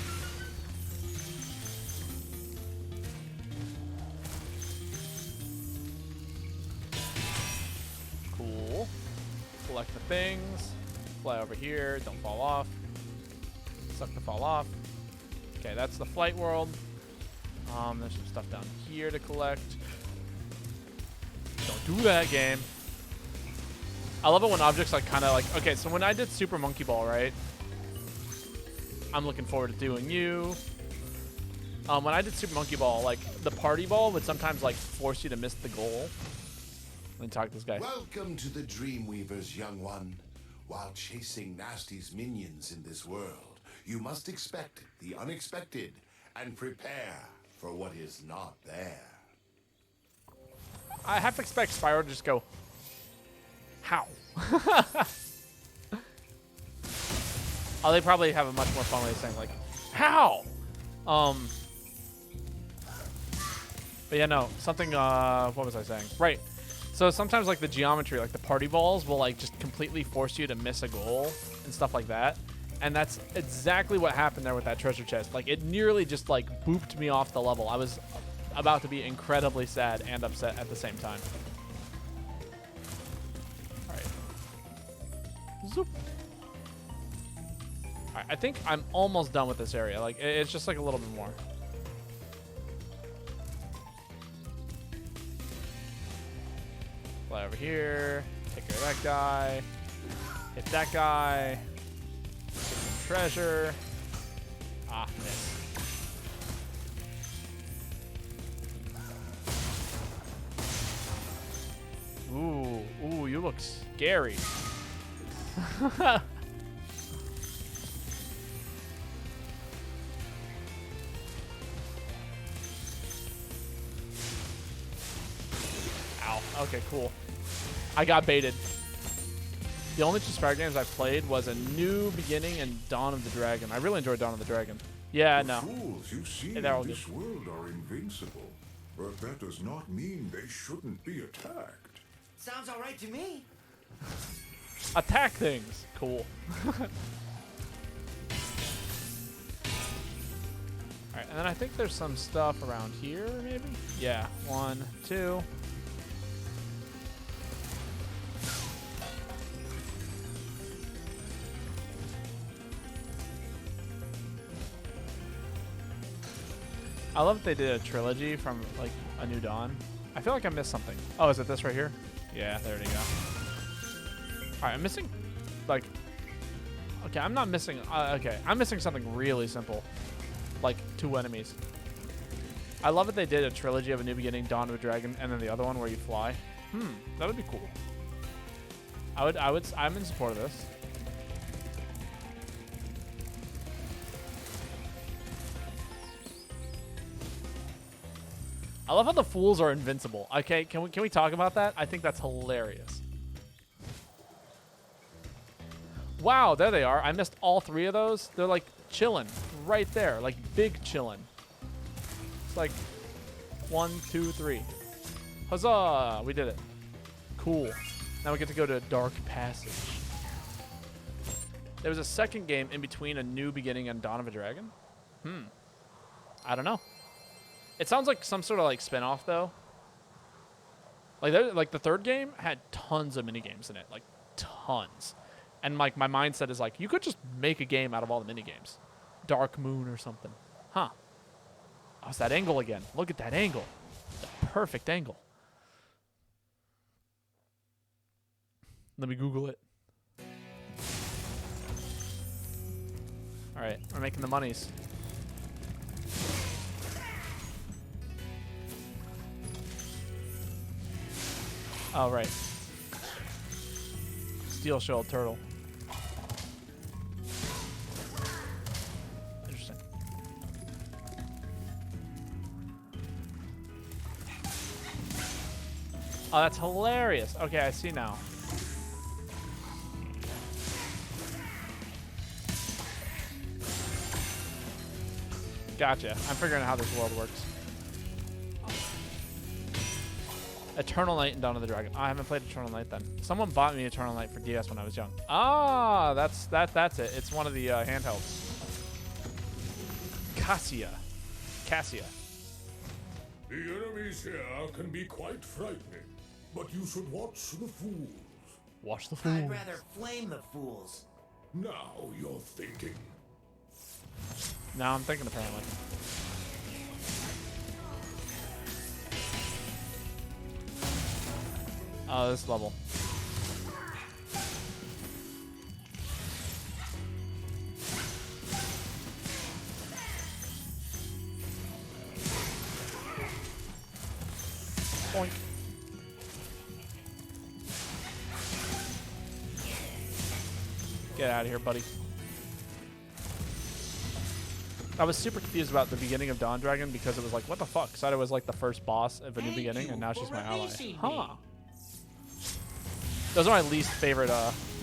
Cool. Collect the things. Fly over here. Don't fall off. Suck to fall off. Okay, that's the flight world. There's some stuff down here to collect. Don't do that, game. I love it when objects like kind of like, okay, so when I did Super Monkey Ball, right? I'm looking forward to doing you. When I did Super Monkey Ball, like the party ball would sometimes like force you to miss the goal. Let me talk to this guy. Welcome to the Dreamweavers, young one. While chasing Nasty's minions in this world, you must expect the unexpected and prepare for what is not there. I have to expect Spyro to just go, how? Oh, they probably have a much more fun way of saying like, how? But yeah, no, something, what was I saying? Right. So sometimes like the geometry, like the party balls will like just completely force you to miss a goal and stuff like that. And that's exactly what happened there with that treasure chest. Like it nearly just like booped me off the level. I was about to be incredibly sad and upset at the same time. All right. Zoop. All right, I think I'm almost done with this area. Like it's just like a little bit more. Fly over here, take care of that guy, hit that guy, get some treasure. Ah, miss. Ooh, ooh, you look scary. Ow. Okay, cool. I got baited. The only two Spyro games I played was A New Beginning and Dawn of the Dragon. I really enjoyed Dawn of the Dragon. Yeah, no. Fools you see Hey, they're all in good. this world are invincible, but that does not mean they shouldn't be attacked. Sounds all right to me. Attack things. Cool. Alright, and then I think there's some stuff around here, maybe? Yeah, 1, 2. I love that they did a trilogy from, like, A New Dawn. I feel like I missed something. Oh, is it this right here? Yeah, there you go. Alright, I'm missing, like... Okay, I'm not missing... okay, I'm missing something really simple. Like, 2 enemies. I love that they did a trilogy of A New Beginning, Dawn of a Dragon, and then the other one where you fly. That would be cool. I'm in support of this. I love how the fools are invincible. Okay, can we talk about that? I think that's hilarious. Wow, there they are. I missed all 3 of those. They're like chilling right there, like big chilling. It's like 1, 2, 3. Huzzah! We did it. Cool. Now we get to go to a dark passage. There was a second game in between A New Beginning and Dawn of a Dragon. I don't know. It sounds like some sort of like spin-off though. Like the third game had tons of mini games in it, like tons. And like my mindset is like, you could just make a game out of all the mini games. Dark Moon or something. Huh. Oh, it's that angle again. Look at that angle. The perfect angle. Let me Google it. All right, we're making the monies. Oh, right. Steel shelled turtle. Interesting. Oh, that's hilarious. Okay, I see now. Gotcha. I'm figuring out how this world works. Eternal Night and Dawn of the Dragon. I haven't played Eternal Night then. Someone bought me Eternal Night for DS when I was young. Ah, that's it. It's one of the handhelds. Cassia. The enemies here can be quite frightening, but you should watch the fools. Watch the fools. I'd rather flame the fools. Now you're thinking. Now I'm thinking apparently. Oh, this level. Boink. Get out of here, buddy. I was super confused about the beginning of Dawn Dragon because it was like, what the fuck? Saida was like the first boss of A New Beginning, and now she's my ally. Huh. Those are my least favorite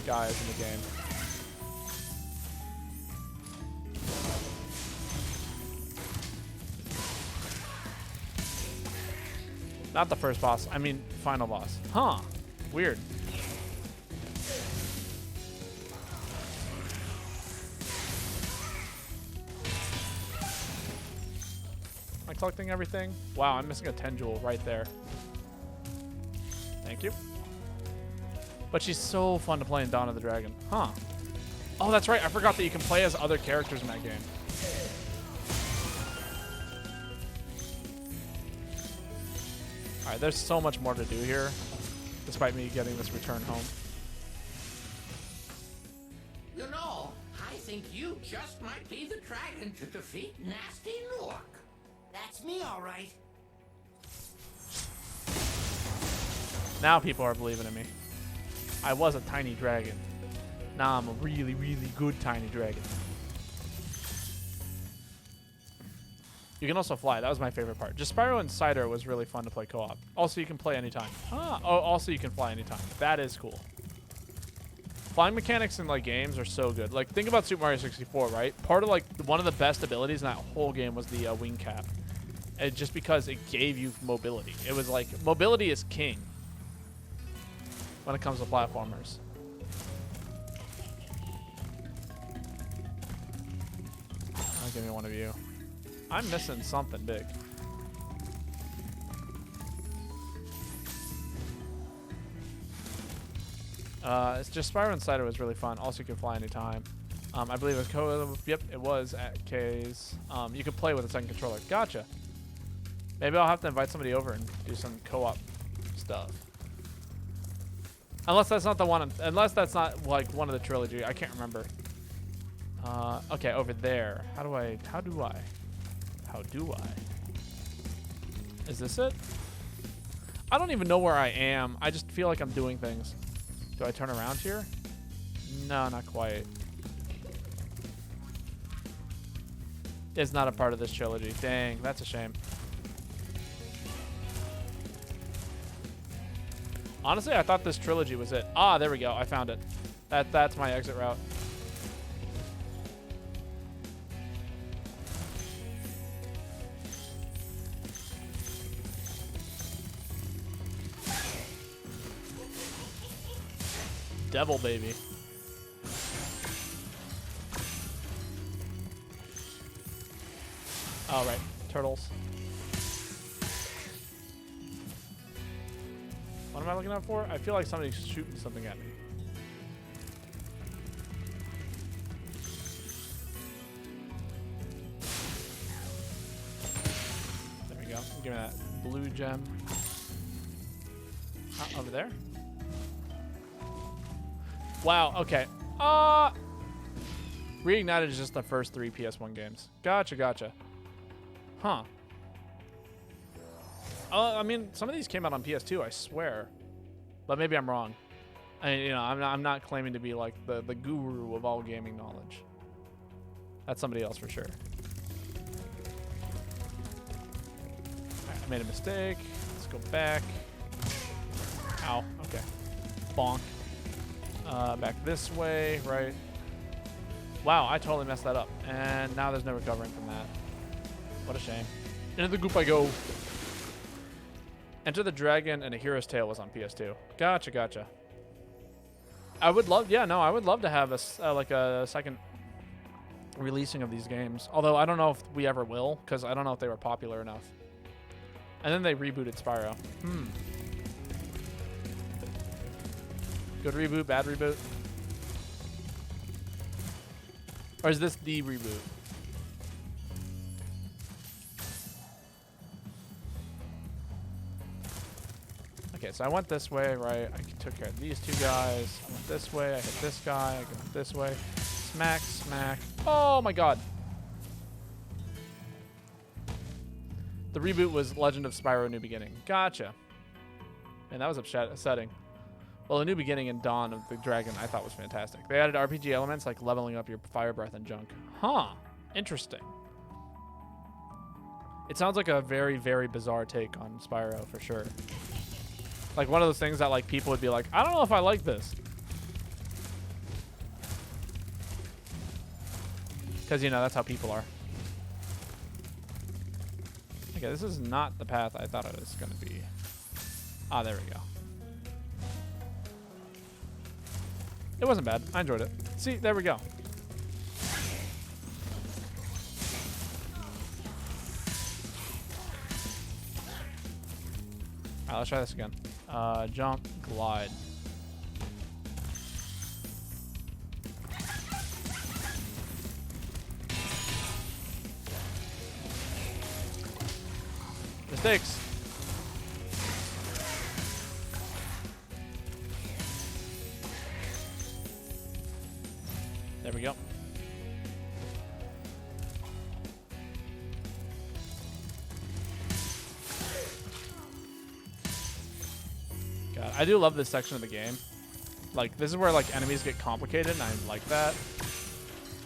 guys in the game. Not the first boss. I mean, final boss. Huh. Weird. Am I collecting everything? Wow, I'm missing a 10 jewel right there. Thank you. But she's so fun to play in Dawn of the Dragon. Huh. Oh, that's right. I forgot that you can play as other characters in that game. Alright, there's so much more to do here, despite me getting this return home. You know, I think you just might be the dragon to defeat Nasty Nook. That's me, all right. Now people are believing in me. I was a tiny dragon. Now I'm a really, really good tiny dragon. You can also fly. That was my favorite part. Just Spyro and Cider was really fun to play co-op. Also, you can play anytime. Ah, oh, also you can fly anytime. That is cool. Flying mechanics in like games are so good. Like think about Super Mario 64, right? Part of like one of the best abilities in that whole game was the wing cap. And just because it gave you mobility. It was like mobility is king. when it comes to platformers. Give me one of you. I'm missing something big. It's just Spyro Insider was really fun. Also, you can fly anytime. I believe it was yep, it was at K's. You could play with a second controller. Gotcha. Maybe I'll have to invite somebody over and do some co-op stuff. Unless that's not the one. Unless that's not like one of the trilogy. I can't remember. Okay, over there. How do I? Is this it? I don't even know where I am. I just feel like I'm doing things. Do I turn around here? No, not quite. It's not a part of this trilogy. Dang, that's a shame. Honestly, I thought this trilogy was it. Ah, there we go. I found it. That's my exit route. Devil baby. All right, turtles. What am I looking out for? I feel like somebody's shooting something at me. There we go. Give me that blue gem. Over there. Wow, okay. Reignited is just the first 3 PS1 games. Gotcha. Huh. I mean, some of these came out on PS2, I swear. But maybe I'm wrong. I'm not claiming to be like the guru of all gaming knowledge. That's somebody else for sure. Alright, I made a mistake. Let's go back. Ow, okay. Bonk. Back this way, right? Wow, I totally messed that up. And now there's no recovering from that. What a shame. Into the goop I go. Enter the Dragon and A Hero's Tale was on PS2. Gotcha. I would love, I would love to have like a second releasing of these games. Although I don't know if we ever will, because I don't know if they were popular enough. And then they rebooted Spyro. Good reboot, bad reboot? Or is this the reboot? Okay, so I went this way, right? I took care of these 2 guys. I went this way, I hit this guy, I go this way. Smack, smack. Oh my god. The reboot was Legend of Spyro New Beginning. Gotcha. Man, that was upsetting. Well, A New Beginning and Dawn of the Dragon I thought was fantastic. They added RPG elements like leveling up your fire breath and junk. Huh. Interesting. It sounds like a very, very bizarre take on Spyro for sure. Like one of those things that like people would be like, I don't know if I like this. Because, that's how people are. Okay, this is not the path I thought it was going to be. Ah, there we go. It wasn't bad. I enjoyed it. See, there we go. Alright, let's try this again. Jump, glide. Mistakes. There we go. God, I do love this section of the game. Like, this is where, like, enemies get complicated, and I like that.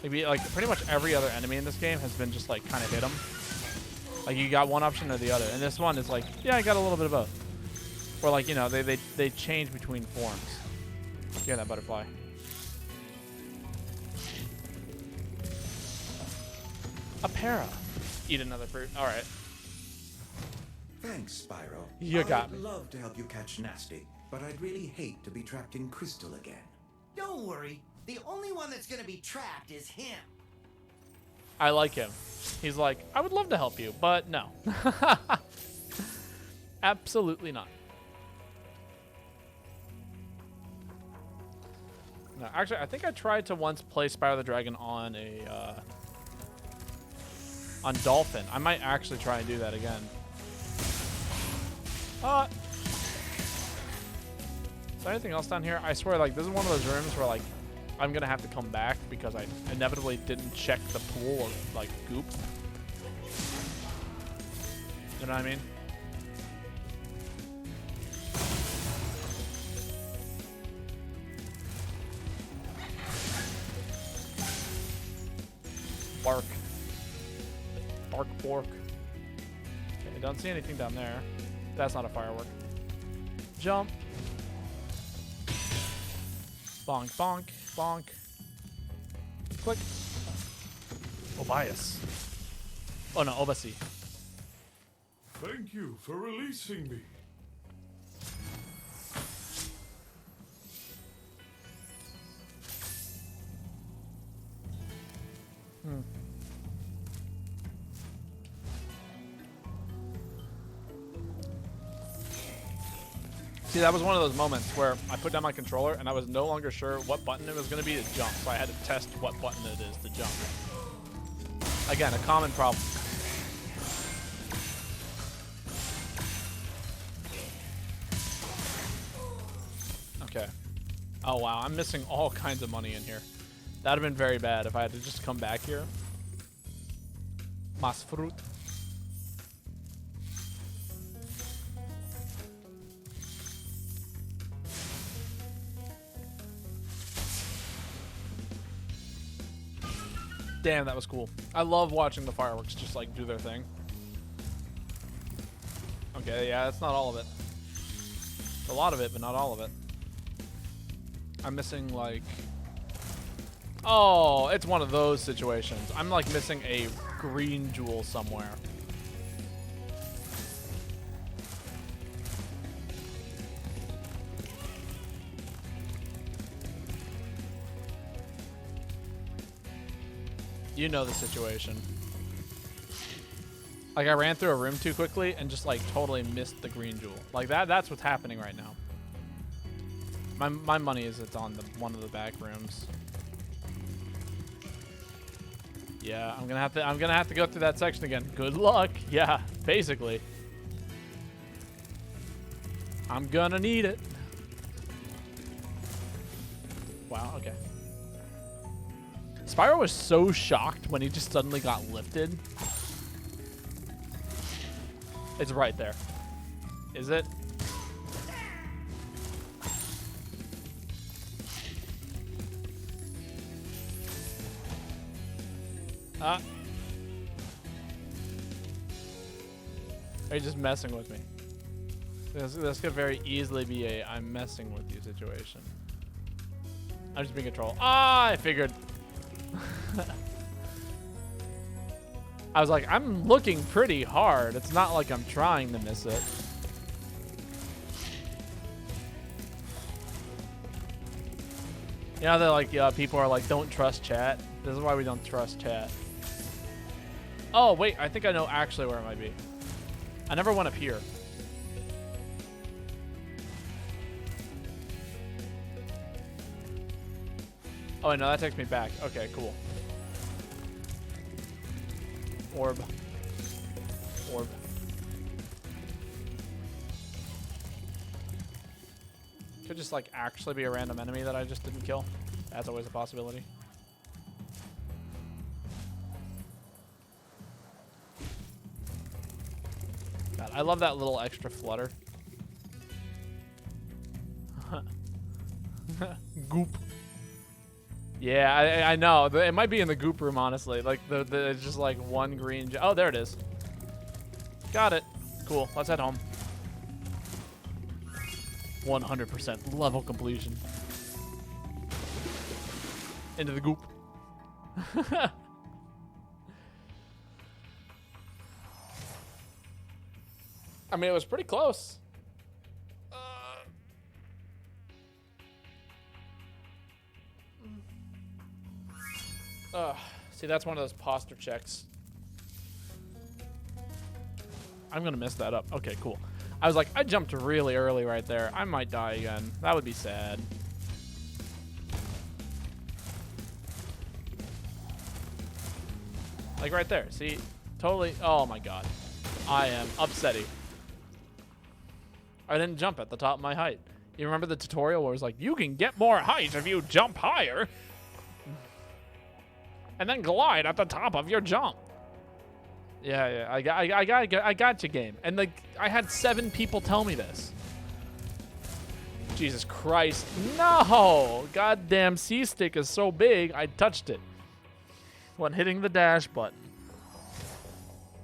Maybe, like, pretty much every other enemy in this game has been just, like, kind of hit them. Like, you got one option or the other. And this one is like, yeah, I got a little bit of both. Or, like, they change between forms. Yeah, that butterfly. A para. Eat another fruit. All right. Thanks, Spyro. You got me. I'd love to help you catch Nasty. but I'd really hate to be trapped in crystal again. Don't worry. The only one that's gonna be trapped is him. I like him. He's like, I would love to help you, but no. Absolutely not. No, actually, I think I tried to once play Spyro the Dragon on a on Dolphin. I might actually try and do that again. Is there anything else down here? I swear, like, this is one of those rooms where, like, I'm gonna have to come back because I inevitably didn't check the pool of, like, goop. You know what I mean? Bark. Bark, bork. Okay, I don't see anything down there. That's not a firework. Jump. Bonk, bonk, bonk. Click. Obias. Oh no, Obasi. Thank you for releasing me. See, that was one of those moments where I put down my controller and I was no longer sure what button it was going to be to jump, so I had to test what button it is to jump. Again, a common problem. Okay. Oh wow, I'm missing all kinds of money in here. That'd have been very bad if I had to just come back here. Mas fruit. Damn, that was cool. I love watching the fireworks just like do their thing. Okay, yeah, that's not all of it. It's a lot of it, but not all of it. I'm missing like... Oh, it's one of those situations. I'm like missing a green jewel somewhere. You know the situation. Like I ran through a room too quickly and just like totally missed the green jewel. Like that's what's happening right now. My money is it's on the one of the back rooms. Yeah, I'm gonna have to go through that section again. Good luck. Yeah, basically. I'm gonna need it. Wow, okay. Spyro was so shocked when he just suddenly got lifted. It's right there. Is it? Are you just messing with me? This could very easily be a I'm messing with you situation. I'm just being a troll. Ah, I figured. I was like, I'm looking pretty hard. It's not like I'm trying to miss it. You know, they're like, people are like, don't trust chat. This is why we don't trust chat. Oh, wait, I think I know actually where it might be. I never went up here. Oh, no, that takes me back. Okay, cool. Orb. Orb. Could just, like, actually be a random enemy that I just didn't kill. That's always a possibility. God, I love that little extra flutter. Goop. Yeah, I know. It might be in the goop room, honestly. Like, it's just like one green... Oh, there it is. Got it. Cool. Let's head home. 100% level completion. Into the goop. I mean, it was pretty close. See, that's one of those posture checks. I'm gonna mess that up. Okay, cool. I was like, I jumped really early right there. I might die again. That would be sad. Like right there. See? Totally. Oh my god. I am upsetty. I didn't jump at the top of my height. You remember the tutorial where it was like, you can get more height if you jump higher. And then glide at the top of your jump. Yeah, I got you, game. And like, I had 7 people tell me this. Jesus Christ. No! Goddamn C-stick is so big, I touched it. When hitting the dash button.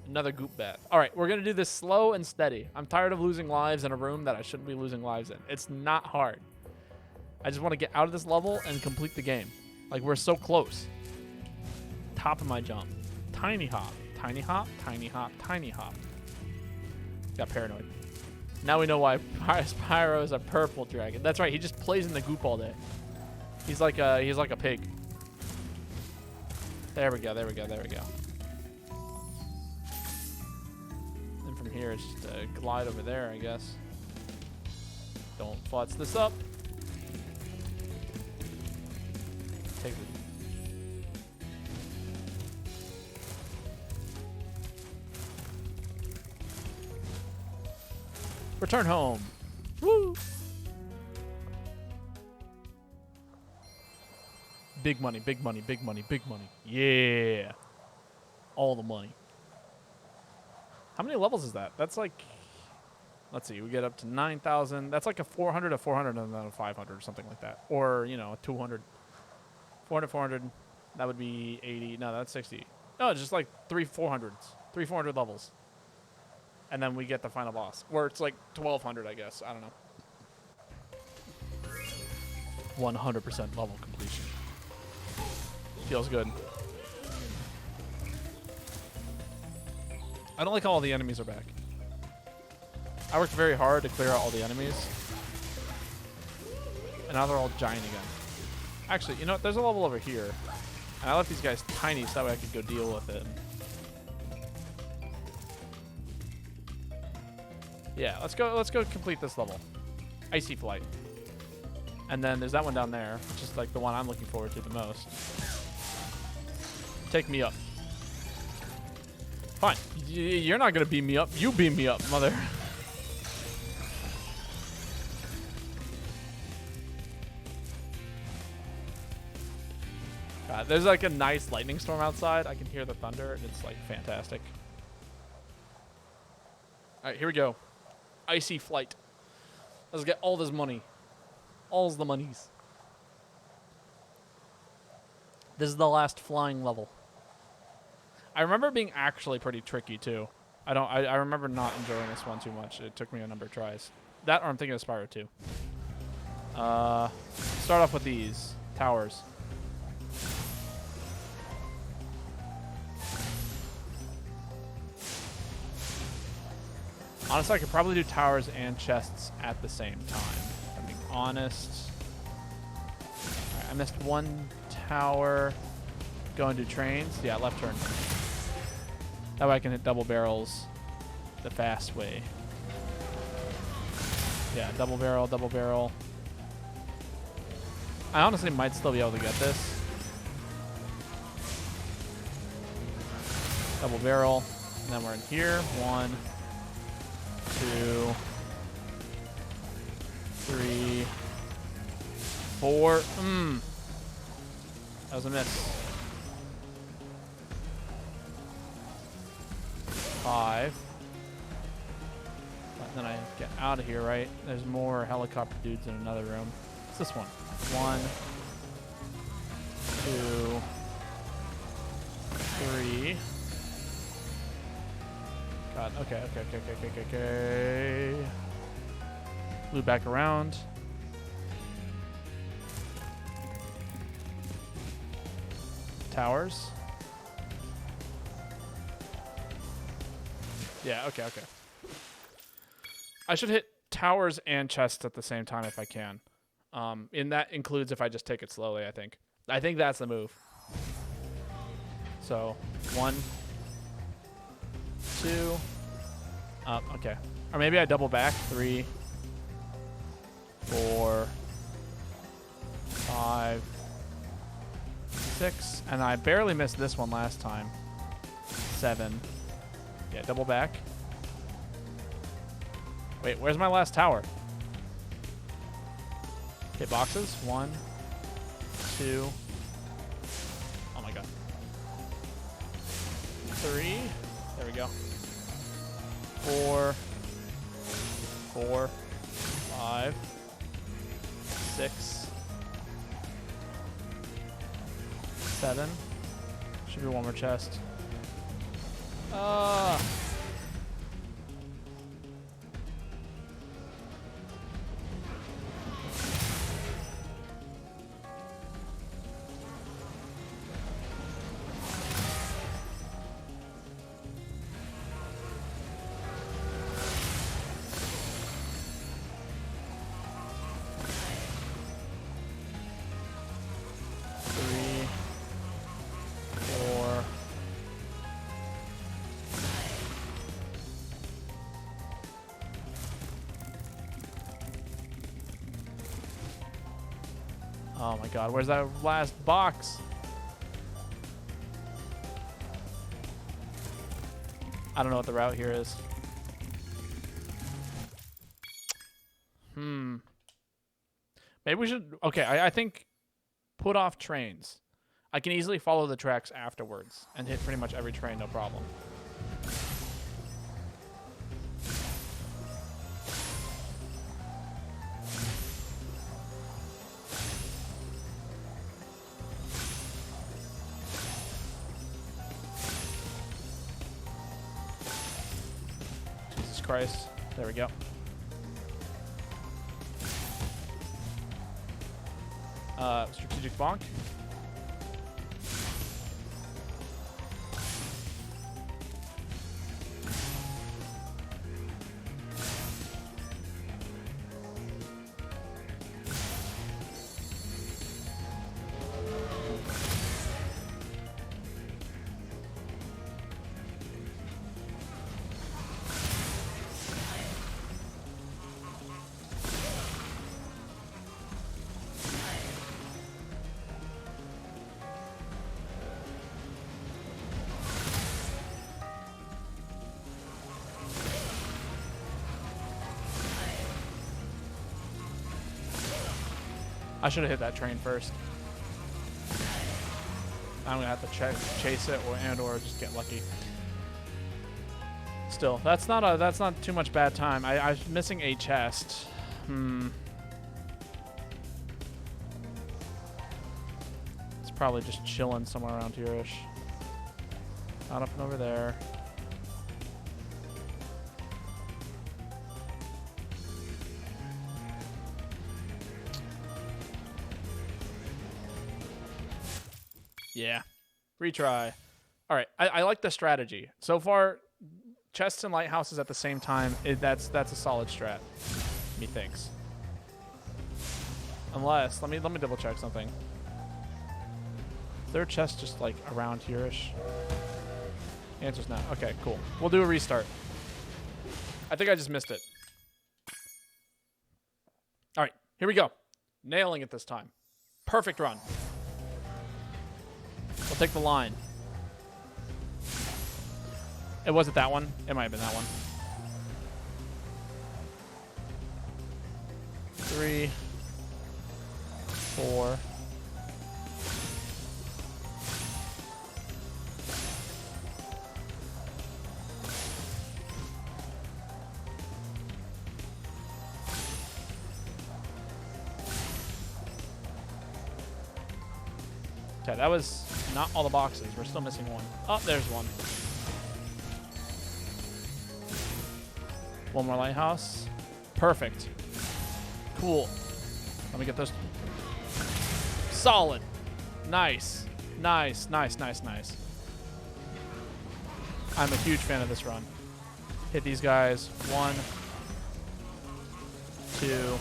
Another goop bat. All right, we're going to do this slow and steady. I'm tired of losing lives in a room that I shouldn't be losing lives in. It's not hard. I just want to get out of this level and complete the game. Like, we're so close. Top of my jump. Tiny hop. Tiny hop, tiny hop, tiny hop. Got paranoid. Now we know why Spyro is a purple dragon. That's right, he just plays in the goop all day. He's like a pig. There we go, there we go, there we go. And from here, it's just a glide over there, I guess. Don't futz this up. Take the... Return home. Woo! Big money, big money, big money, big money. Yeah. All the money. How many levels is that? That's like, let's see, we get up to 9,000. That's like a 400, a 400, and then a 500 or something like that. Or, you know, a 200. 400, 400. That would be 80. No, that's 60. No, it's just like 400s. 400 levels. And then we get the final boss. Where it's like 1,200, I guess. I don't know. 100% level completion. Feels good. I don't like how all the enemies are back. I worked very hard to clear out all the enemies. And now they're all giant again. Actually, you know what? There's a level over here. And I left these guys tiny so that way I could go deal with it. Yeah, let's go complete this level. Icy Flight. And then there's that one down there, which is like the one I'm looking forward to the most. Take me up. Fine. You're not gonna beam me up. You beam me up, mother. God, there's like a nice lightning storm outside. I can hear the thunder, and it's like fantastic. All right, here we go. Icy Flight. Let's get all this money. All's the monies. This is the last flying level. I remember it being actually pretty tricky too. I remember not enjoying this one too much. It took me a number of tries. That or I'm thinking of Spyro 2. Start off with these towers. Honestly, I could probably do towers and chests at the same time. If I'm being honest. Alright, I missed one tower. Go and do trains. Yeah, left turn. That way I can hit double barrels the fast way. Yeah, double barrel, double barrel. I honestly might still be able to get this. Double barrel. And then we're in here. 1, 2, 3, 4. That was a miss. 5. But then I get out of here, right? There's more helicopter dudes in another room. What's this one? 1, 2, 3. God, okay. Loop back around. Towers. Yeah, okay. I should hit towers and chests at the same time if I can. And that includes if I just take it slowly, I think. I think that's the move. So 1, 2, up. Okay. Or maybe I double back. 3, 4, 5, 6, and I barely missed this one last time. 7. Yeah, double back. Wait, where's my last tower? Okay, boxes. 1, 2. Oh my god. 3. There we go. 4, 4, 5, 6, 7. Should be one more chest. Oh my god, where's that last box? I don't know what the route here is. Maybe we should... Okay, I think put off trains. I can easily follow the tracks afterwards and hit pretty much every train, no problem. Jesus Christ. There we go. Strategic bonk. I should have hit that train first. I'm gonna have to chase it or just get lucky. Still, that's not too much bad time. I was missing a chest. It's probably just chilling somewhere around here-ish. Not up and over there. Yeah. Retry. All right. I like the strategy. So far, chests and lighthouses at the same time, that's a solid strat, methinks. Unless, let me double check something. Is there a chest just like around here-ish? The answer's no. Okay, cool. We'll do a restart. I think I just missed it. All right, here we go. Nailing it this time. Perfect run. We'll take the line. It wasn't that one. It might have been that one. 3, 4. Okay, that was not all the boxes. We're still missing one. Oh, there's one. One more lighthouse. Perfect. Cool. Let me get those. Solid. Nice. Nice, nice, nice, nice. I'm a huge fan of this run. Hit these guys. 1, 2,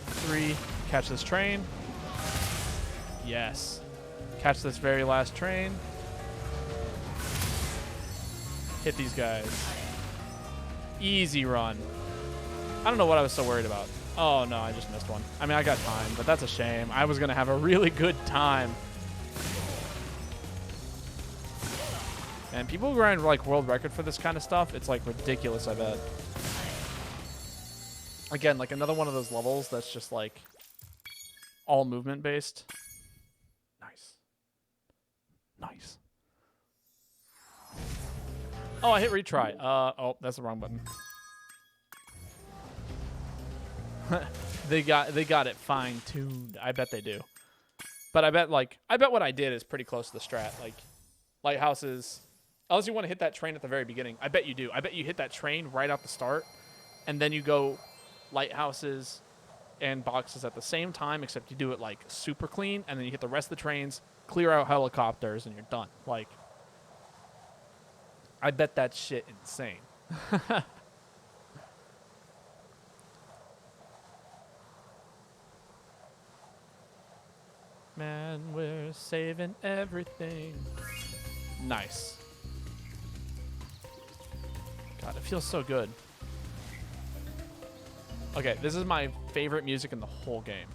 3. Catch this train. Yes. Catch this very last train. Hit these guys. Easy run. I don't know what I was so worried about. Oh, no, I just missed one. I mean, I got time, but that's a shame. I was going to have a really good time. And people who grind, like, world record for this kind of stuff, it's, like, ridiculous, I bet. Again, like, another one of those levels that's just, like, all movement-based. Nice. Nice. Oh, I hit retry. Oh, that's the wrong button. They got it fine-tuned. I bet they do. But I bet what I did is pretty close to the strat. Like, lighthouses, unless you want to hit that train at the very beginning. I bet you do. I bet you hit that train right off the start, and then you go lighthouses and boxes at the same time, except you do it, like, super clean, and then you hit the rest of the trains, clear out helicopters, and you're done. Like, I bet that shit insane. Man, we're saving everything. Nice. God, it feels so good. Okay, this is my favorite music in the whole game.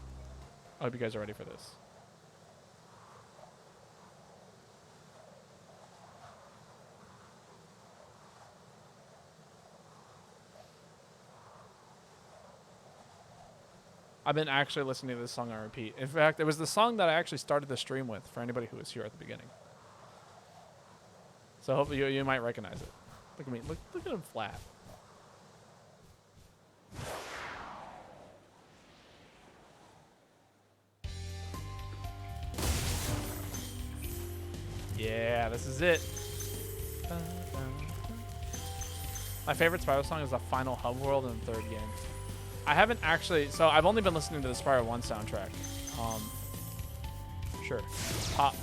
I hope you guys are ready for this. I've been actually listening to this song on repeat. In fact, it was the song that I actually started the stream with for anybody who was here at the beginning. So hopefully you might recognize it. Look at me. Look at him flat. Yeah, this is it. My favorite Spyro song is the final hub world in the third game. I haven't actually, so I've only been listening to the Spyro 1 soundtrack. Sure. Pop.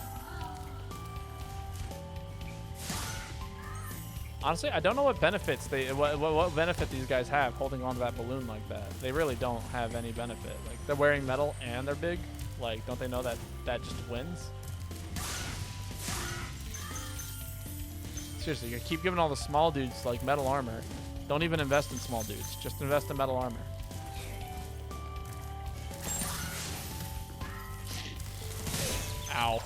Honestly, I don't know what benefits what benefit these guys have holding on to that balloon like that. They really don't have any benefit. Like, they're wearing metal and they're big. Like, don't they know that that just wins? Seriously, you keep giving all the small dudes, like, metal armor. Don't even invest in small dudes. Just invest in metal armor. Ow.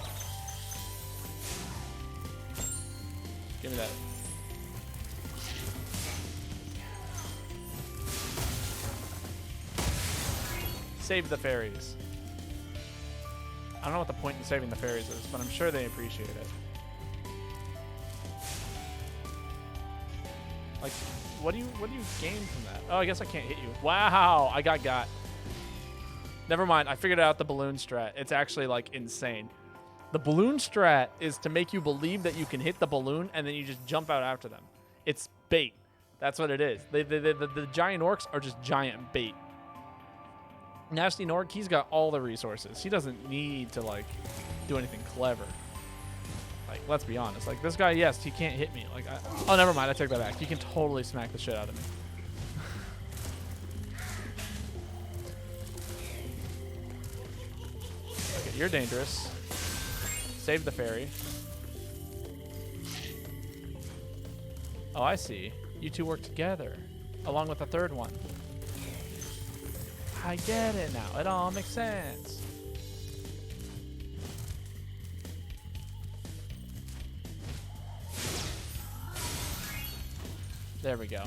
Give me that. Save the fairies. I don't know what the point in saving the fairies is, but I'm sure they appreciate it. Like, what do you gain from that? Oh, I guess I can't hit you. Wow, I got. Never mind, I figured out the balloon strat. It's actually, like, insane. The balloon strat is to make you believe that you can hit the balloon and then you just jump out after them. It's bait. That's what it is. The giant orcs are just giant bait. Nasty Norg, he's got all the resources. He doesn't need to, like, do anything clever. Like, let's be honest. Like, this guy, yes, he can't hit me. Like, oh, never mind. I take that back. You can totally smack the shit out of me. Okay, you're dangerous. Save the fairy. Oh, I see. You two work together, along with the third one. I get it now. It all makes sense. There we go.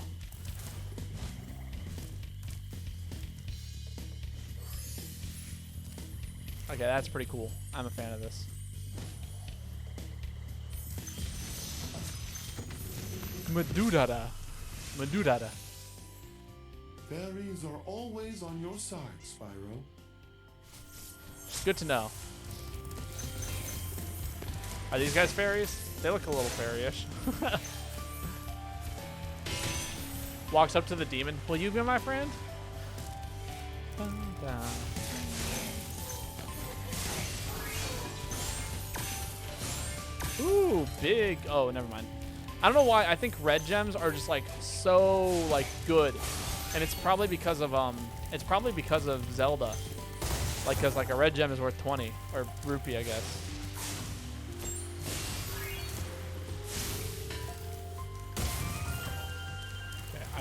Okay, that's pretty cool. I'm a fan of this. Madudada. Madudada. Fairies are always on your side, Spyro. Good to know. Are these guys fairies? They look a little fairy-ish. Walks up to the demon. Will you be my friend? Ooh, big. Oh, never mind. I don't know why. I think red gems are just, like, so, like, good. And it's probably because of Zelda. Like, because, like, a red gem is worth 20 or rupee, I guess.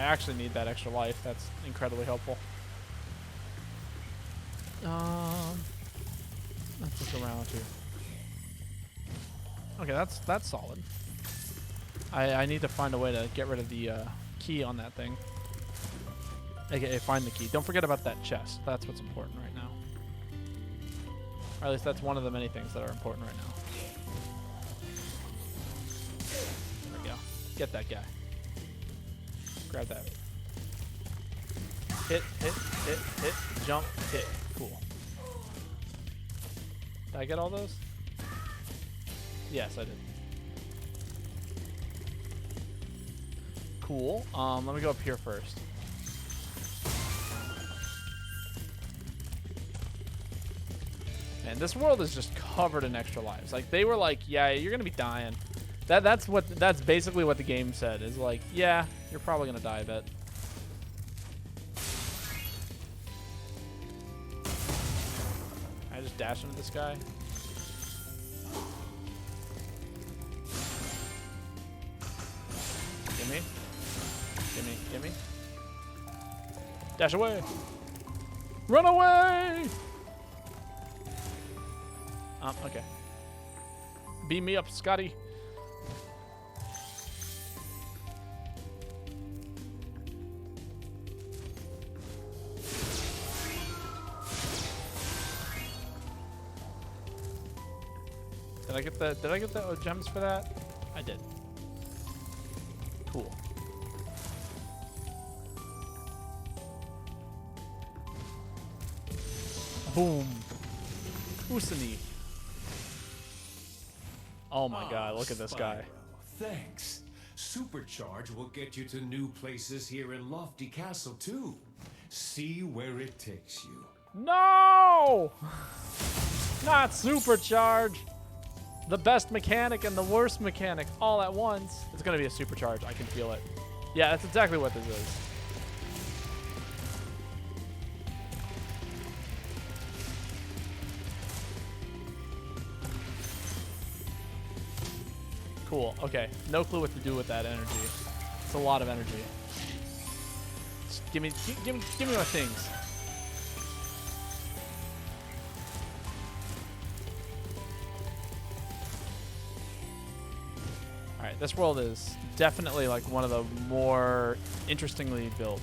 actually need that extra life. That's incredibly helpful. Let's look around here. Okay, that's solid. I need to find a way to get rid of the key on that thing. AKA find the key. Don't forget about that chest. That's what's important right now. Or at least that's one of the many things that are important right now. There we go. Get that guy. Grab that. Hit, jump, hit. Cool. Did I get all those? Yes, I did. Cool. Let me go up here first. Man, this world is just covered in extra lives. Like, they were like, yeah, you're gonna be dying. That's basically what the game said. Is like, yeah, you're probably gonna die a bit. I just dash into this guy. Gimme. Gimme, gimme. Dash away! Run away! Okay. Beam me up, Scotty. Did I get the gems for that? I did. Cool. Boom. Usani. Oh my god, look at this guy. Thanks. Supercharge will get you to new places here in Lofty Castle too. See where it takes you. No! Not Supercharge. The best mechanic and the worst mechanic all at once. It's gonna be a Supercharge. I can feel it. Yeah, that's exactly what this is. Cool. Okay. No clue what to do with that energy. It's a lot of energy. Just give me my things. All right. This world is definitely like one of the more interestingly built.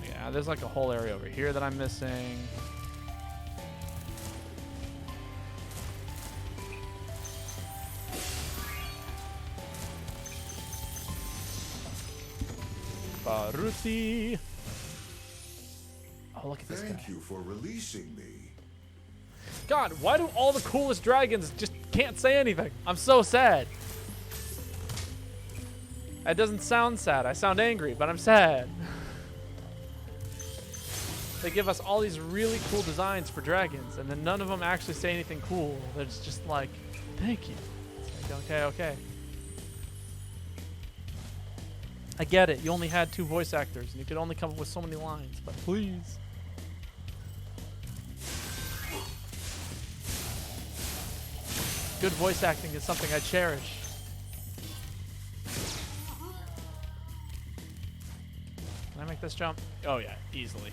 Yeah. There's like a whole area over here that I'm missing. Baruti. Oh, look at this guy. Thank you for releasing me. God, why do all the coolest dragons just can't say anything? I'm so sad. That doesn't sound sad. I sound angry, but I'm sad. They give us all these really cool designs for dragons, and then none of them actually say anything cool. They're just like, thank you. It's like, okay, okay. I get it. You only had 2 voice actors, and you could only come up with so many lines, but please. Good voice acting is something I cherish. Can I make this jump? Oh yeah, easily.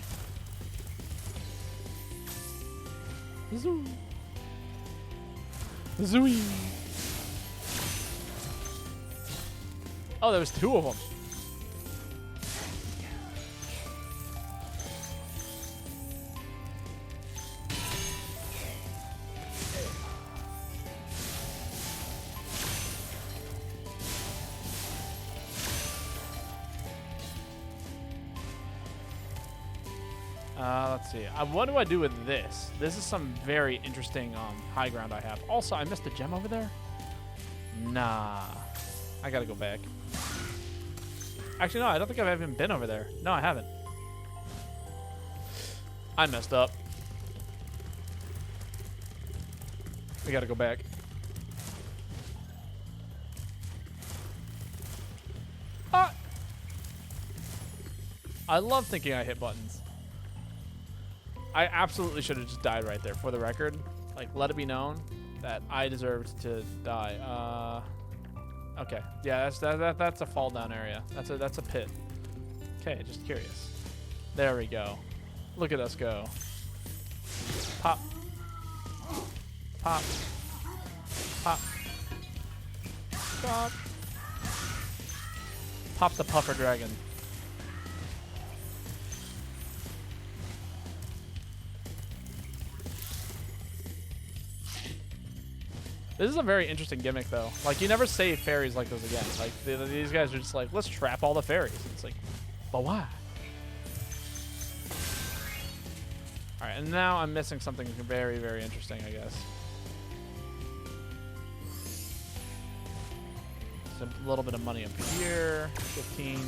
Zoo. Zooey. Oh, there was 2 of them. Let's see. What do I do with this? This is some very interesting high ground I have. Also, I missed a gem over there? Nah. I gotta go back. Actually, no, I don't think I've even been over there. No, I haven't. I messed up. We gotta go back. Ah! I love thinking I hit buttons. I absolutely should have just died right there, for the record. Like, let it be known that I deserved to die. Okay. Yeah, that's a fall down area. That's a pit. Okay, just curious. There we go. Look at us go. Pop. Pop. Pop. Pop. Pop the puffer dragon. This is a very interesting gimmick, though. Like, you never save fairies like this again. Like, these guys are just like, let's trap all the fairies. It's like, but why? All right, and now I'm missing something very, very interesting, I guess. Just a little bit of money up here. 15.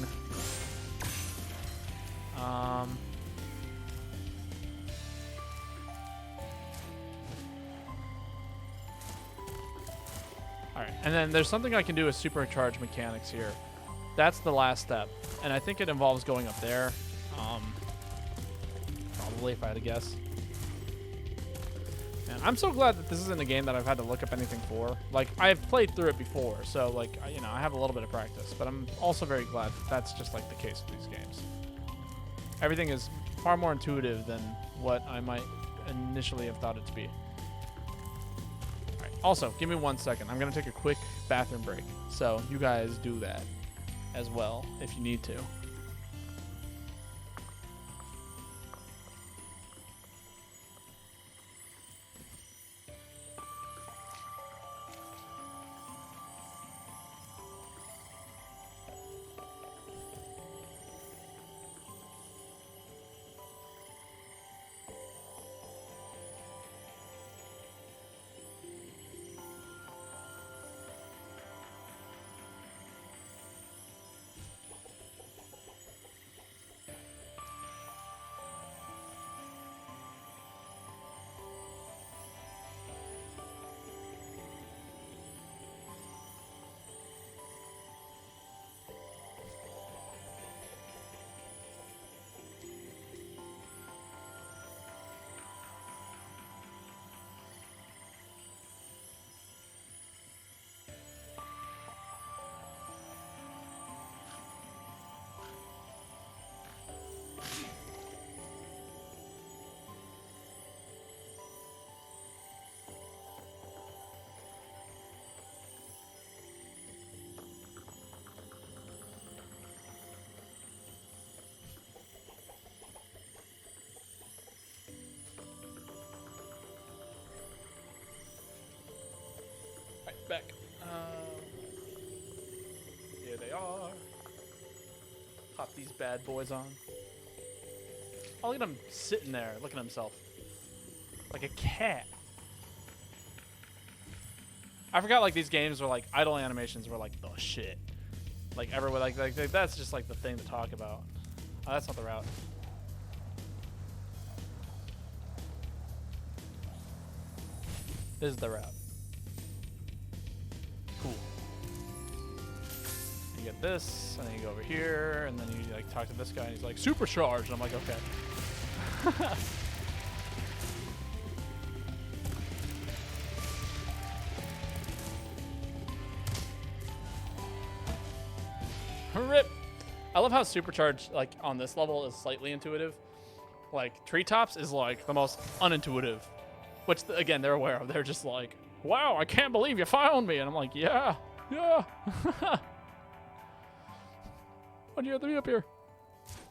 Alright, and then there's something I can do with supercharge mechanics here. That's the last step, and I think it involves going up there. Probably, if I had to guess. And I'm so glad that this isn't a game that I've had to look up anything for. Like, I've played through it before, so, like, you know, I have a little bit of practice. But I'm also very glad that that's just, like, the case with these games. Everything is far more intuitive than what I might initially have thought it to be. Also, give me 1 second. I'm going to take a quick bathroom break. So you guys do that as well if you need to. Back. Here they are. Pop these bad boys on. Oh, look at him sitting there, looking at himself. Like a cat. I forgot, like, these games were, like, idle animations were, like, the shit. Like, everyone, like that's just, like, the thing to talk about. Oh, that's not the route. This is the route. Cool. You get this, and then you go over here, and then you like talk to this guy, and he's like, supercharged. And I'm like, okay. Rip. I love how supercharged, like, on this level is slightly intuitive. Like, treetops is like the most unintuitive, which again they're aware of. They're just like, wow, I can't believe you found me. And I'm like, yeah. Why'd you have to be up here?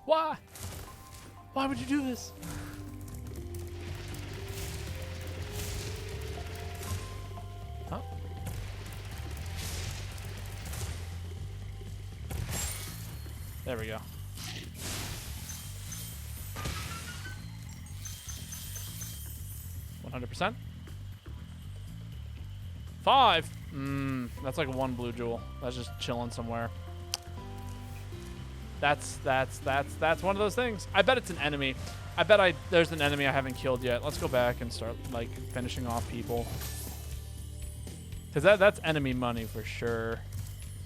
Why? Why would you do this? Huh? There we go. %. 5. That's like one blue jewel. That's just chilling somewhere. That's one of those things. I bet it's an enemy. I bet there's an enemy I haven't killed yet. Let's go back and start like finishing off people. Cause that's enemy money for sure.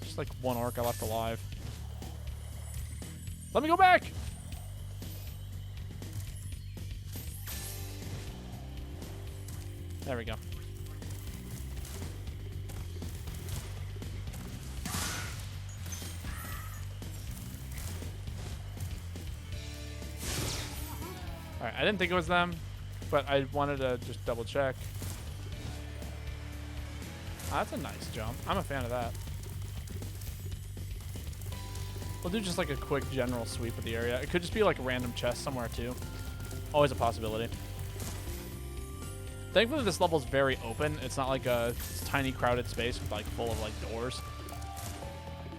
Just like one orc I left alive. Let me go back. There we go. I didn't think it was them, but I wanted to just double check. That's a nice jump. I'm a fan of that. We'll do just like a quick general sweep of the area. It could just be like a random chest somewhere too. Always a possibility. Thankfully, this level's very open. It's not like a tiny crowded space with like full of like doors.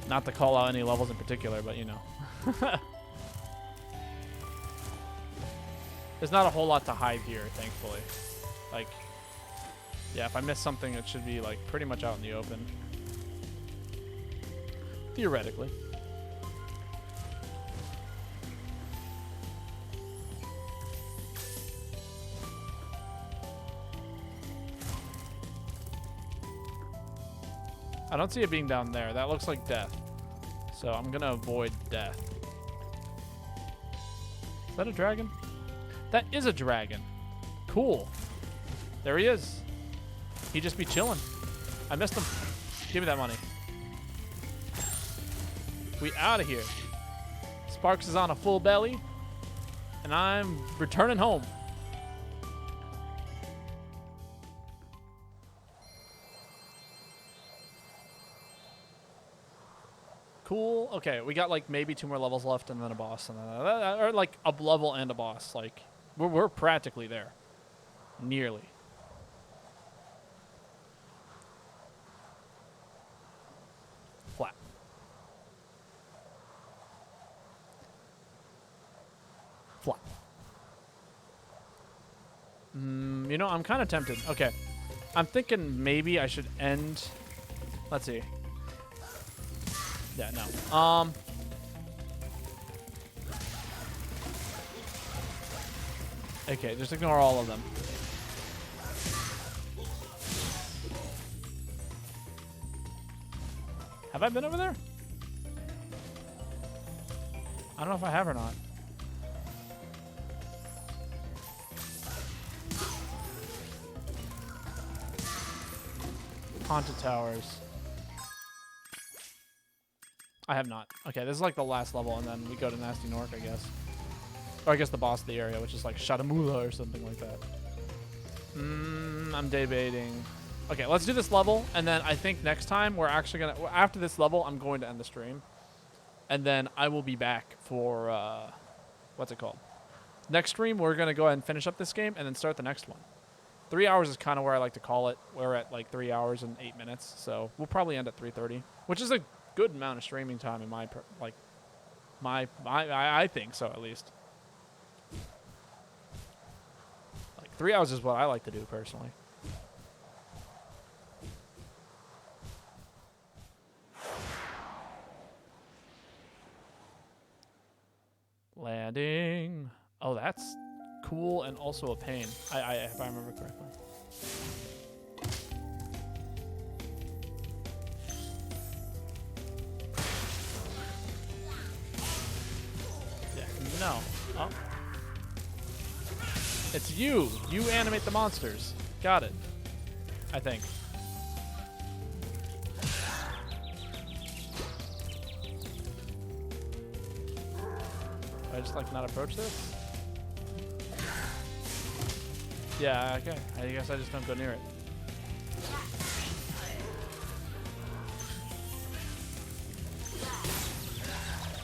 Not to call out any levels in particular, but you know. There's not a whole lot to hide here, thankfully. Like, yeah, if I miss something, it should be like pretty much out in the open. Theoretically. I don't see it being down there. That looks like death. So I'm gonna avoid death. Is that a dragon? That is a dragon. Cool. There he is. He'd just be chilling. I missed him. Give me that money. We out of here. Sparks is on a full belly. And I'm returning home. Cool. Okay, we got like maybe 2 more levels left and then a boss. And then or like a level and a boss. Like, we're practically there. Nearly. Flat. Flat. You know, I'm kind of tempted. Okay. I'm thinking maybe I should end... Let's see. Yeah, no. Okay, just ignore all of them. Have I been over there? I don't know if I have or not. Haunted Towers. I have not. Okay, this is like the last level, and then we go to Nasty Nork, I guess. Or I guess the boss of the area, which is like Shadamula or something like that. I'm debating. Okay, let's do this level, and then I think next time we're actually going to... After this level, I'm going to end the stream. And then I will be back for... what's it called? Next stream, we're going to go ahead and finish up this game, and then start the next one. 3 hours is kind of where I like to call it. We're at like 3 hours and 8 minutes, so we'll probably end at 3:30, which is a good amount of streaming time in my I think so, at least. Like 3 hours is what I like to do personally. Landing. Oh, that's cool and also a pain. If I remember correctly. No. Oh. It's you. You animate the monsters. Got it. I think. Do I just like not approach this? Yeah, okay. I guess I just don't go near it.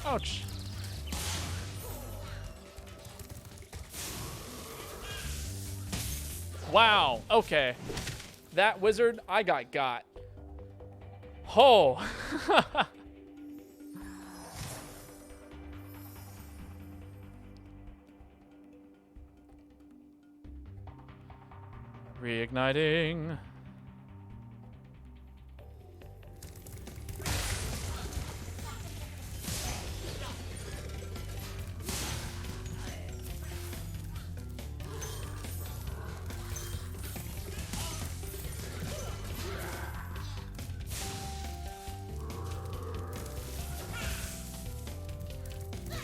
Ouch. Wow. Okay. That wizard, I got. Oh. Reigniting.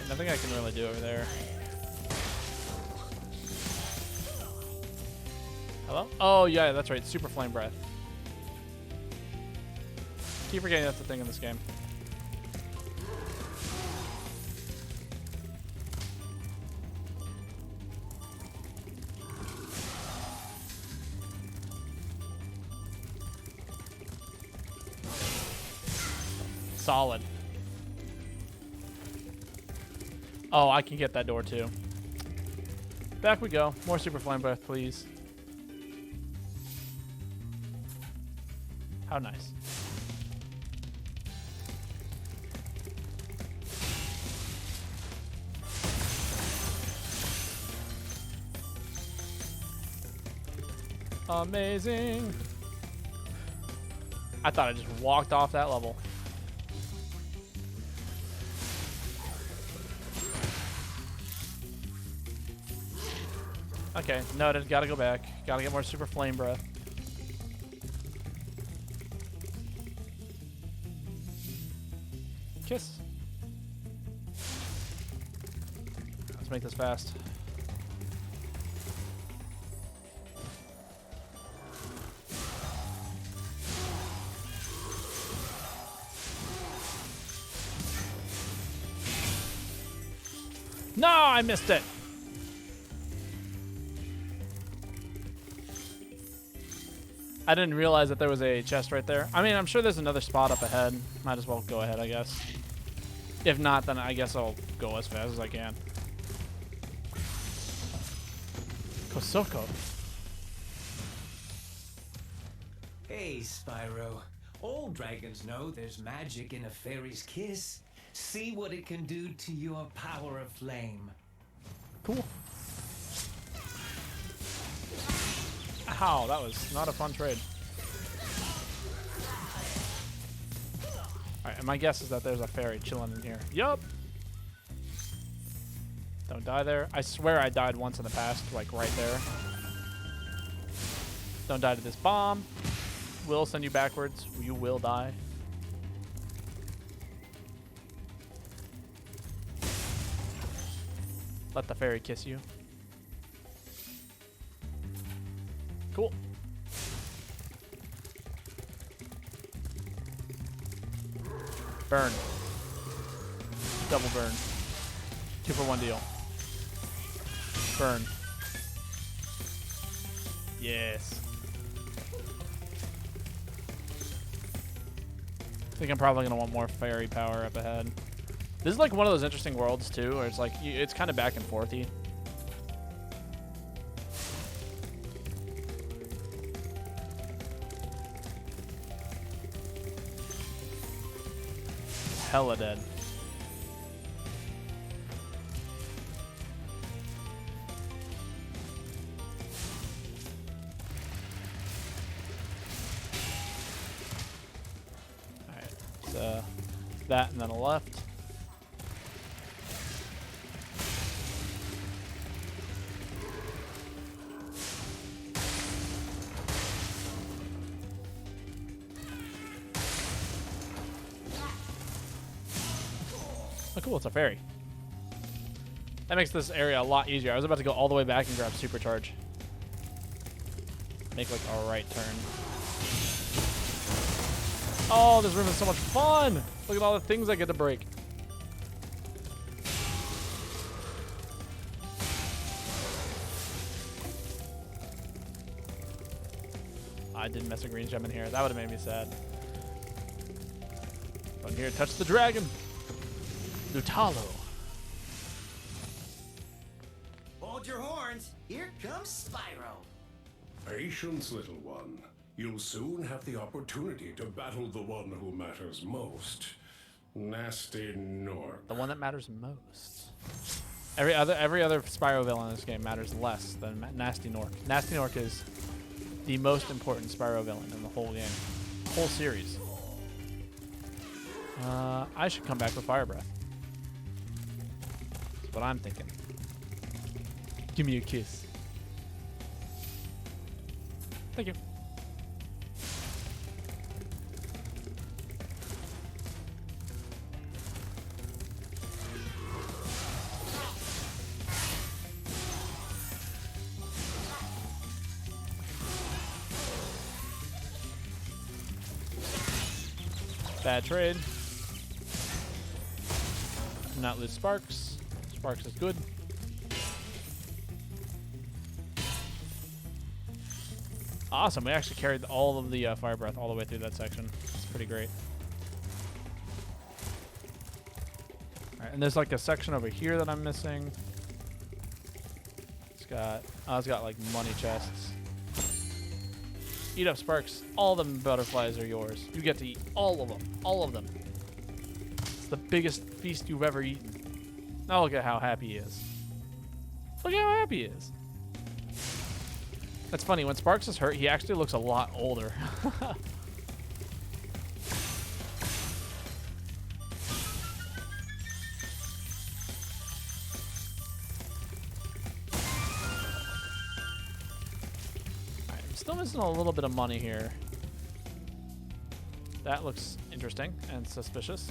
Nothing I can really do over there. Hello? Oh, yeah, that's right. Super Flame Breath. Keep forgetting that's the thing in this game. Solid. Oh, I can get that door too. Back we go. More Super Flame Breath, please. How nice. Amazing. I thought I just walked off that level. Okay, noted. Gotta go back. Gotta get more Super Flame Breath. Kiss. Let's make this fast. No, I missed it. I didn't realize that there was a chest right there. I mean, I'm sure there's another spot up ahead. Might as well go ahead, I guess. If not, then I guess I'll go as fast as I can. Kosoko. Hey, Spyro. All dragons know there's magic in a fairy's kiss. See what it can do to your power of flame. Cool. Ow, that was not a fun trade. Alright, and my guess is that there's a fairy chilling in here. Yup. Don't die there. I swear I died once in the past, like right there. Don't die to this bomb. Will send you backwards. You will die. Let the fairy kiss you. Cool. Burn. Double burn. 2-for-1 deal. Burn. Yes. I think I'm probably gonna want more fairy power up ahead. This is like one of those interesting worlds too, where it's like it's kind of back and forthy. Hella dead. Alright, so that and then a left. Oh, cool, it's a fairy. That makes this area a lot easier. I was about to go all the way back and grab Supercharge. Make like a right turn. Oh, this room is so much fun! Look at all the things I get to break. I didn't miss a green gem in here. That would have made me sad. But here, touch the dragon. Lutalo. Hold your horns. Here comes Spyro. Patience, little one. You'll soon have the opportunity to battle the one who matters most. Nasty Nork. The one that matters most. Every other Spyro villain in this game matters less than Nasty Nork. Nasty Nork is the most important Spyro villain in the whole game. Whole series. I should come back with Fire Breath. That's what I'm thinking. Give me a kiss. Thank you. Bad trade. Not lose Sparks. Sparks is good. Awesome. We actually carried all of the Fire Breath all the way through that section. It's pretty great. Alright, and there's like a section over here that I'm missing. It's got like money chests. Eat up, Sparks. All of them butterflies are yours. You get to eat all of them. All of them. It's the biggest feast you've ever eaten. Now look at how happy he is. Look at how happy he is. That's funny. When Sparks is hurt, he actually looks a lot older. Still missing a little bit of money here. That looks interesting and suspicious.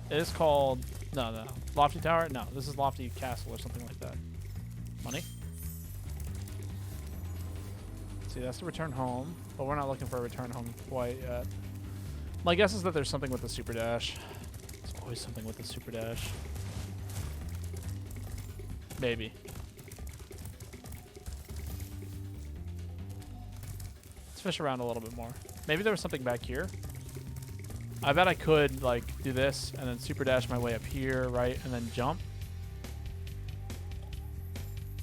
It is called... No. Lofty Tower? No, this is Lofty Castle or something like that. Money? See, that's to return home, but we're not looking for a return home quite yet. My guess is that there's something with the Super Dash. Always something with the Super Dash. Maybe. Let's fish around a little bit more. Maybe there was something back here. I bet I could, like, do this and then Super Dash my way up here, right? And then jump.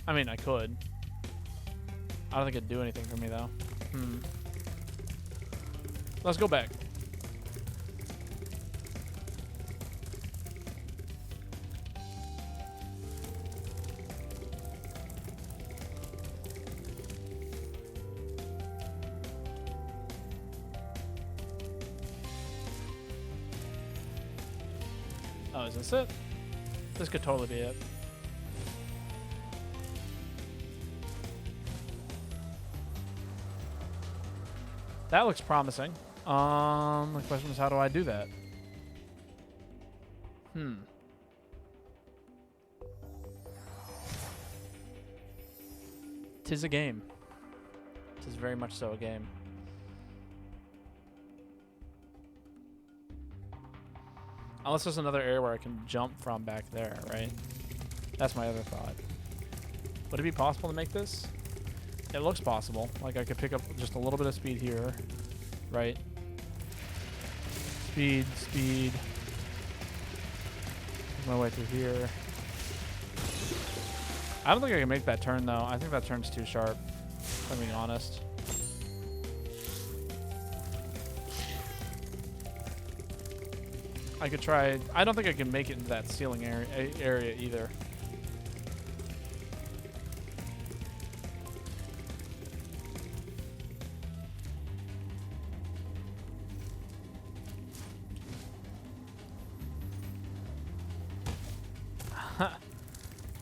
I mean, I could. I don't think it'd do anything for me, though. Let's go back. Oh, is this it? This could totally be it. That looks promising. The question is, how do I do that? Tis a game. Tis very much so a game. Unless there's another area where I can jump from back there, right? That's my other thought. Would it be possible to make this? It looks possible. Like I could pick up just a little bit of speed here, right? Speed. Make my way through here. I don't think I can make that turn though. I think that turn's too sharp, if I'm being honest. I could try. I don't think I can make it into that ceiling area either.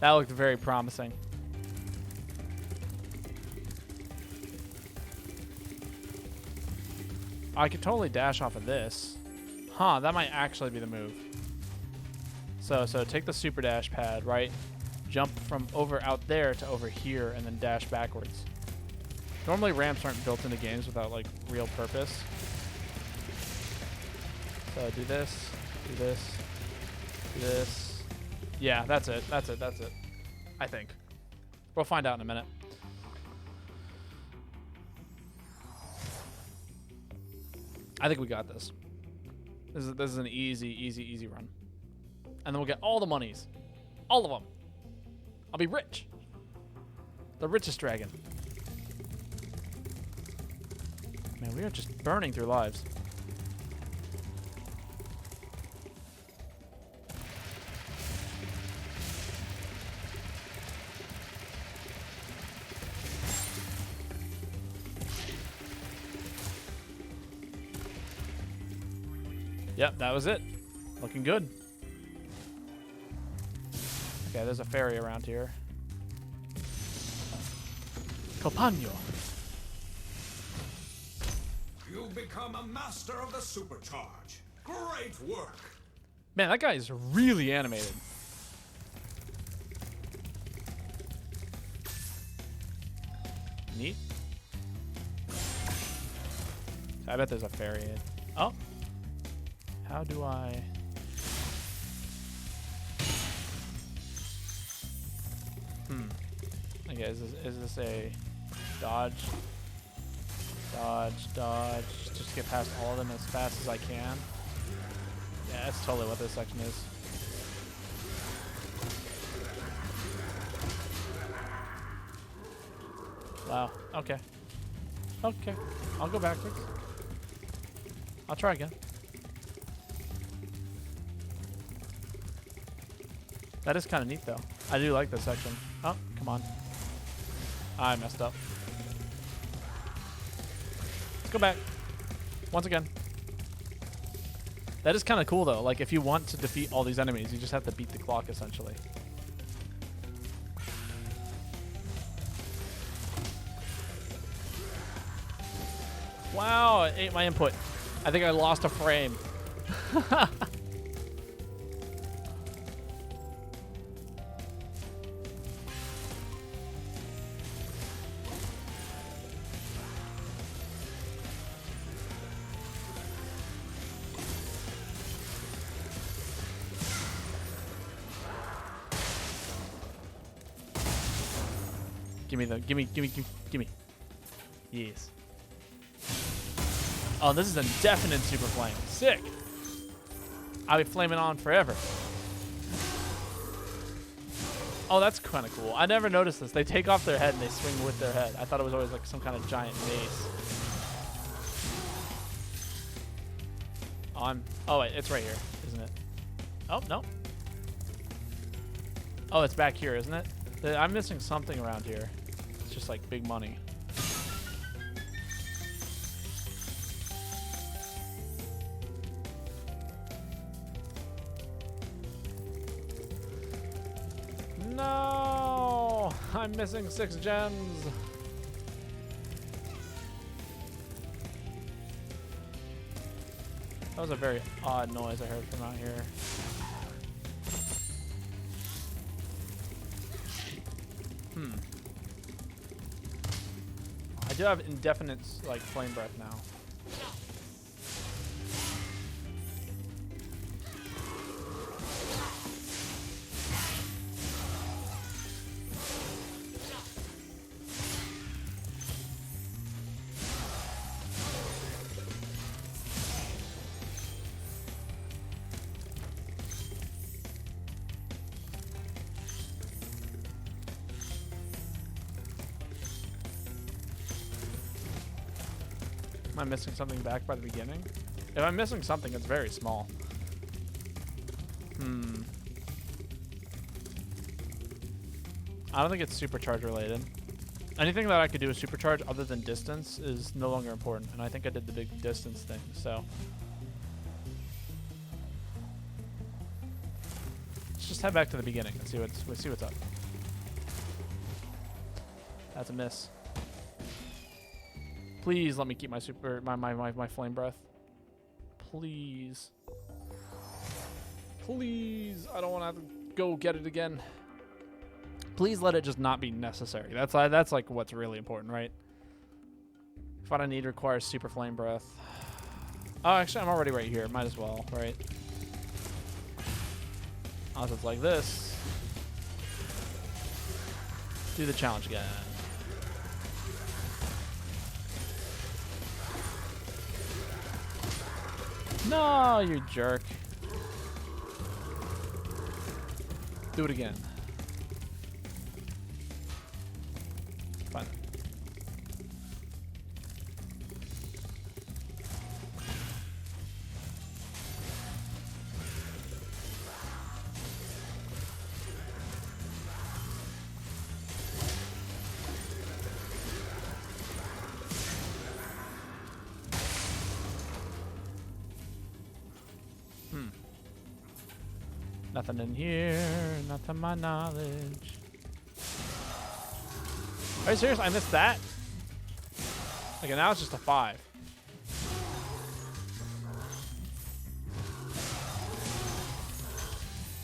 That looked very promising. I could totally dash off of this. Huh, that might actually be the move. So take the super dash pad, right? Jump from over out there to over here and then dash backwards. Normally ramps aren't built into games without like real purpose. So do this, do this, do this. Yeah, that's it. That's it. I think. We'll find out in a minute. I think we got this. This is an easy run. And then we'll get all the monies. All of them. I'll be rich. The richest dragon. Man, we are just burning through lives. Yep, that was it. Looking good. Okay, there's a ferry around here. Compagno. You've become a master of the supercharge. Great work. Man, that guy is really animated. Neat. I bet there's a ferry. Oh. How do I... Okay, is this a dodge? Dodge, dodge. Just get past all of them as fast as I can. Yeah, that's totally what this section is. Wow. Okay. Okay. I'll go backwards. I'll try again. That is kind of neat, though. I do like this section. Oh, come on. I messed up. Let's go back. Once again. That is kind of cool, though. Like, if you want to defeat all these enemies, you just have to beat the clock, essentially. Wow, it ate my input. I think I lost a frame. Give me. Yes. Oh, this is indefinite super flame. Sick. I'll be flaming on forever. Oh, that's kind of cool. I never noticed this. They take off their head and they swing with their head. I thought it was always like some kind of giant mace. Oh, wait, it's right here, isn't it? Oh, no. Oh, it's back here, isn't it? I'm missing something around here. It's just like big money. No! I'm missing 6 gems. That was a very odd noise I heard from out here. I do have indefinite, like, flame breath now. Am I missing something back by the beginning? If I'm missing something, it's very small. I don't think it's supercharge related. Anything that I could do with supercharge other than distance is no longer important, and I think I did the big distance thing, so. Let's just head back to the beginning and see what's up. That's a miss. Please let me keep my my flame breath. Please. Please. I don't want to have to go get it again. Please let it just not be necessary. That's like what's really important, right? What I need requires super flame breath. Oh, actually, I'm already right here. Might as well, right? Unless it's like this. Do the challenge again. No, you jerk. Do it again. Fine. Nothing in here, not to my knowledge. Are you serious? I missed that? Okay, now it's just a 5.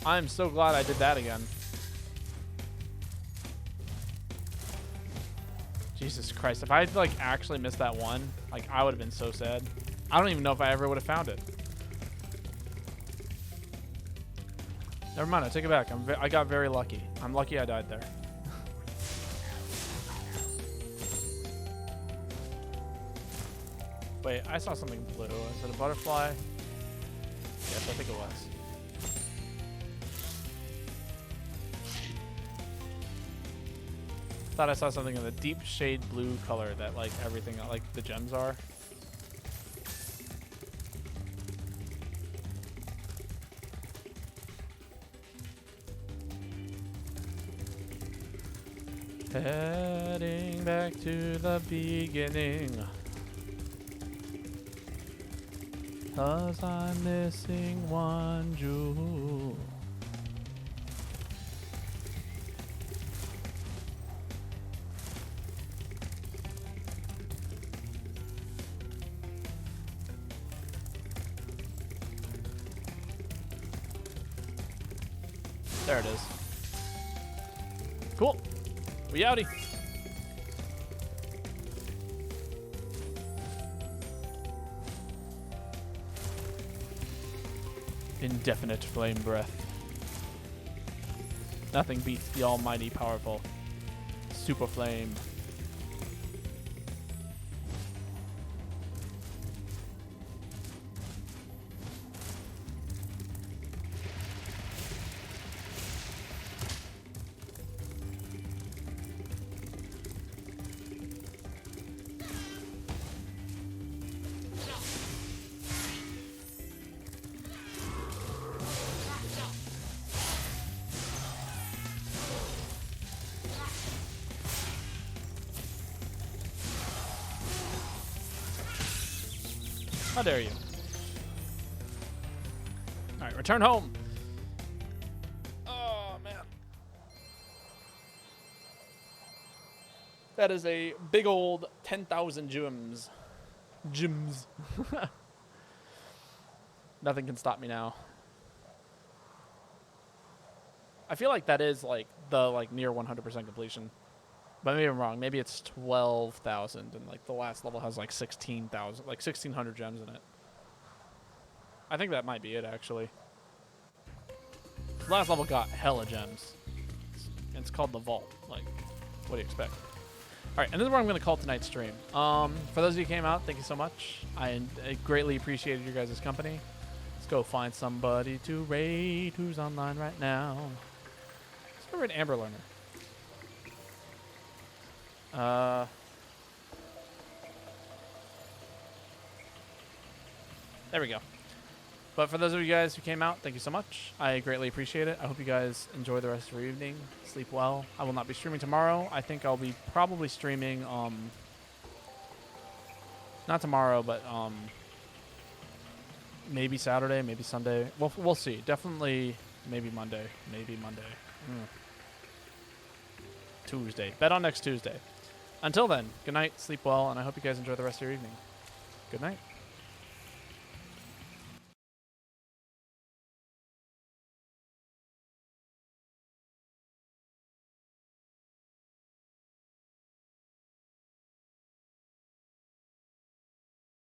I'm so glad I did that again. Jesus Christ, if I had like actually missed that one, like I would have been so sad. I don't even know if I ever would have found it. Never mind, I take it back. I got very lucky. I'm lucky I died there. Wait, I saw something blue. Is it a butterfly? Yes, I think it was. Thought I saw something in the deep shade blue color that like everything, like the gems are. Heading back to the beginning. 'Cause I'm missing one jewel. There it is. Cool. We outie. Indefinite flame breath. Nothing beats the almighty powerful super flame. How dare you? Alright, return home. Oh, man. That is a big old 10,000 gems. Gems. Nothing can stop me now. I feel like that is like the near 100% completion. But maybe I'm wrong. Maybe it's 12,000 and like the last level has like 16,000, like 1,600 gems in it. I think that might be it actually. The last level got hella gems. It's called the Vault. Like, what do you expect? Alright, and this is where I'm going to call tonight's stream. For those of you who came out, thank you so much. I greatly appreciated your guys' company. Let's go find somebody to raid who's online right now. Let's go raid Amber Learner. There we go. But for those of you guys who came out, thank you so much. I greatly appreciate it. I hope you guys enjoy the rest of your evening. Sleep well. I will not be streaming tomorrow. I think I'll be probably streaming, not tomorrow, but, maybe Saturday, maybe Sunday. We'll see. Definitely maybe Monday. Maybe Monday. Tuesday. Bet on next Tuesday. Until then, good night, sleep well, and I hope you guys enjoy the rest of your evening. Good night.